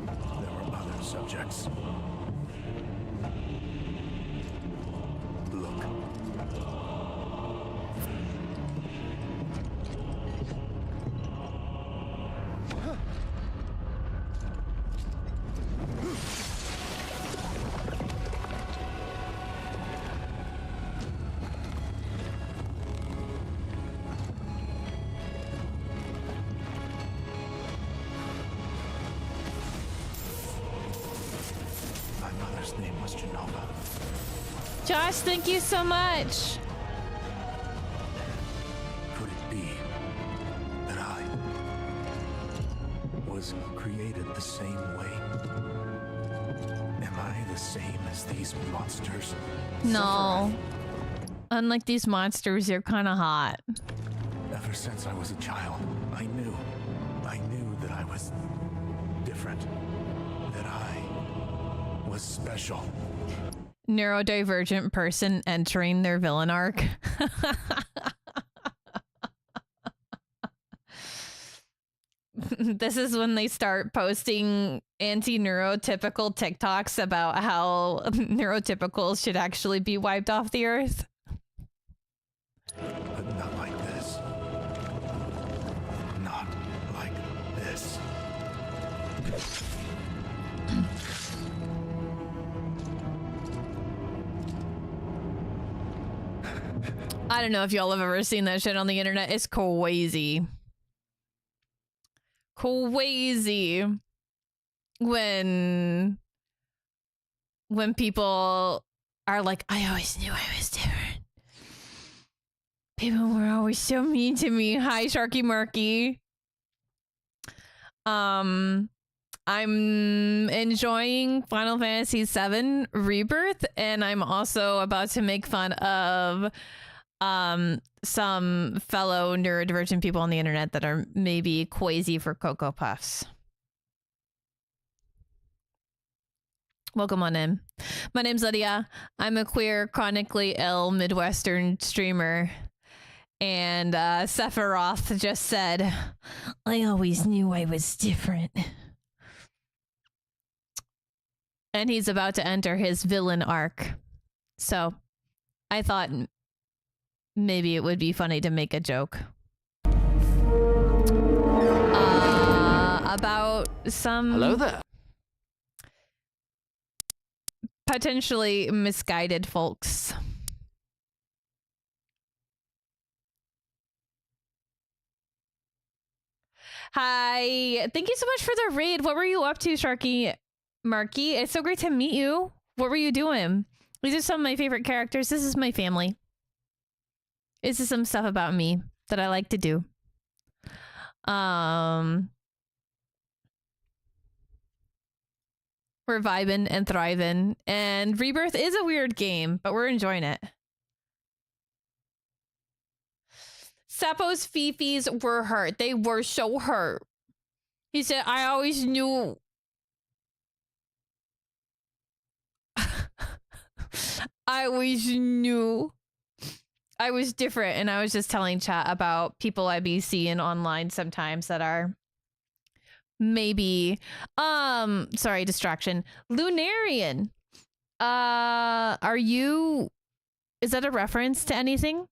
There were other subjects. Look. Josh, thank you so much. Could it be that I was created the same way? Am I the same as these monsters? No. Unlike these monsters, you're kind of hot. Ever since I was a child, I knew that I was different, that I was special. Neurodivergent person entering their villain arc. This is when they start posting anti-neurotypical TikToks about how neurotypicals should actually be wiped off the earth. But not like this. Not like this. I don't know if y'all have ever seen that shit on the internet. It's crazy. Crazy. When people are like, I always knew I was different. People were always so mean to me. Hi, Sharky Murky. I'm enjoying Final Fantasy VII Rebirth, and I'm also about to make fun of some fellow neurodivergent people on the internet that are maybe quasi for Cocoa Puffs. Welcome on in. My name's Lydia. I'm a queer, chronically ill Midwestern streamer. And Sephiroth just said, I always knew I was different. And he's about to enter his villain arc. So I thought maybe it would be funny to make a joke. About some... Hello there. Potentially misguided folks. Hi, thank you so much for the raid. What were you up to, Sharky Marky? It's so great to meet you. What were you doing? These are some of my favorite characters. This is my family. This is some stuff about me that I like to do. We're vibing and thriving, and Rebirth is a weird game, but we're enjoying it. Seppo's fifis were hurt. They were so hurt. He said, I always knew. I always knew I was different, and I was just telling chat about people I be seeing online sometimes that are maybe sorry, distraction. Lunarian. Are you, is that a reference to anything?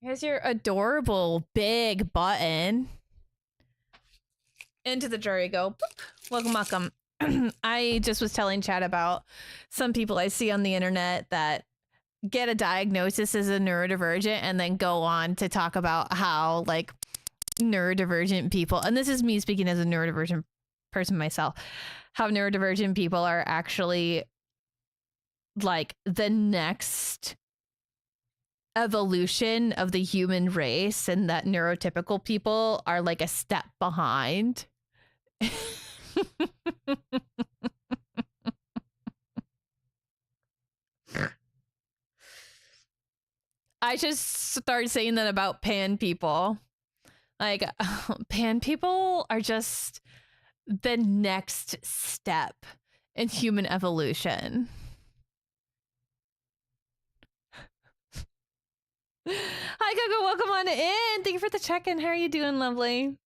Here's your adorable big button. Into the jury go. Boop. Welcome, welcome. I just was telling chat about some people I see on the internet that get a diagnosis as a neurodivergent and then go on to talk about how like neurodivergent people, and this is me speaking as a neurodivergent person myself, how neurodivergent people are actually like the next evolution of the human race, and that neurotypical people are like a step behind. I just started saying that about pan people. Like, pan people are just the next step in human evolution. Hi, Coco. Welcome on in. Thank you for the check-in. How are you doing, lovely?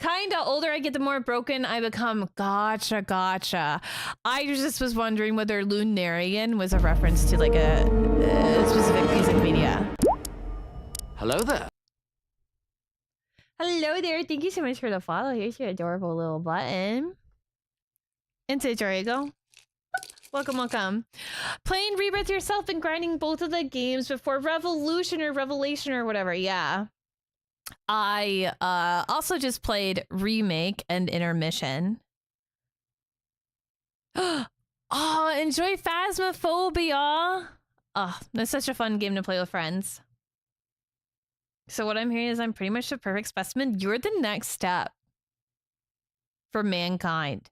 Kinda older I get, the more broken I become. Gotcha, gotcha. I just was wondering whether Lunarian was a reference to like a specific piece of media. Hello there. Hello there. Thank you so much for the follow. Here's your adorable little button. Into there you go. Welcome, welcome. Playing Rebirth yourself and grinding both of the games before Revolution or Revelation or whatever. Yeah. I also just played Remake and Intermission. Oh, enjoy Phasmophobia. Oh, that's such a fun game to play with friends. So what I'm hearing is I'm pretty much the perfect specimen. You're the next step for mankind.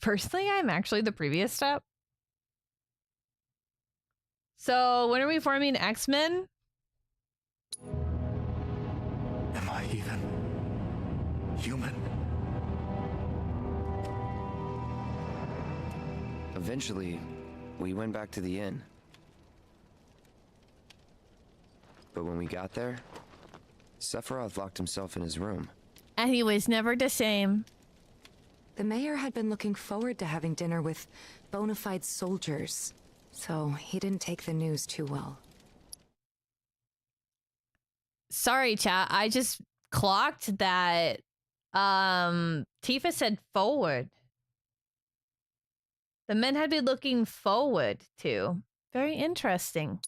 Personally, I'm actually the previous step. So when are we forming X-Men? Am I even human? Eventually, we went back to the inn. But when we got there, Sephiroth locked himself in his room. And he was never the same. The mayor had been looking forward to having dinner with bona fide soldiers, so he didn't take the news too well. Sorry, chat. I just clocked that Tifa said forward. The men had been looking forward to. Very interesting.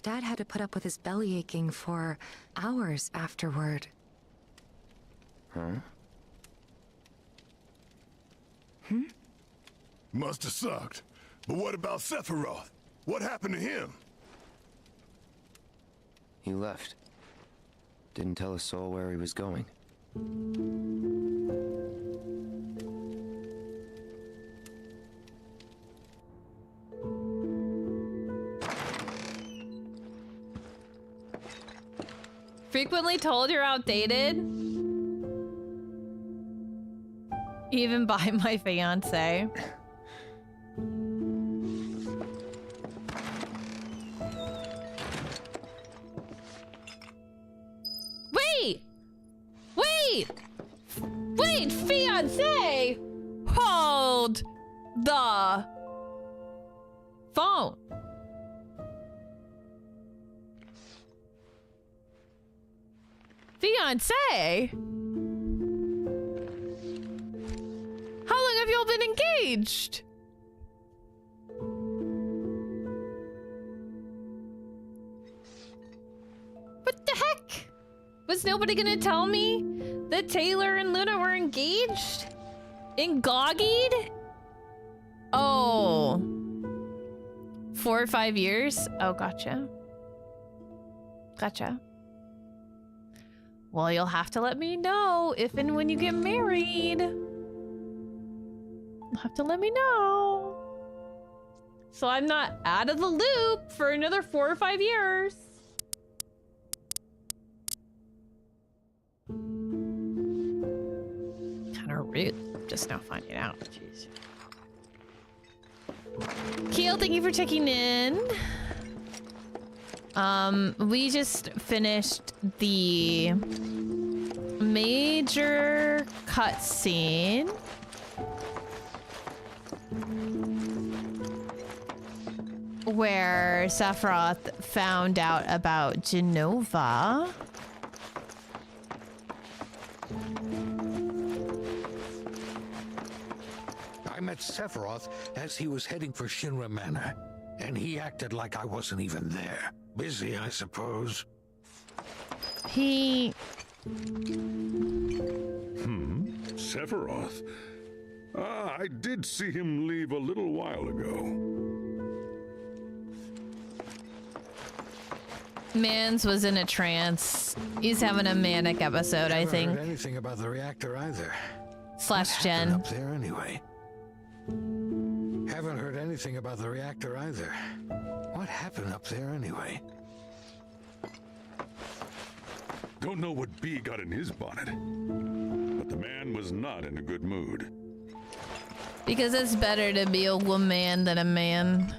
Dad had to put up with his belly aching for hours afterward. Huh? Must have sucked. But what about Sephiroth? What happened to him? He left. Didn't tell a soul where he was going. Frequently told you're outdated? Even by my fiance. Wait! Wait! Wait, fiance! Hold the phone. Fiance? How long have y'all been engaged? What the heck? Was nobody gonna tell me that Taylor and Luna were engaged? Engaged? Oh. 4 or 5 years? Oh, gotcha. Gotcha. Well, you'll have to let me know if and when you get married. You'll have to let me know. So I'm not out of the loop for another 4 or 5 years. Kind of rude. Just now finding out. Jeez. Keel, thank you for checking in. We just finished the major cutscene. Where Sephiroth found out about Genova. I met Sephiroth as he was heading for Shinra Manor, and he acted like I wasn't even there. Busy, I suppose. He... Sephiroth. I did see him leave a little while ago. Mans was in a trance. He's having a manic episode, I think. Never heard anything about the reactor either. Slash Jen. Up there anyway. Haven't heard anything about the reactor either. What happened up there anyway? Don't know what bee got in his bonnet, but the man was not in a good mood. Because it's better to be a woman than a man.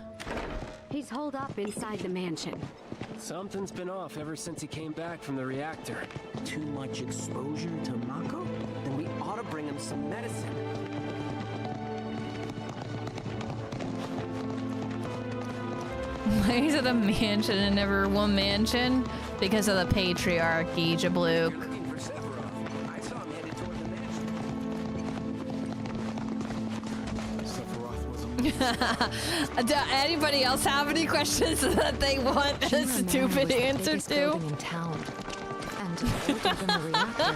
He's holed up inside the mansion. Something's been off ever since he came back from the reactor. Too much exposure to Mako? Then we ought to bring him some medicine. Why is it a mansion and never one mansion? Because of the patriarchy, Jablook. Do anybody else have any questions that they want a stupid answer to? In town. And other than the reactor,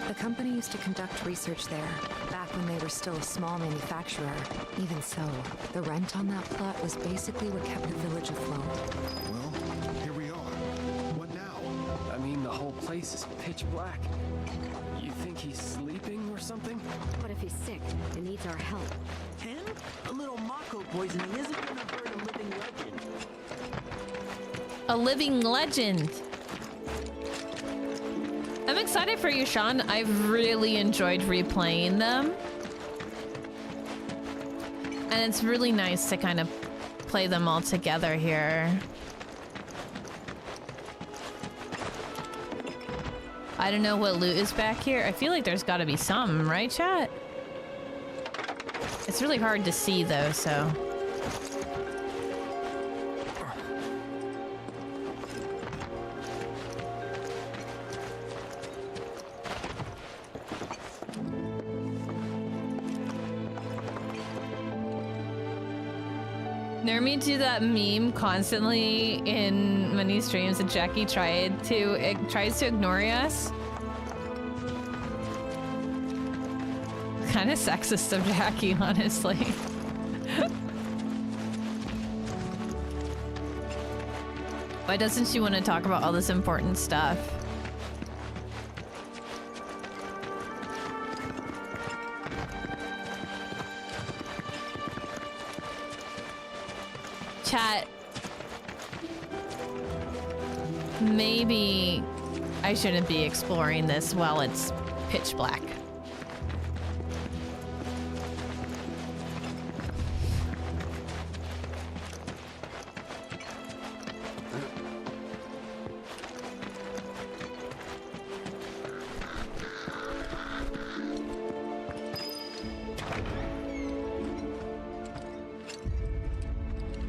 the company used to conduct research there back when they were still a small manufacturer. Even so, the rent on that plot was basically what kept the village afloat. Well, here we are. What now? I mean, the whole place is pitch black. You think he's sleeping or something? But if he's sick and needs our help. Him? A little Mako poisoning isn't gonna hurt a living legend. A living legend. I'm excited for you, Sean. I've really enjoyed replaying them. And it's really nice to kind of play them all together here. I don't know what loot is back here. I feel like there's got to be some, right, chat? It's really hard to see, though, so... Nermi do that meme constantly in many streams that Jackie tries to ignore us. Kind of sexist of Jackie, honestly. Why doesn't she want to talk about all this important stuff? Chat. Maybe I shouldn't be exploring this while it's pitch black.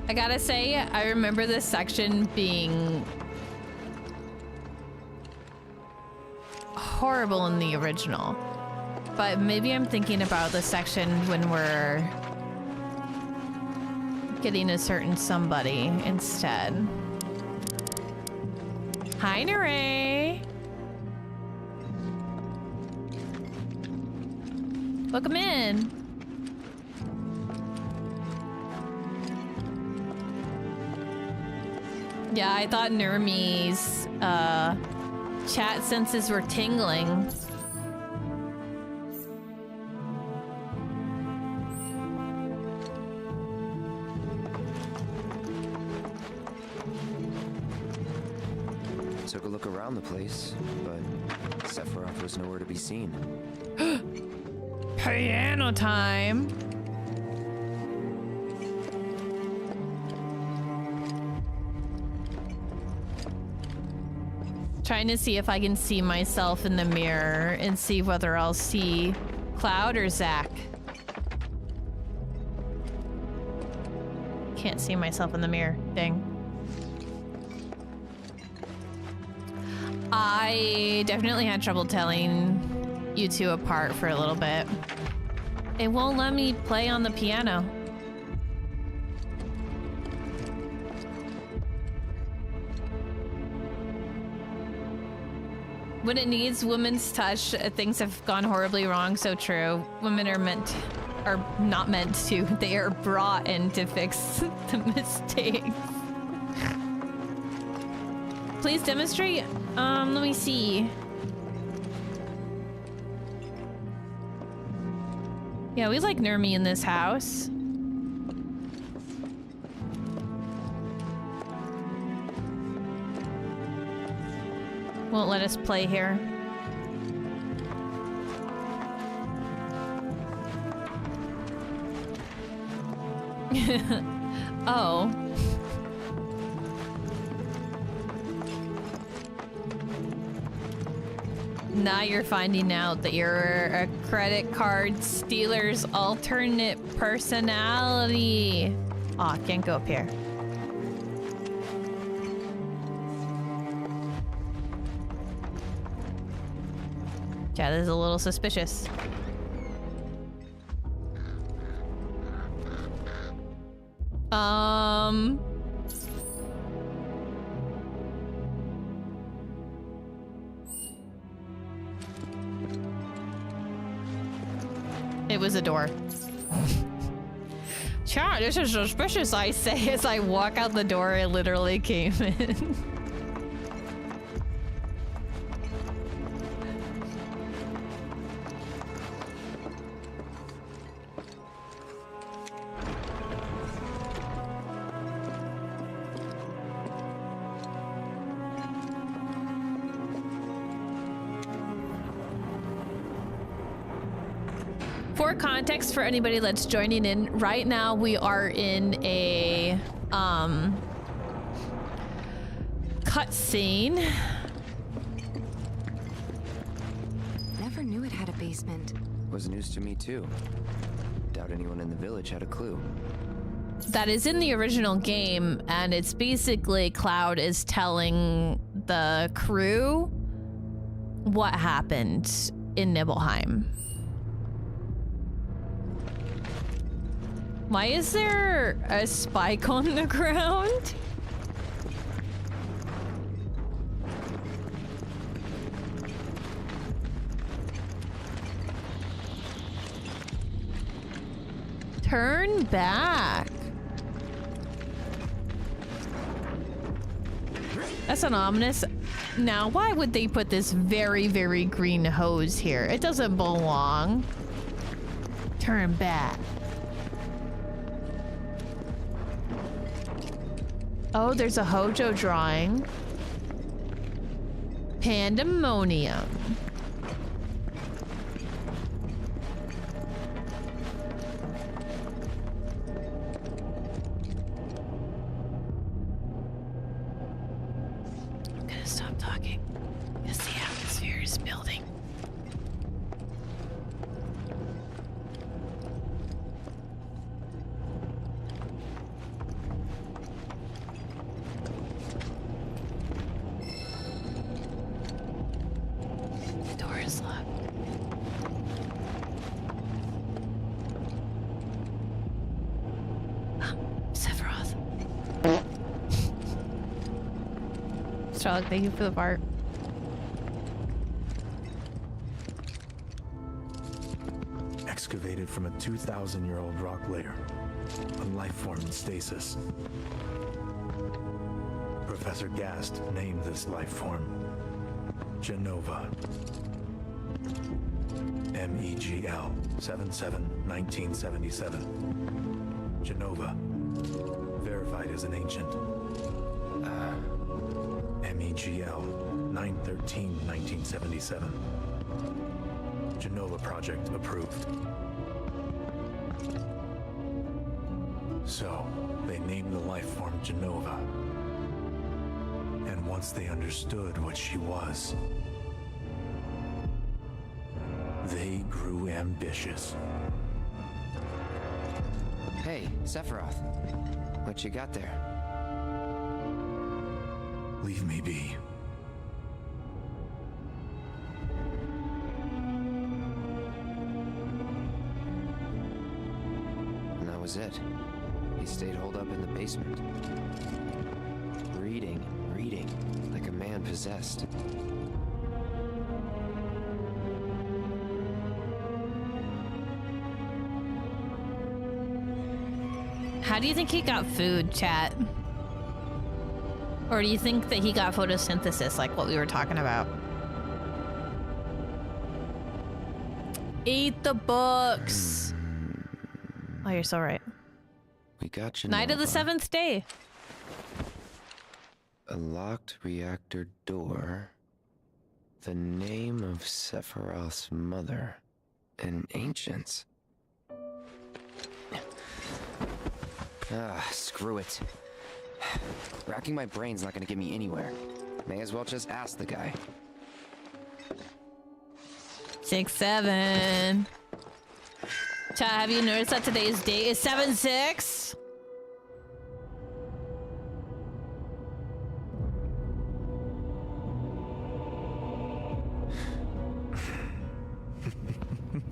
I gotta say, I remember this section being horrible in the original, but maybe I'm thinking about the section when we're getting a certain somebody instead. Hi, Neray. Welcome in. Yeah, I thought Nurmi's chat senses were tingling. Took a look around the place, but Sephiroth was nowhere to be seen. Piano time. Trying to see if I can see myself in the mirror and see whether I'll see Cloud or Zack. Can't see myself in the mirror. Dang. I definitely had trouble telling you two apart for a little bit. It won't let me play on the piano. When it needs women's touch, things have gone horribly wrong. So true. Women are not meant to. They are brought in to fix the mistakes. Please demonstrate. Let me see. Yeah, we like Nurmi in this house. Won't let us play here. Oh. Now you're finding out that you're a credit card stealer's alternate personality. Aw, can't go up here. Yeah, this is a little suspicious. It was a door. Chat, this is suspicious, I say as I walk out the door. It literally came in. For context, for anybody that's joining in, right now we are in a cutscene. Never knew it had a basement. Was news to me too. Doubt anyone in the village had a clue. That is in the original game, and it's basically Cloud is telling the crew what happened in Nibelheim. Why is there a spike on the ground? Turn back. That's an ominous. Now, why would they put this very, very green hose here? It doesn't belong. Turn back. Oh, there's a Hojo drawing. Pandemonium. I'm gonna stop talking because the atmosphere is building. The door is locked. Sephiroth. Strelok, thank you for the part. Excavated from a 2,000-year-old rock layer, a life form in stasis. Professor Gast named this life form Genova. MEGL 77-1977. Genova. Verified as an ancient. MEGL 9/13/1977. Genova project approved. So, they named the life form Genova. And once they understood what she was, they grew ambitious. Hey, Sephiroth. What you got there? Leave me be. And that was it. He stayed holed up in the basement. Reading, like a man possessed. How do you think he got food, chat? Or do you think that he got photosynthesis, like what we were talking about? Eat the books. Oh, you're so right. We got you. Night of the seventh day. A locked reactor door. The name of Sephiroth's mother. An ancient's. Screw it. Racking my brain's not gonna get me anywhere. May as well just ask the guy. 6-7. Chat, have you noticed that today's date is 7-6?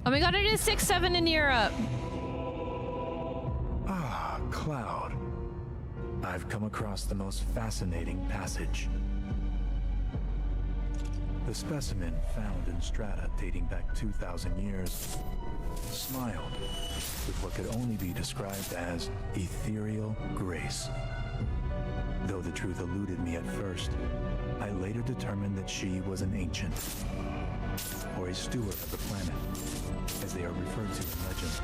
Oh my god, it is 6-7 in Europe. Ah, Cloud. I've come across the most fascinating passage. The specimen found in strata dating back 2,000 years smiled with what could only be described as ethereal grace. Though the truth eluded me at first, I later determined that she was an ancient, or a steward of the planet, as they are referred to in legend.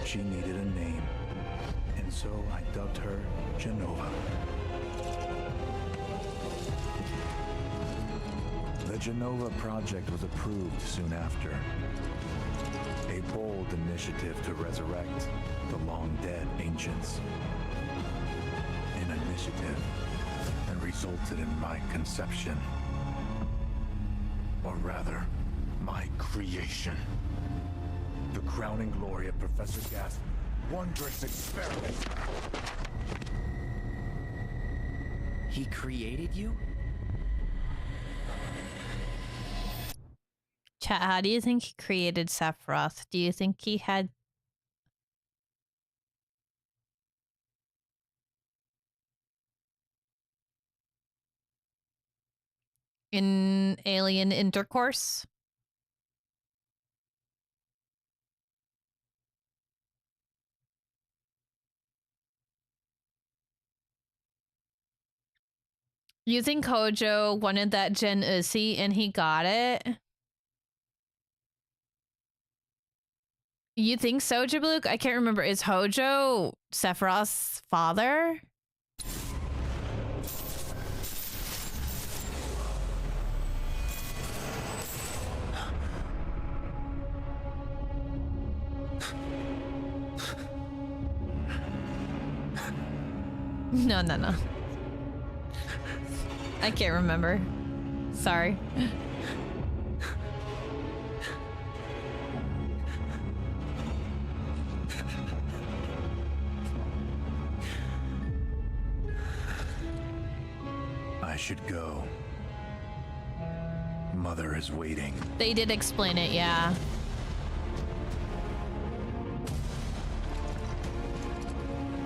She needed a name, and so I dubbed her Genova. The Genova project was approved soon after. A bold initiative to resurrect the long-dead ancients. An initiative that resulted in my conception. Or rather, my creation. The crowning glory of Professor Gast's wondrous experiment. He created you? Chat, how do you think he created Sephiroth? Do you think he had... in alien intercourse? You think Hojo wanted that Gen Uzi and he got it? You think so, Jablook? I can't remember. Is Hojo Sephiroth's father? No, no, no. I can't remember. Sorry. I should go. Mother is waiting. They did explain it, yeah.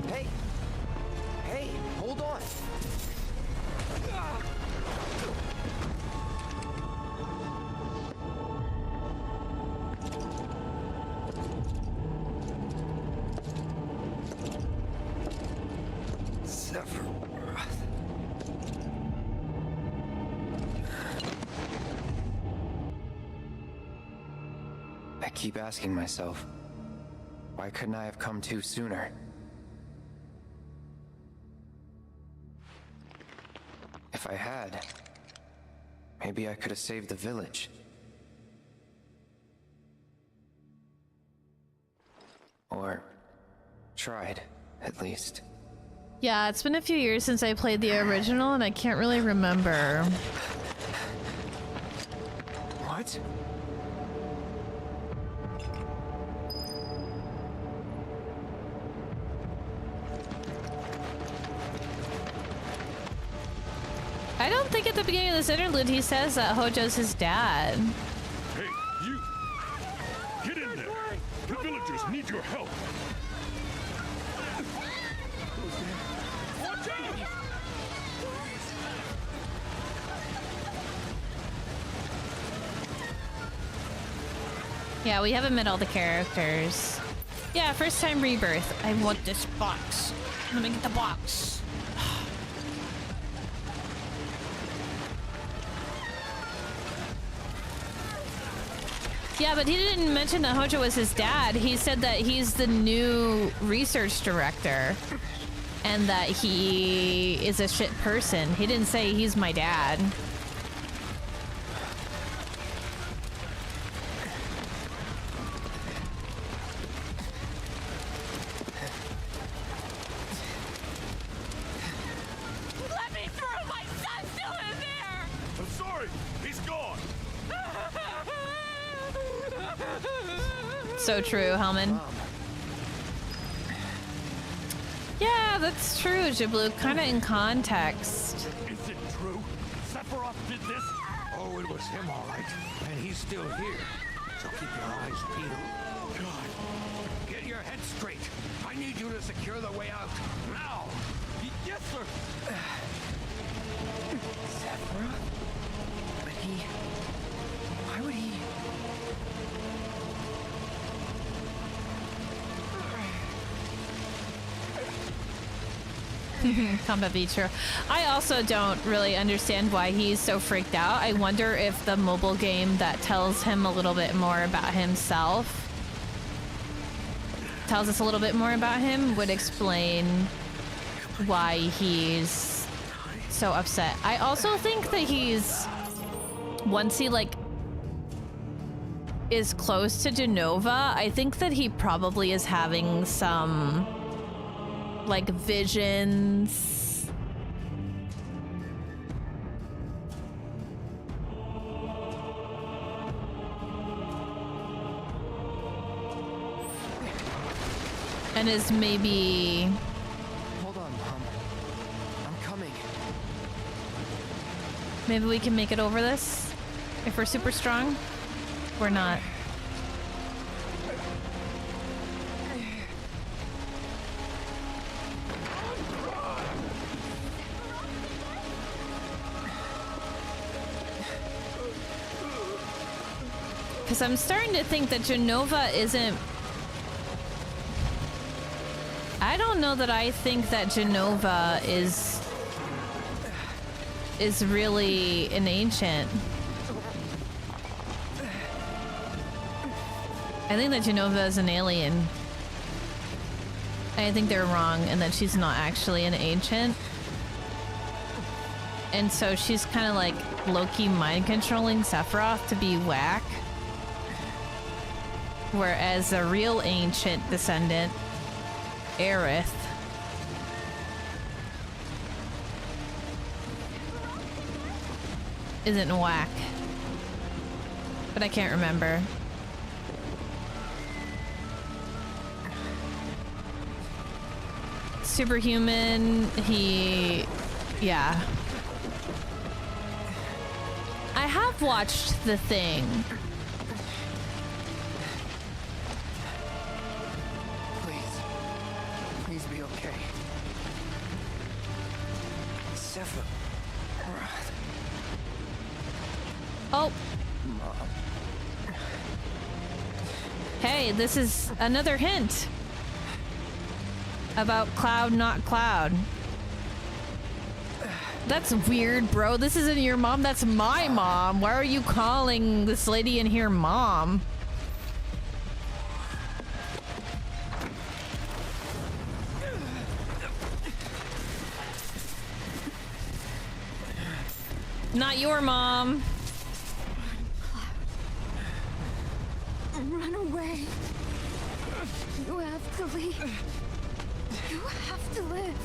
Hey! Hey, hold on! Sephiroth. I keep asking myself, why couldn't I have come to sooner? If I had, maybe I could have saved the village. Or tried, at least. Yeah, it's been a few years since I played the original and I can't really remember. What? I don't think at the beginning of this interlude he says that Hojo's his dad. Hey, you! Get in there! The villagers need your help! Watch out! Yeah, we haven't met all the characters. Yeah, first time rebirth. I want this box. Let me get the box. Yeah, but he didn't mention that Hojo was his dad. He said that he's the new research director and that he is a shit person. He didn't say he's my dad. Let me through! My son's still in there! I'm sorry, he's gone. So true, Hellman. Yeah, that's true, Jablook. Kind of in context. Is it true? Sephiroth did this? Oh, it was him, all right. And he's still here. So keep your eyes peeled. God. Get your head straight. I need you to secure the way out. Now! Yes, sir! Sephiroth? But why would he... Combat be true. I also don't really understand why he's so freaked out. I wonder if the mobile game that tells him a little bit more about himself, tells us a little bit more about him, would explain why he's so upset. I also think that he's, once he like is close to Genova, I think that he probably is having some like visions. And is maybe... Hold on, Mom. I'm coming. Maybe we can make it over this if we're super strong. We're not. Because I'm starting to think that Genova isn't... I don't know that I think that Genova is is really an ancient. I think that Genova is an alien. I think they're wrong and that she's not actually an ancient. And so she's kind of like low-key mind controlling Sephiroth to be whack. Whereas the real ancient descendant, Aerith, isn't whack. But I can't remember. Superhuman, yeah. I have watched The Thing. Please be okay. Sephiroth. Oh. Hey, this is another hint about Cloud, not Cloud. That's weird, bro. This isn't your mom, that's my mom. Why are you calling this lady in here mom? Not your mom. Run away. You have to leave. You have to live.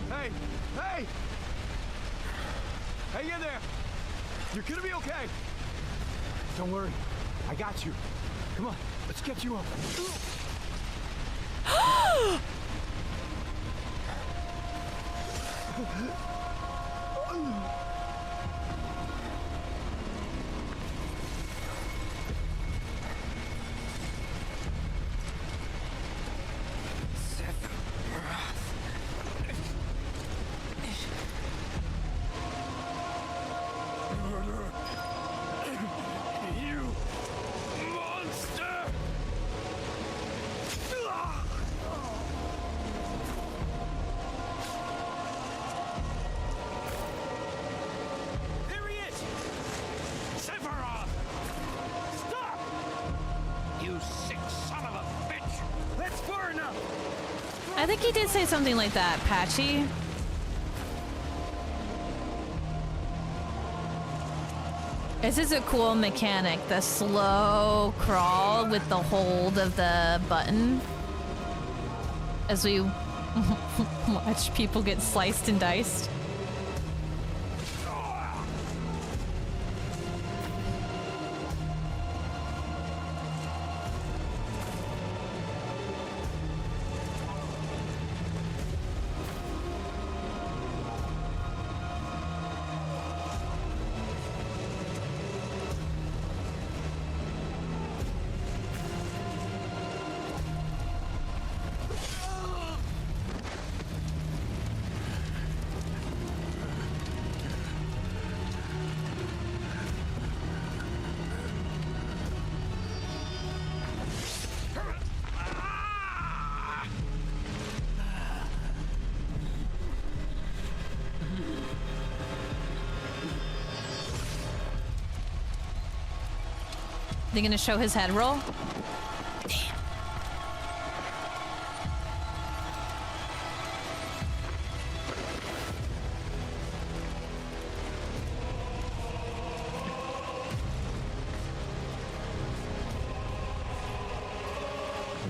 Hey! Hey! Hang in there! You're gonna be okay! Don't worry. I got you. Come on, let's get you up. I think he did say something like that, Patchy. This is a cool mechanic, the slow crawl with the hold of the button. As we watch people get sliced and diced. They gonna show his head roll? Damn.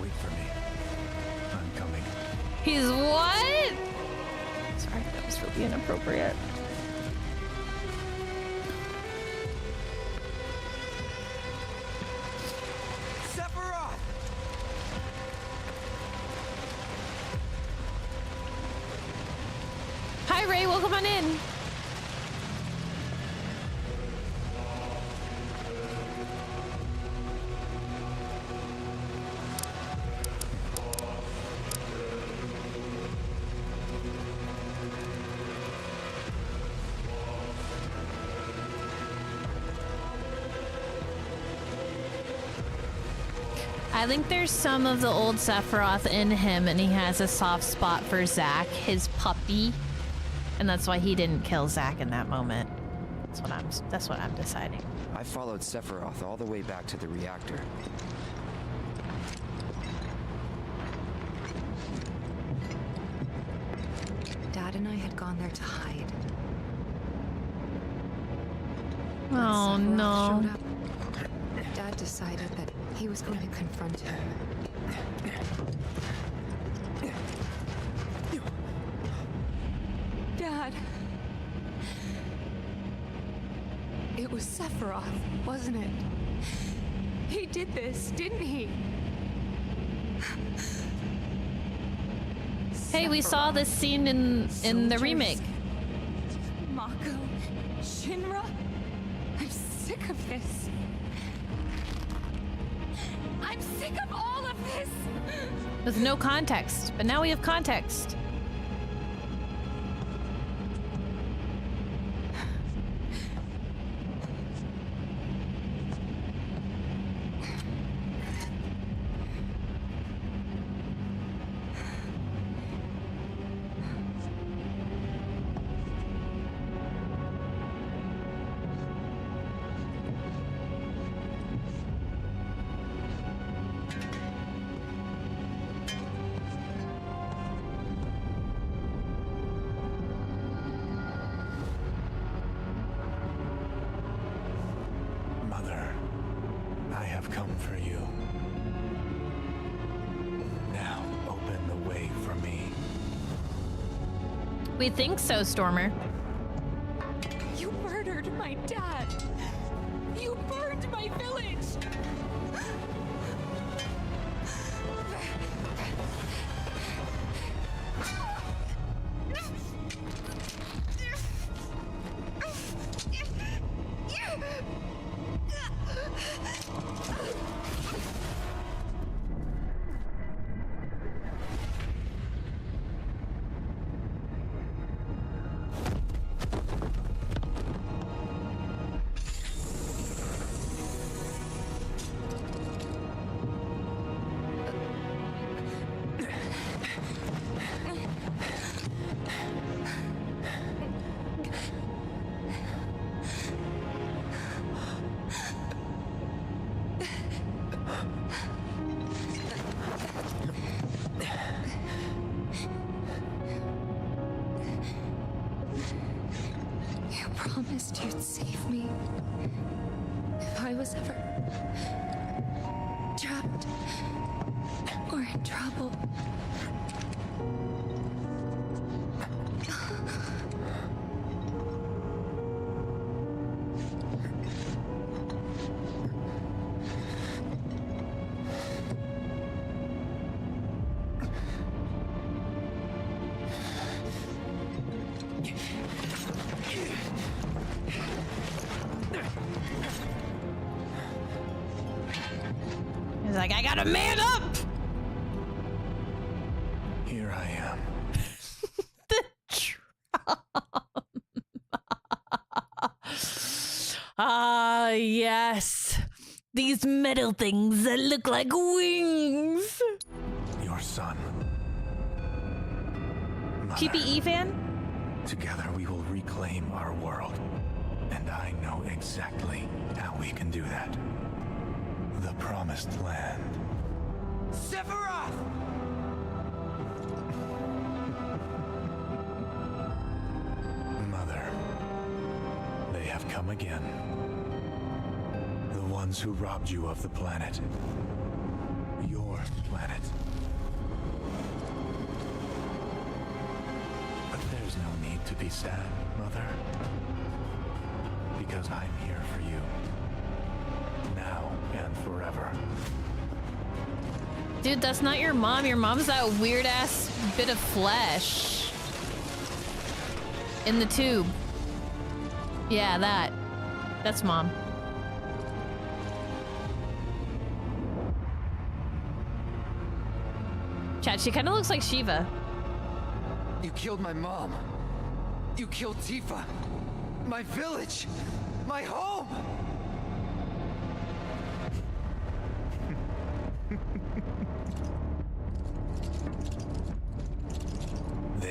Wait for me. I'm coming. He's what? Sorry, that was really inappropriate. Hi, Ray. Welcome on in. I think there's some of the old Sephiroth in him, and he has a soft spot for Zack, his puppy, and that's why he didn't kill Zack in that moment. That's what I'm deciding. I followed Sephiroth all the way back to the reactor. Dad and I had gone there to hide. Oh, Sephiroth no. showed up. Dad decided that he was going to confront him. Dad. It was Sephiroth, wasn't it? He did this, didn't he? Hey, we saw this scene in the remake. Mako, Shinra, I'm sick of this. I'm sick of all of this. With no context, but now we have context. Mother, I have come for you. Now open the way for me. We think so, Stormer. You murdered my dad. You burned my village. You promised you'd save me if I was ever trapped or in trouble. He's like, I gotta man up! Here I am. Ah, yes. These metal things that look like wings. Your son. Mother, PPE fan? together we will reclaim our world. And I know exactly how we can do that. The Promised Land. Sephiroth! Mother, they have come again. The ones who robbed you of the planet. Your planet. But there's no need to be sad, Mother. Because I'm here for you. Now and forever. Dude, that's not your mom. Your mom's that weird ass bit of flesh in the tube. Yeah, that's mom. Chat, she kind of looks like Shiva. You killed my mom. You killed Tifa. My village. My home.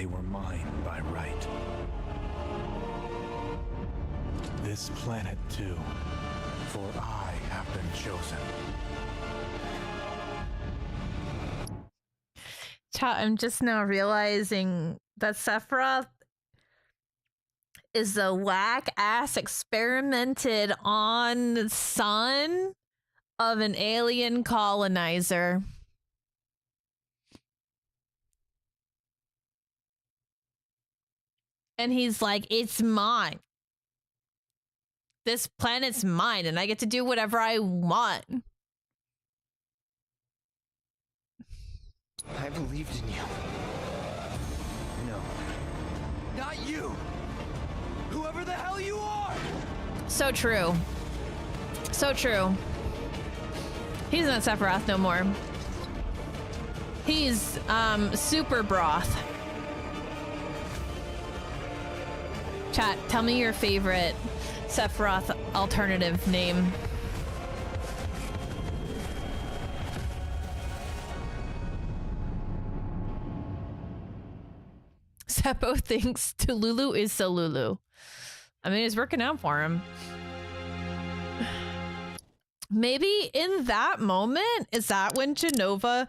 they were mine by right. This planet too, for I have been chosen. Chat, I'm just now realizing that Sephiroth is the whack-ass experimented on son of an alien colonizer. And he's like, it's mine. This planet's mine, and I get to do whatever I want. I believed in you. No. Not you! Whoever the hell you are! So true. So true. He's not Sephiroth no more. He's, Super Broth. Chat, tell me your favorite Sephiroth alternative name. Seppo thinks Tululu is Solulu. I mean, it's working out for him. Maybe in that moment, is that when Jenova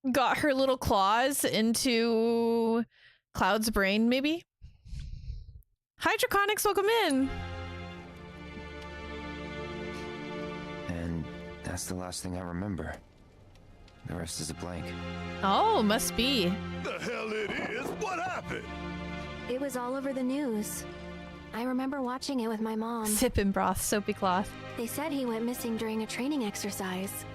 got her little claws into Cloud's brain, maybe? Hydroponics, welcome in. And that's the last thing I remember. The rest is a blank. Oh, must be. The hell it is? What happened? It was all over the news. I remember watching it with my mom. Sipping broth, soapy cloth. They said he went missing during a training exercise.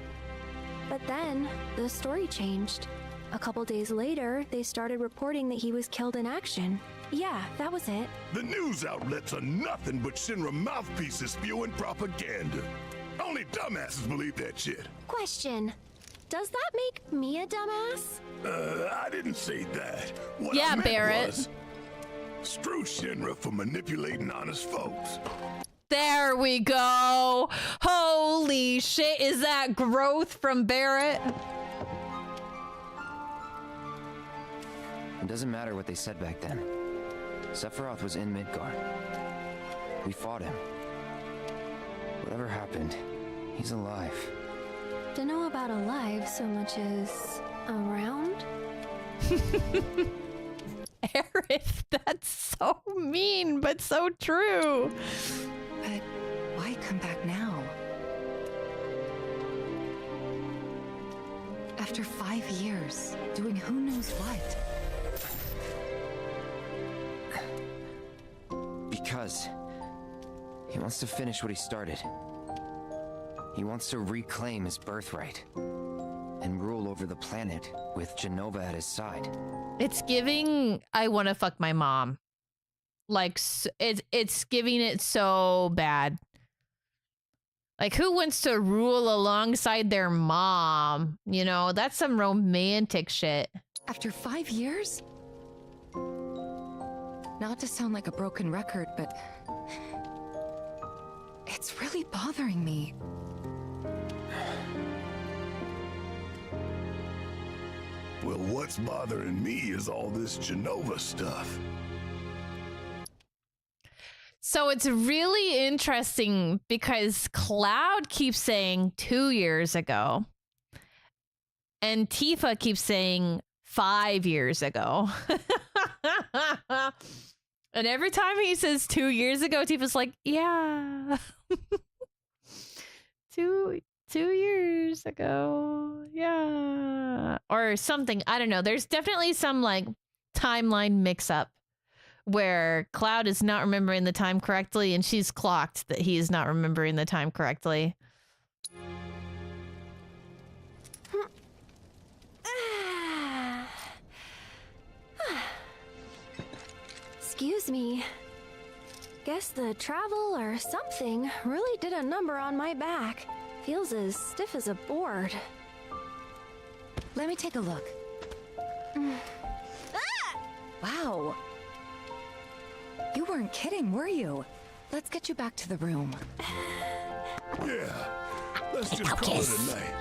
But then, the story changed. A couple days later, they started reporting that he was killed in action. Yeah, that was it. The news outlets are nothing but Shinra mouthpieces spewing propaganda. Only dumbasses believe that shit. Question. Does that make me a dumbass? I didn't say that. What Yeah, I meant Barrett. was, screw Shinra for manipulating honest folks. There we go. Holy shit, is that growth from Barrett? It doesn't matter what they said back then. Sephiroth was in Midgard. We fought him. Whatever happened, he's alive. Don't know about alive so much as around? Aerith, that's so mean, but so true. But why come back now? After 5 years, doing who knows what? Because he wants to finish what he started. He wants to reclaim his birthright and rule over the planet with Jenova at his side. It's giving I want to fuck my mom. Like, it's giving it so bad. Like, who wants to rule alongside their mom? You know, that's some romantic shit. After 5 years? Not to sound like a broken record, but it's really bothering me. Well, what's bothering me is all this Jenova stuff. So it's really interesting because Cloud keeps saying 2 years ago. And Tifa keeps saying 5 years ago. And every time he says 2 years ago, Tifa's like, yeah. 2 years ago. Yeah. Or something. I don't know. There's definitely some like timeline mix up where Cloud is not remembering the time correctly and she's clocked that he is not remembering the time correctly. Excuse me. Guess the travel or something really did a number on my back. Feels as stiff as a board. Let me take a look. Wow. You weren't kidding, were you? Let's get you back to the room. Yeah, let's just call it a night.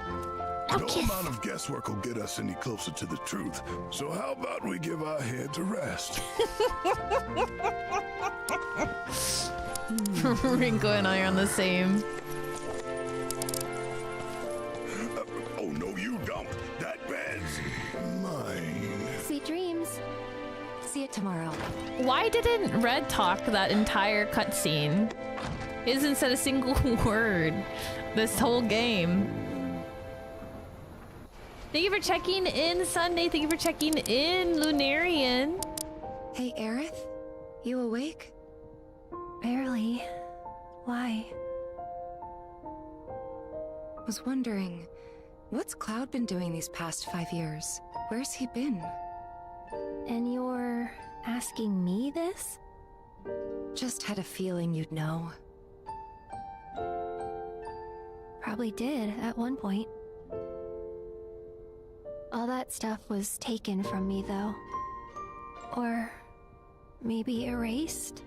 No amount of guesswork will get us any closer to the truth. So how about we give our heads a rest? Ringo and I are on the same. Oh, no, you don't. That bed's mine. Sweet dreams. See it tomorrow. Why didn't Red talk that entire cutscene? He hasn't said a single word this whole game. Thank you for checking in, Sunday. Thank you for checking in, Lunarian. Hey, Aerith? You awake? Barely. Why? Was wondering, what's Cloud been doing these past 5 years? Where's he been? And you're asking me this? Just had a feeling you'd know. Probably did at one point. All that stuff was taken from me, though. Or maybe erased?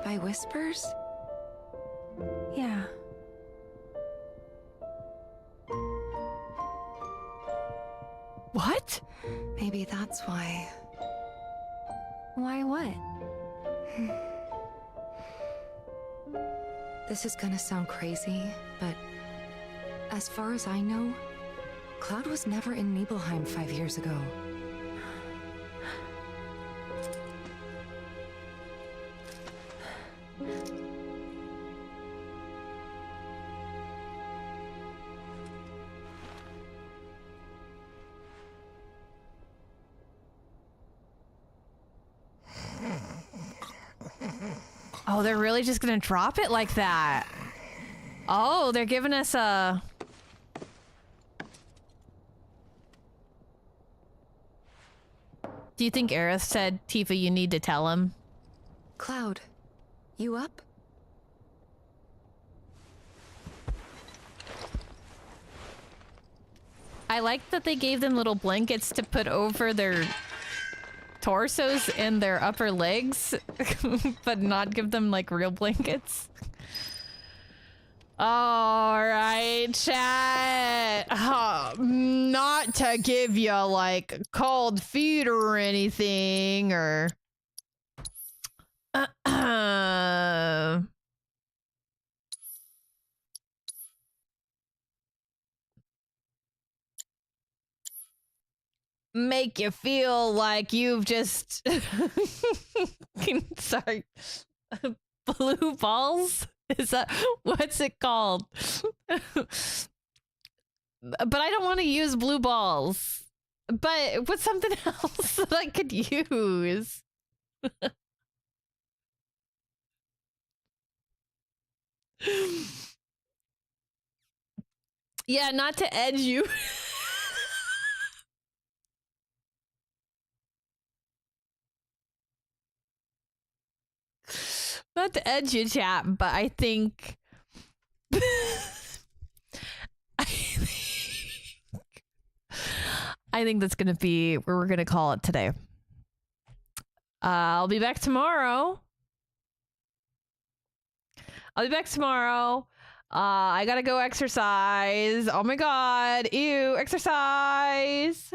By whispers? Yeah. What? Maybe that's why. Why what? This is gonna sound crazy, but as far as I know, Cloud was never in Nibelheim 5 years ago. Oh, they're really just gonna drop it like that. Oh, they're giving us a... Do you think Aerith said, Tifa, you need to tell him? Cloud, you up? I like that they gave them little blankets to put over their torsos and their upper legs, but not give them like real blankets. All right, chat. Not to give you like cold feet or anything, or make you feel like you've just sorry, blue balls. Is that what's it called? But I don't want to use blue balls. But what's something else that I could use? Yeah, not to edge you. Not to edge you, chat, but I think... I think that's gonna be where we're gonna call it today. I'll be back tomorrow. I gotta go exercise. Oh my god. Ew, exercise.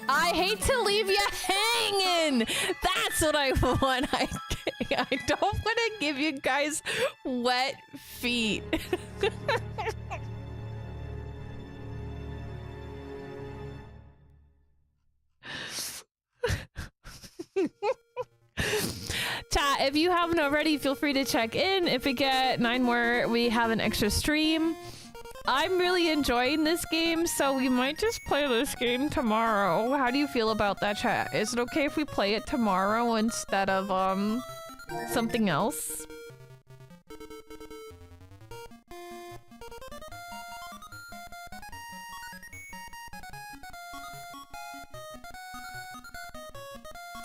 I hate to leave you hanging. That's what I want. I don't want to give you guys wet feet. Chat, if you haven't already, feel free to check in. If we get 9 more, we have an extra stream. I'm really enjoying this game, so we might just play this game tomorrow. How do you feel about that, chat? Is it okay if we play it tomorrow instead of, something else?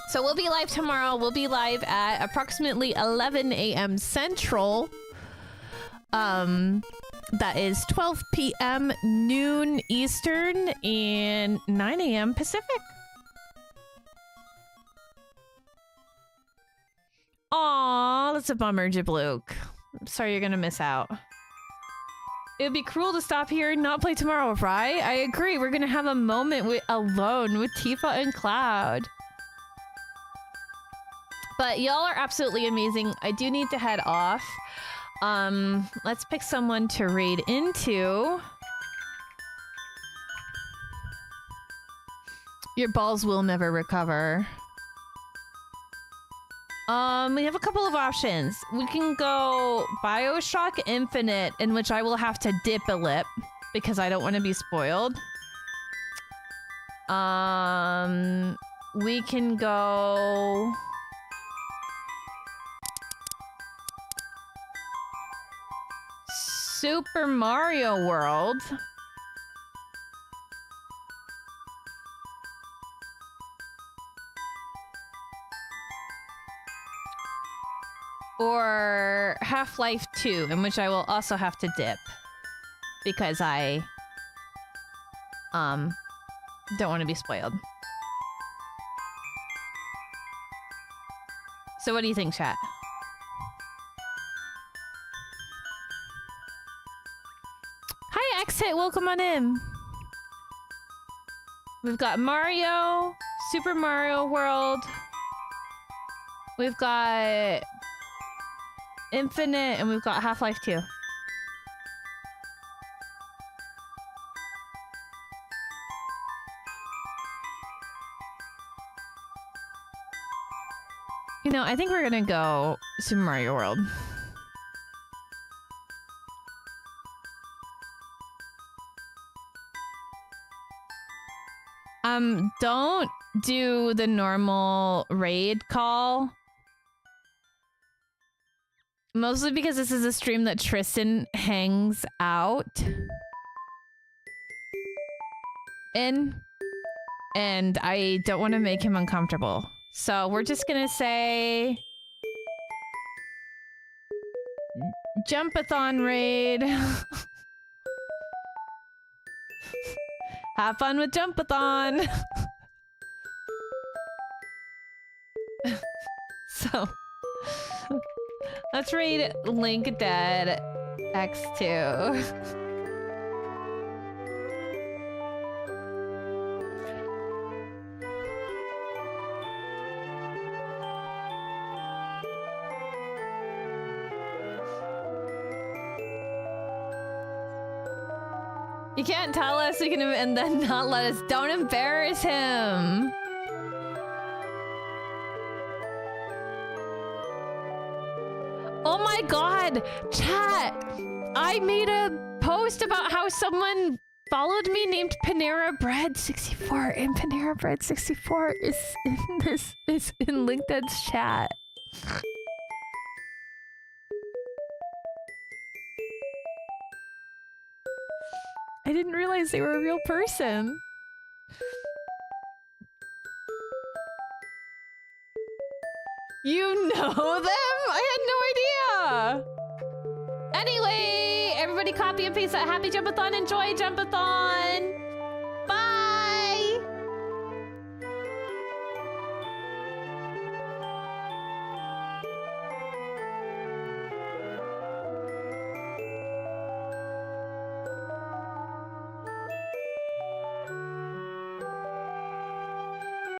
So we'll be live tomorrow. We'll be live at approximately 11 a.m. Central. That is 12 p.m. noon Eastern and 9 a.m. Pacific. Aw, that's a bummer, Jibluke. I'm sorry you're gonna miss out. It would be cruel to stop here and not play tomorrow, right? I agree. We're gonna have a moment alone with Tifa and Cloud. But y'all are absolutely amazing. I do need to head off. Let's pick someone to raid into. Your balls will never recover. We have a couple of options. We can go BioShock Infinite, in which I will have to dip a lip because I don't want to be spoiled. We can go Super Mario World. Or Half-Life 2, in which I will also have to dip. Because I don't want to be spoiled. So what do you think, chat? Hi, Exit, welcome on in. We've got Mario, Super Mario World. We've got Infinite, and we've got Half-Life 2. You know, I think we're gonna go Super Mario World. Don't do the normal raid call. Mostly because this is a stream that Tristan hangs out in, and I don't want to make him uncomfortable. So we're just gonna say Jumpathon raid. Have fun with Jumpathon. So let's raid Link Dead X2. You can't tell us we can and then not let us. Don't embarrass him. Oh my god, chat! I made a post about how someone followed me named Panera Bread 64, and Panera Bread 64 is in LinkedIn's chat. I didn't realize they were a real person. You know them? I had no idea. Anyway, everybody copy and paste that. Happy Jumpathon. Enjoy Jumpathon.